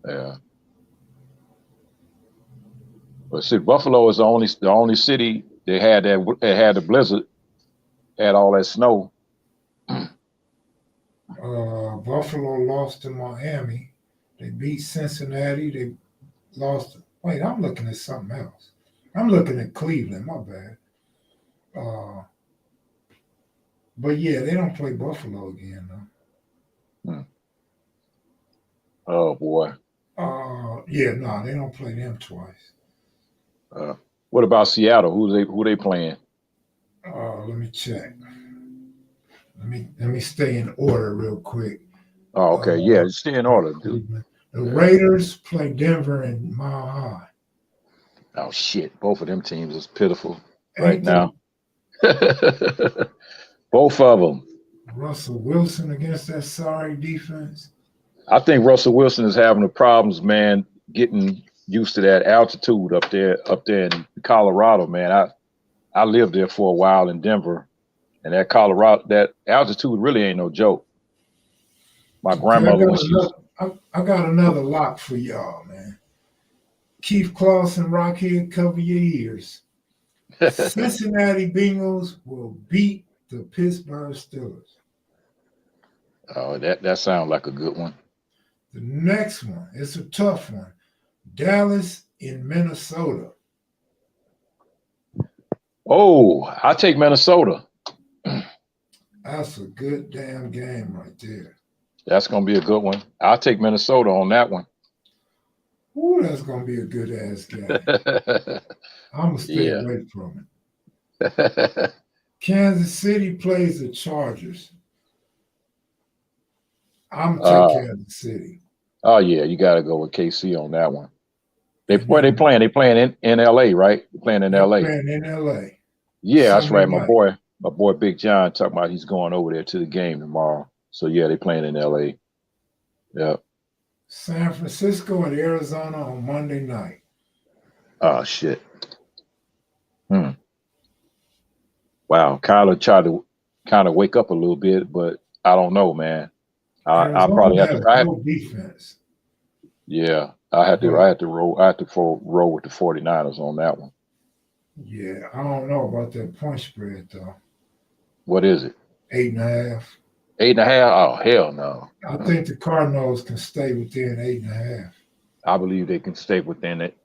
Yeah. But see, Buffalo is the only city that had the blizzard, had all that snow. Buffalo lost to Miami. They beat Cincinnati. They lost. Wait, I'm looking at something else. I'm looking at Cleveland. My bad. But yeah, they don't play Buffalo again, though. Oh boy. Yeah, no, they don't play them twice. What about Seattle? Who they playing? Let me check. Let me stay in order real quick. Oh, okay. Yeah, stay in order, dude. The Raiders play Denver and Mile High. Oh shit! Both of them teams is pitiful Ain't now. Both of them. Russell Wilson against that sorry defense. I think Russell Wilson is having the problems, man, getting used to that altitude up there in Colorado, man. I lived there for a while in Denver, and that altitude really ain't no joke. My grandmother I got another lock for y'all, man. Keith Clausen, Rockhead, cover your ears. Cincinnati Bengals will beat the Pittsburgh Steelers. Oh, that sounds like a good one. The next one, it's a tough one. Dallas in Minnesota. Oh, I take Minnesota. That's a good damn game right there. That's going to be a good one. I'll take Minnesota on that one. Ooh, that's going to be a good ass game. I'm going to stay away from it. Kansas City plays the Chargers. I'm going to take Kansas City. Oh, yeah, you got to go with KC on that one. Where they playing? They playing in L.A., right? They're playing in L.A. Playing in L.A. Yeah, that's right. My boy Big John talking about he's going over there to the game tomorrow. So, yeah, they playing in L.A. Yeah. San Francisco and Arizona on Monday night. Oh, shit. Wow. Kyler tried to kind of wake up a little bit, but I don't know, man. I probably have to. Defense. Yeah, I had to roll with the 49ers on that one. Yeah, I don't know about that point spread though. What is it? 8.5. 8.5? Oh, hell no. I think the Cardinals can stay within 8.5. I believe they can stay within it.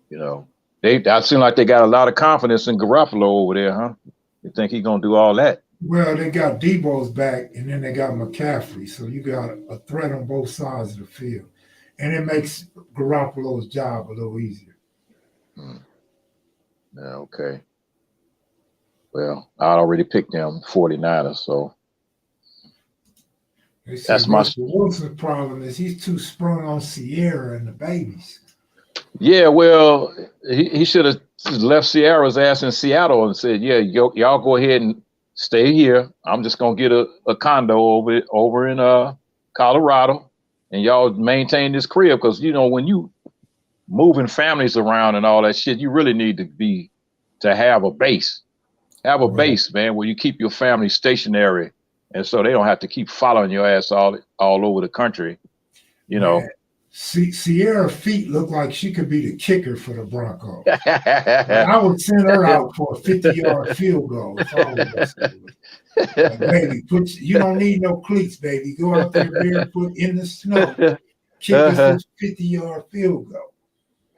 You know, I seem like they got a lot of confidence in Garoppolo over there, huh? You think he's gonna do all that? Well, they got Debo's back, and then they got McCaffrey, so you got a threat on both sides of the field, and it makes Garoppolo's job a little easier. Yeah, okay. Well, I already picked them 49ers, so that's my. Wilson's problem is he's too sprung on Sierra and the babies. Yeah, well, he should have left Sierra's ass in Seattle and said, "Yeah, y'all go ahead and stay here. I'm just gonna get a condo over in Colorado, and y'all maintain this crib because you know when you moving families around and all that shit, you really need to have a base." Have a Right. base, man, where you keep your family stationary, and so they don't have to keep following your ass all over the country. You Man, know. Sierra feet look like she could be the kicker for the Broncos. I would send her out for a 50-yard field goal if I was Russell. Like, baby, you don't need no cleats, baby. Go out there barefoot in the snow, kick us this 50-yard field goal.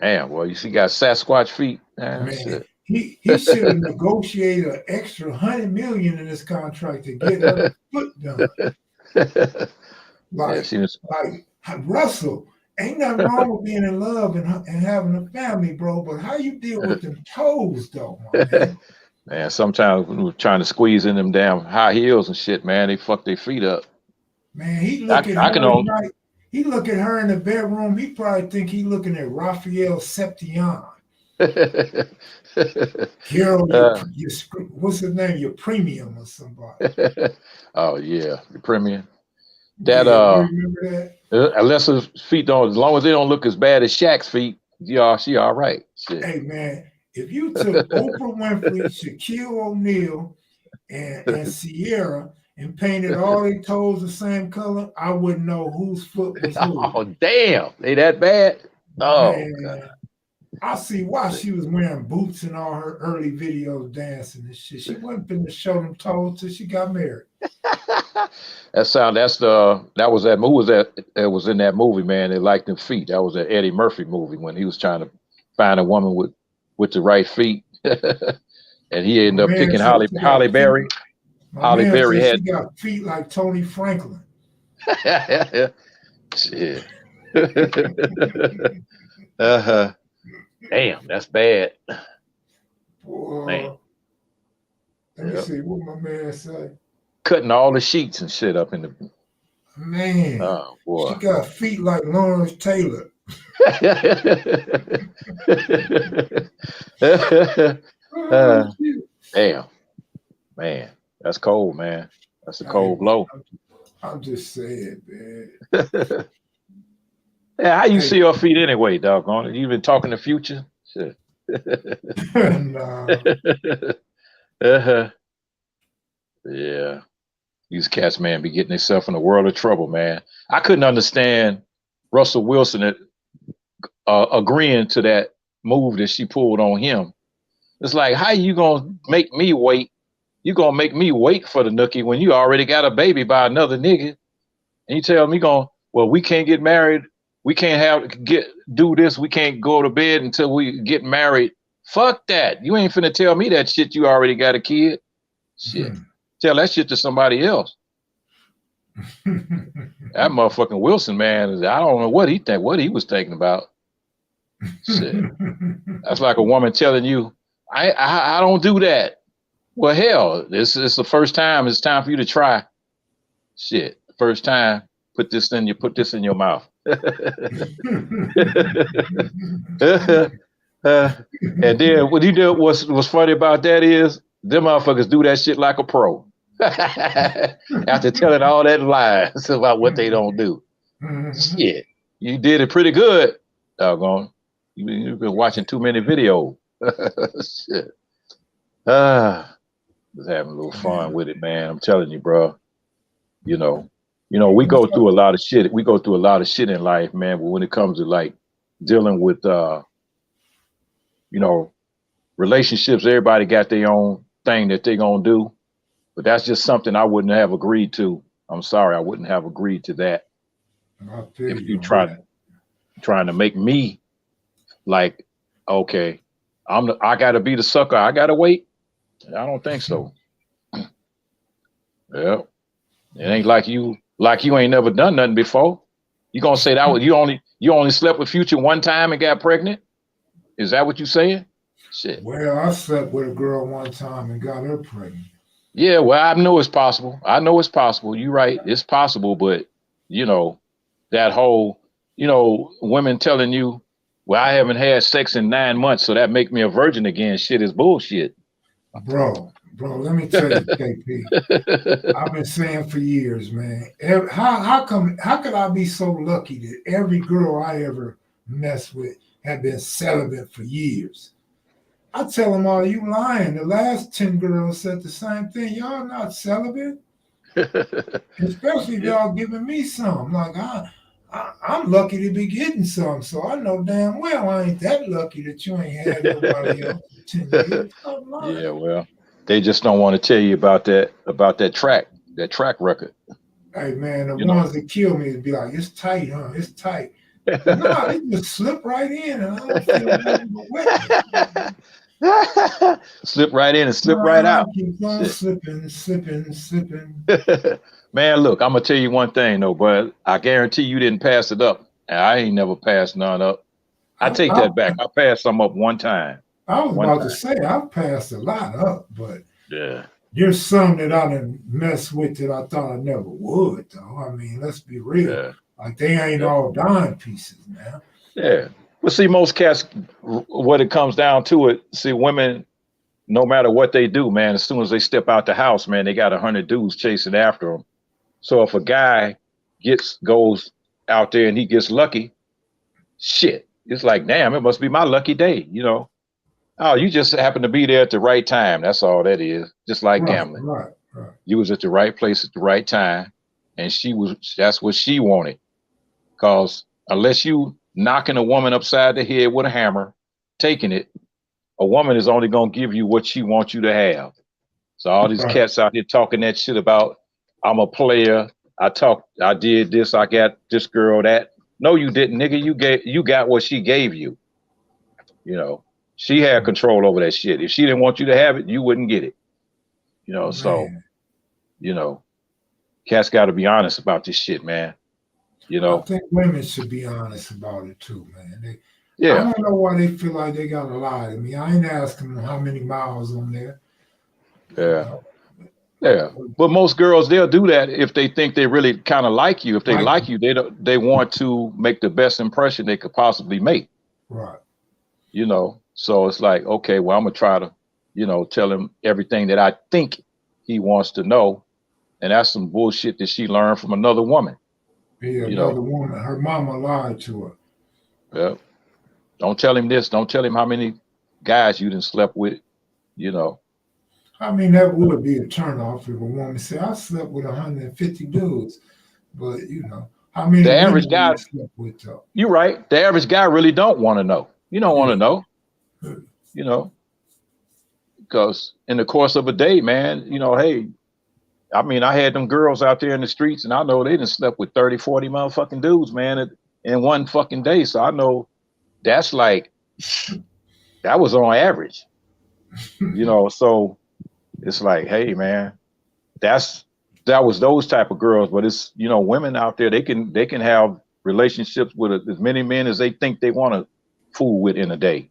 Damn, well, you see, got Sasquatch feet. Man, Shit. he should have negotiated an extra $100 million in this contract to get her foot done. Like, Yeah, like Russell, ain't nothing wrong with being in love and having a family, bro. But how you deal with them toes, though, my man? Man, sometimes when we're trying to squeeze in them damn high heels and shit, man, they fuck their feet up. Man, he look at her in the bedroom. He probably think he looking at Raphael Septian. Hero, what's his name? Your premium or somebody. Oh yeah, the premium. That you remember that? Unless his feet don't, as long as they don't look as bad as Shaq's feet, she all right. Shit. Hey man, if you took Oprah Winfrey, Shaquille O'Neal, and Sierra and painted all their toes the same color, I wouldn't know whose foot was who. Oh damn, they that bad? Oh man. God. I see why she was wearing boots in all her early videos dancing and shit. She wasn't finna show them toes till she got married. That was that movie that was in that movie, man. They liked them feet. That was an Eddie Murphy movie when he was trying to find a woman with the right feet. And he ended up picking Holly Berry. Holly Berry had she got feet like Tony Franklin. Shit. Damn, that's bad. Boy, man. Let me see what my man say. Cutting all the sheets and shit up in the man. Oh boy. She got feet like Lawrence Taylor. Damn, man, that's cold, man. That's a cold blow. I'm just saying, man. Yeah, how you see your feet anyway, doggone it? You been talking the future? Shit. Nah. Yeah. These cats, man, be getting themselves in a world of trouble, man. I couldn't understand Russell Wilson agreeing to that move that she pulled on him. It's like, how you gonna make me wait? You gonna make me wait for the nookie when you already got a baby by another nigga? And you tell me, well, we can't get married. We can't do this. We can't go to bed until we get married. Fuck that. You ain't finna tell me that shit. You already got a kid. Shit. Tell that shit to somebody else. That motherfucking Wilson, man, I don't know what he was thinking about. Shit. That's like a woman telling you, I don't do that. Well, hell, this is the first time. It's time for you to try. Shit. First time, put this in your mouth. And then what he did, what's funny about that is them motherfuckers do that shit like a pro. After telling all that lies about what they don't do. Shit, you did it pretty good, doggone. You've been watching too many videos. Shit. Just having a little fun with it, man. I'm telling you, bro. You know, we go through a lot of shit. We go through a lot of shit in life, man. But when it comes to like dealing with, relationships, everybody got their own thing that they're gonna do. But that's just something I wouldn't have agreed to. I'm sorry, I wouldn't have agreed to that. If you trying to make me like, okay, I gotta be the sucker. I gotta wait. I don't think so. Yeah, it ain't like you ain't never done nothing before. You gonna say that you only slept with Future one time and got pregnant? Is that what you saying? Shit. Well, I slept with a girl one time and got her pregnant. Yeah, well, I know it's possible. You're right. It's possible, but that whole, women telling you, well, I haven't had sex in 9 months, so that make me a virgin again. Shit is bullshit. Bro, let me tell you, KP. I've been saying for years, man. How could I be so lucky that every girl I ever messed with had been celibate for years? I tell them all, you lying. The last 10 girls said the same thing. Y'all not celibate, especially if y'all giving me some. Like I'm lucky to be getting some, so I know damn well I ain't that lucky that you ain't had nobody else in 10 years. I'm lying. Yeah, well, they just don't want to tell you about that track record. Hey man, the You know. ones that kill me would be like, it's tight, huh? It's tight. But no, it just slip right in, and I don't feel nothing but wetness. Slip right in and slip right I out. keep on Shit. slipping. Man, look, I'm gonna tell you one thing though, but I guarantee you didn't pass it up. And I ain't never passed none up. I take that back. I passed some up one time. I was about to say I've passed a lot up, but yeah, there's some that I done messed with that I thought I never would, though. I mean, let's be real. Yeah. Like they ain't all dime pieces now. Yeah. Well, see, most cats, what it comes down to it, see, women, no matter what they do, man, as soon as they step out the house, man, they got 100 dudes chasing after them. So if a guy goes out there and he gets lucky, shit, it's like, damn, it must be my lucky day, you know. Oh, you just happen to be there at the right time. That's all that is. Just like gambling. Right. You was at the right place at the right time, and that's what she wanted. Because unless you knocking a woman upside the head with a hammer, taking it, a woman is only gonna give you what she wants you to have. So all these cats out here talking that shit about I'm a player. I did this. I got this girl that. No, you didn't, nigga. You got what she gave you. You know, she had control over that shit. If she didn't want you to have it, you wouldn't get it. You know, so, you know, cats got to be honest about this shit, man. You know, I think women should be honest about it too, man. I don't know why they feel like they gotta lie to me. I ain't asking them how many miles on there. Yeah. But most girls, they'll do that if they think they really kind of like you. If they like you, they want to make the best impression they could possibly make. Right. You know, so it's like, okay, well, I'm gonna try to, you know, tell him everything that I think he wants to know. And that's some bullshit that she learned from another woman. Yeah, another woman. Her mama lied to her. Yeah. Don't tell him this. Don't tell him how many guys you done slept with, you know. I mean, that would be a turnoff if a woman said, I slept with 150 dudes. But, you know, how many the average guy slept with, though? You're right. The average guy really don't want to know. You don't want to know, you know, because in the course of a day, man, you know, hey, I mean, I had them girls out there in the streets and I know they done slept with 30, 40 motherfucking dudes, man, in one fucking day. So I know that's like, that was on average, you know, so it's like, hey, man, that was those type of girls. But it's, you know, women out there, they can have relationships with as many men as they think they want to fool with in a day.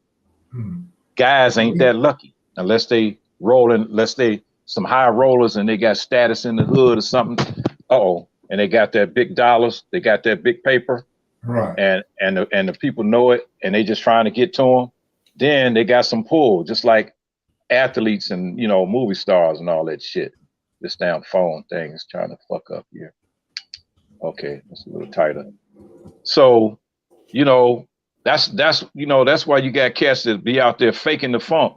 Guys ain't that lucky unless they some high rollers and they got status in the hood or something. And they got that big dollars, they got that big paper, right? And the people know it, and they just trying to get to them. Then they got some pull, just like athletes and, you know, movie stars and all that shit. This damn phone thing is trying to fuck up here. Okay, that's a little tighter. So, you know, that's why you got cats that be out there faking the funk.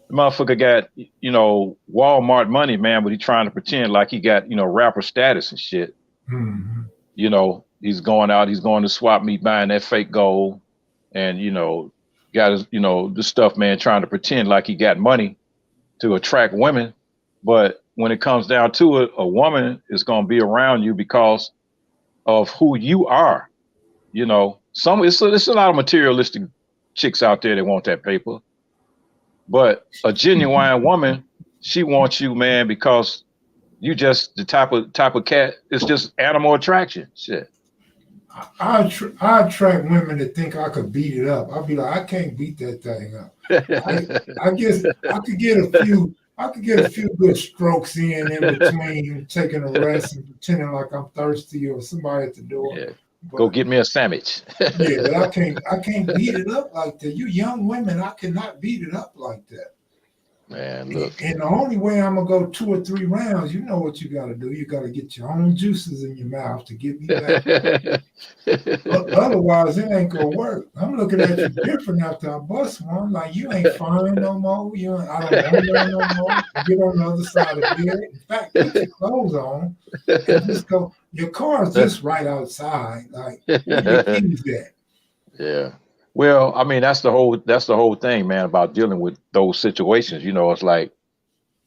The motherfucker got, you know, Walmart money, man, but he trying to pretend like he got, you know, rapper status and shit. You know, he's going to swap meet buying that fake gold, and, you know, got his, you know, the stuff, man, trying to pretend like he got money to attract women. But when it comes down to it, a woman is going to be around you because of who you are. You know, it's a lot of materialistic chicks out there that want that paper. But a genuine woman, she wants you, man, because you just the type of cat. It's just animal attraction. Shit. I attract women that think I could beat it up. I'll be like, I can't beat that thing up. I guess I could get a few good strokes in between taking a rest and pretending like I'm thirsty or somebody at the door. Yeah. But, go get me a sandwich. Yeah, but I can't beat it up like that. You young women, I cannot beat it up like that. Man, look. And the only way I'm gonna go 2 or 3 rounds, you know what you gotta do. You gotta get your own juices in your mouth to get me back. Otherwise, it ain't gonna work. I'm looking at you different after I bust one. Like you ain't fine no more. I don't want none no more. Get on the other side of the bed. In fact, put your clothes on and just go. Your car's just right outside. Like where your keys at? Yeah. Well, I mean, that's the whole thing, man, about dealing with those situations. You know, it's like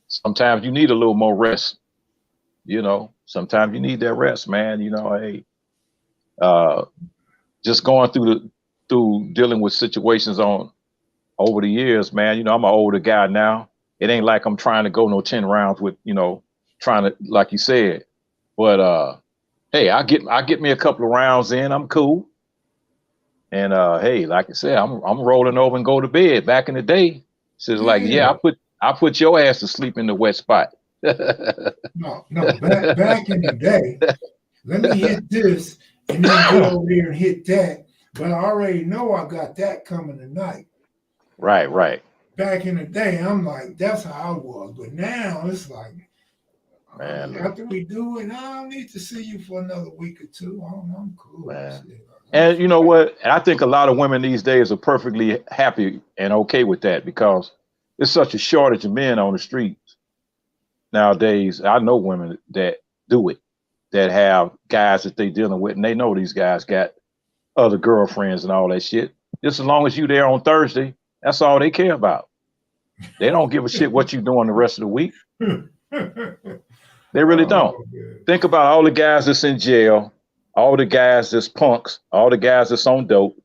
sometimes you need a little more rest. You know, sometimes you need that rest, man. You know, hey, just going through dealing with situations over the years, man. You know, I'm an older guy now. It ain't like I'm trying to go no 10 rounds with, you know, trying to, like you said. But hey, I get me a couple of rounds in. I'm cool. And hey, like I said, I'm rolling over and go to bed. Back in the day, says like, yeah, I put your ass to sleep in the wet spot. No, back in the day, let me hit this and then go over there and hit that. But I already know I got that coming tonight. Right. Back in the day, I'm like, that's how I was. But now it's like, man, after we do it, I don't need to see you for another week or two. I'm cool. Man. And you know what? I think a lot of women these days are perfectly happy and okay with that because there's such a shortage of men on the streets nowadays. I know women that do it, that have guys that they dealing with, and they know these guys got other girlfriends and all that shit. Just as long as you there on Thursday, that's all they care about. They don't give a shit what you doing the rest of the week. They really don't. Think about all the guys that's in jail, all the guys that's punks, all the guys that's on dope,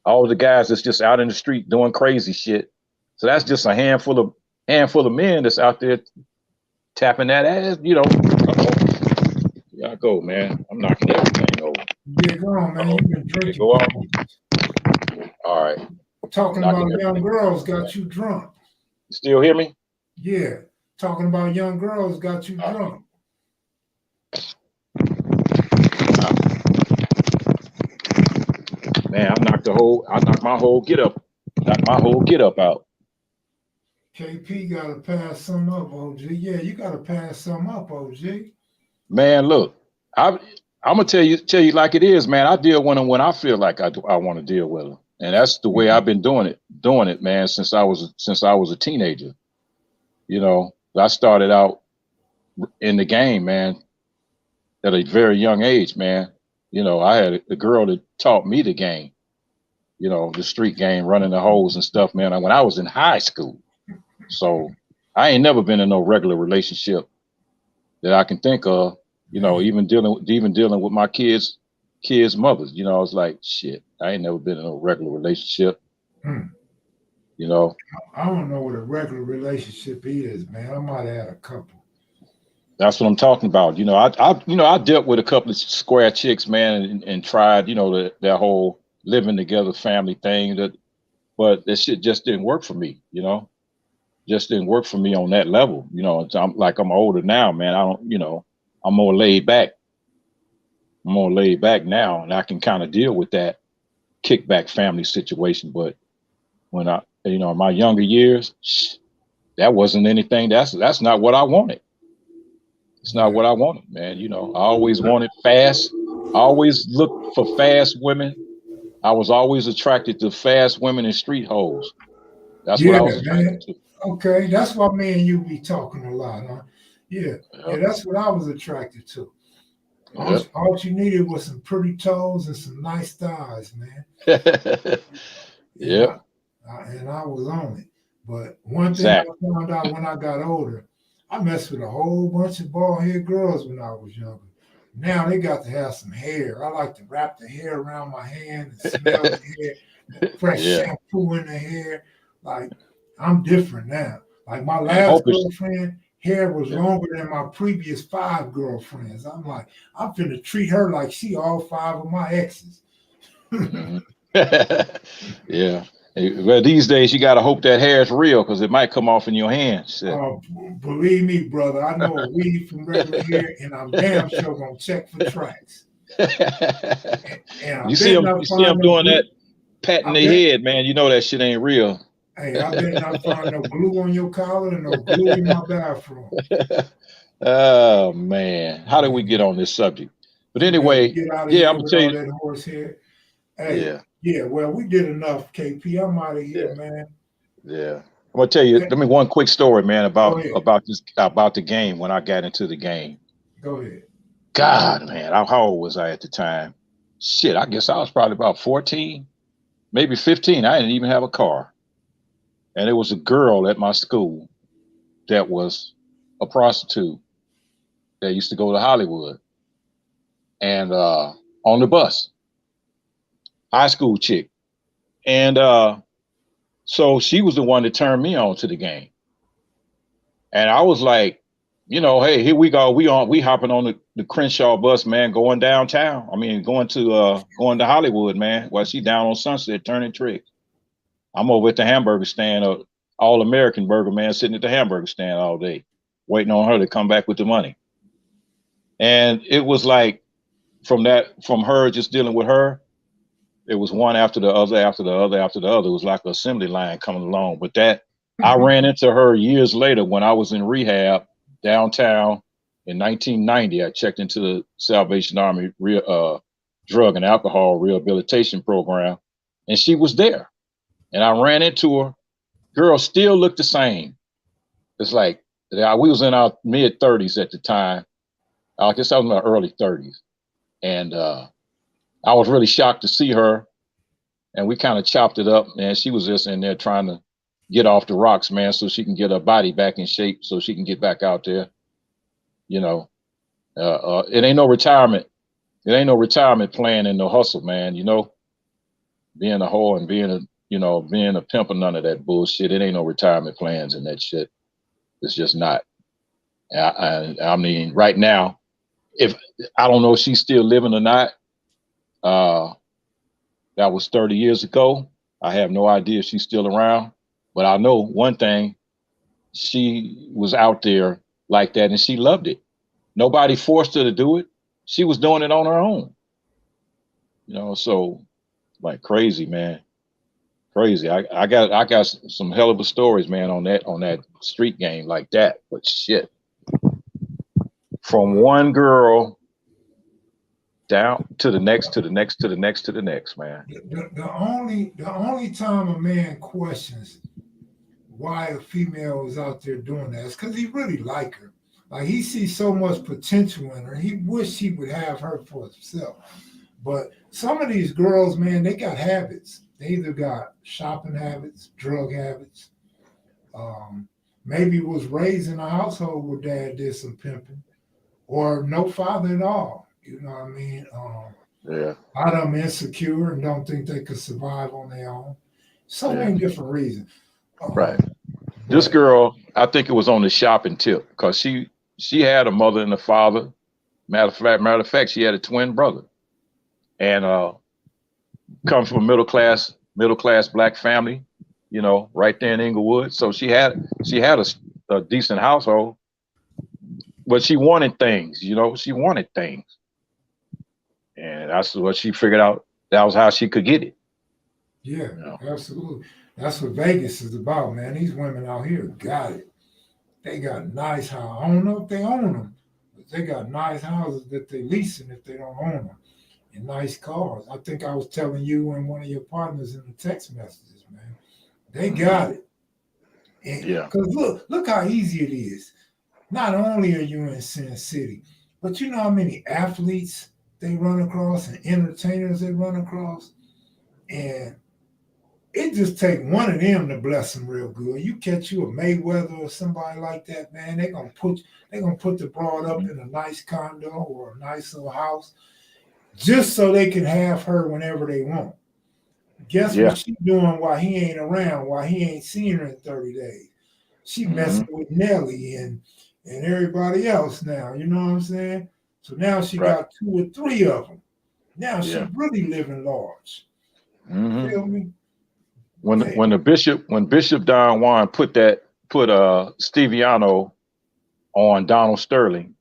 all the guys that's just out in the street doing crazy shit. So that's just a handful of men that's out there tapping that ass, you know. Here I go, man. I'm knocking everything over. Get going, man. You've been drinking. Go on. All right. Talking about young girls got you drunk. You still hear me? Yeah. Talking about young girls got you drunk. Man, I knocked my whole get up out. KP gotta pass some up, OG. Yeah, you gotta pass some up, OG. Man, look, I'm gonna tell you like it is, man. I deal with them when I feel like I want to deal with them, and that's the way I've been doing it, man, since I was a teenager. You know, I started out in the game, man, at a very young age, man. You know, I had a girl that taught me the game, you know, the street game, running the holes and stuff, man, when I was in high school. So I ain't never been in no regular relationship that I can think of, you know, even dealing with my kids' mothers. You know, I was like, shit, I ain't never been in a regular relationship. You know, I don't know what a regular relationship is, man. I might have had a couple. That's what I'm talking about. You know, I dealt with a couple of square chicks, man, and tried, you know, that whole living together family thing. But that shit just didn't work for me. You know, just didn't work for me on that level. You know, I'm older now, man. I don't, you know, I'm more laid back. I'm more laid back now, and I can kind of deal with that kickback family situation. But when you know, my younger years, that wasn't anything. That's not what I wanted. It's not what I wanted, man. You know, I always wanted fast. I always looked for fast women. I was always attracted to fast women and street hoes. That's what I was attracted to. Okay, that's why me and you be talking a lot, huh? Yeah, that's what I was attracted to. All you needed was some pretty toes and some nice thighs, man. Yeah. And I was on it. But one thing I found out when I got older, I messed with a whole bunch of bald-head girls when I was younger. Now they got to have some hair. I like to wrap the hair around my hand and smell the hair, fresh shampoo in the hair. Like, I'm different now. Like, my last girlfriend, hair was longer than my previous 5 girlfriends. I'm like, I'm finna treat her like she all 5 of my exes. Yeah. Well, these days you got to hope that hair is real because it might come off in your hands. Believe me, brother, I know a weed from regular hair, and I'm damn sure gonna check for tracks. And you see them doing that, patting their head, man. You know that shit ain't real. Hey, I better not find no glue on your collar and no glue in my bathroom. Oh man, how did we get Man, on this subject? But you better anyway, get out of yeah, I'm here gonna with tell all you. that horse head. Hey, Yeah, yeah, well, we did enough, KP. I'm out of here, yeah, man. yeah. I'm gonna tell you. Hey, Let me one quick story, man, go ahead. about the game when I got into the game. Go ahead. God, man, how old was I at the time? Shit, I guess I was probably about 14, maybe 15. I didn't even have a car, and there was a girl at my school that was a prostitute that used to go to Hollywood, and on the bus, high school chick, and so she was the one that turned me on to the game. And I was like, hey, here we go. We hopping on the Crenshaw bus, man, going downtown. I mean, going to Hollywood, man. While she down on Sunset turning tricks. I'm over at the hamburger stand, all American burger, man, sitting at the hamburger stand all day, waiting on her to come back with the money. And it was like from her just dealing with her, it was one after the other, after the other, after the other. It was like an assembly line coming along. But I ran into her years later when I was in rehab downtown in 1990. I checked into the Salvation Army drug and alcohol rehabilitation program, and she was there. And I ran into her. Girl still looked the same. It's like we was in our mid 30s at the time. I guess I was in my early 30s, and I was really shocked to see her. And we kind of chopped it up, man. She was just in there trying to get off the rocks, man, so she can get her body back in shape, so she can get back out there. It ain't no retirement. It ain't no retirement plan and no hustle, man. Being a whore and being a pimp and none of that bullshit. It ain't no retirement plans and that shit. It's just not. I mean, right now, if I don't know if she's still living or not. That was 30 years ago. I have no idea if she's still around, but I know one thing: she was out there like that, and she loved it. Nobody forced her to do it. She was doing it on her own. So like crazy, man. Crazy. I got some hell of a stories, man, on that street game like that. But shit, from one girl down to the next, to the next, to the next, to the next, man. The only time a man questions why a female is out there doing that is because he really like her. Like he sees so much potential in her. He wish he would have her for himself. But some of these girls, man, they got habits. They either got shopping habits, drug habits. Maybe was raised in a household where dad did some pimping, or no father at all. You know what I mean? Yeah. A lot of them insecure and don't think they could survive on their own. So many different reasons. Right. This girl, I think it was on the shopping tip because she had a mother and a father. Matter of fact, she had a twin brother, and come from a middle class black family, right there in Inglewood. So she had a decent household, but she wanted things. She wanted things. And that's what she figured out. That was how she could get it. Yeah, absolutely. That's what Vegas is about, man. These women out here got it. They got nice houses. I don't know if they own them, but they got nice houses that they leasing if they don't own them, and nice cars. I think I was telling you and one of your partners in the text messages, man. They got it. Because look how easy it is. Not only are you in Sin City, but you know how many athletes they run across and entertainers they run across, and it just take one of them to bless them real good. You catch you a Mayweather or somebody like that, man, they're gonna put the broad up in a nice condo or a nice little house just so they can have her whenever they want. Guess what she doing while he ain't around, while he ain't seen her in 30 days? She messing with Nelly and everybody else now, you know what I'm saying? So now she got 2 or 3 of them. Now she really living large. You feel me? When Bishop Don Juan put Steviano on Donald Sterling,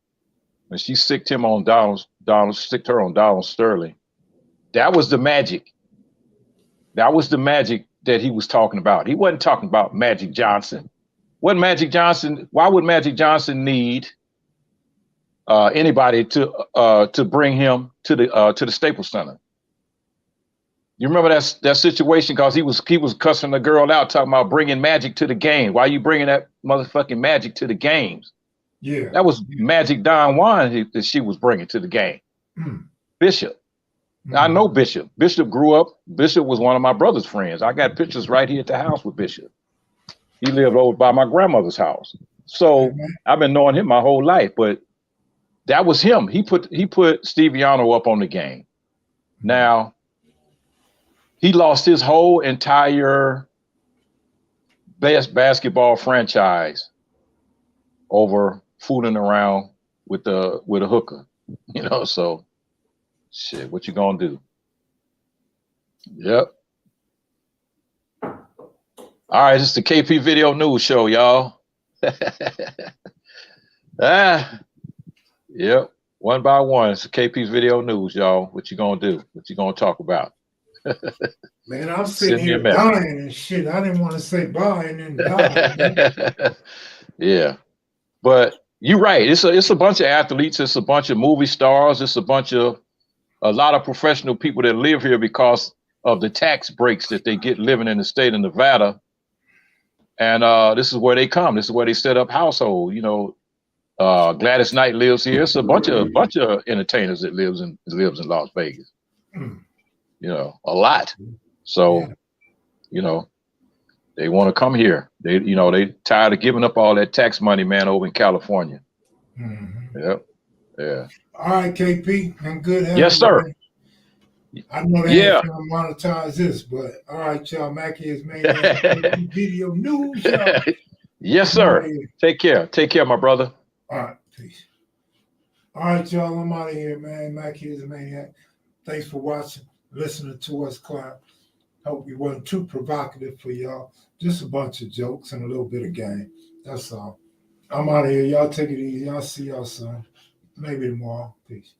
when she sicked her on Donald Sterling, that was the magic. That was the magic that he was talking about. He wasn't talking about Magic Johnson. Why would Magic Johnson need anybody to bring him to the Staples Center? You remember that situation, because he was cussing the girl out, talking about bringing Magic to the game. Why you bringing that motherfucking Magic to the games? Yeah, that was Magic Don Juan that she was bringing to the game. Bishop. I know Bishop. Bishop grew up. Bishop was one of my brother's friends. I got pictures right here at the house with Bishop. He lived over by my grandmother's house. So I've been knowing him my whole life, but that was him. He put Steviano up on the game. Now, he lost his whole entire best basketball franchise over fooling around with a hooker, you know. So, shit, what you gonna do? Yep. All right, this is the KP Video News Show, y'all. Yep. One by one, it's the KP's Video News, y'all. What you gonna do? What you gonna talk about? Man, I'm sitting here dying and shit. I didn't want to say bye and then die. Yeah, but you're right. It's a bunch of athletes. It's a bunch of movie stars. It's a lot of professional people that live here because of the tax breaks that they get living in the state of Nevada. And this is where they come. This is where they set up household. You know, Gladys Knight lives here. It's a bunch of entertainers that lives in Las Vegas. You know, a lot. So, you know, they want to come here. They tired of giving up all that tax money, man, over in California. Yep. Yeah. All right, KP, I'm good. Yes, sir. I know they ain't gonna monetize this, but all right, y'all. Mackie is made Video News. Yes, sir. Take care. Take care, my brother. All right, peace. All right, y'all. I'm out of here, man. Mackie is a maniac. Thanks for watching, listening to us clap. Hope we wasn't too provocative for y'all. Just a bunch of jokes and a little bit of game. That's all. I'm out of here. Y'all take it easy. I'll see y'all soon. Maybe tomorrow. Peace.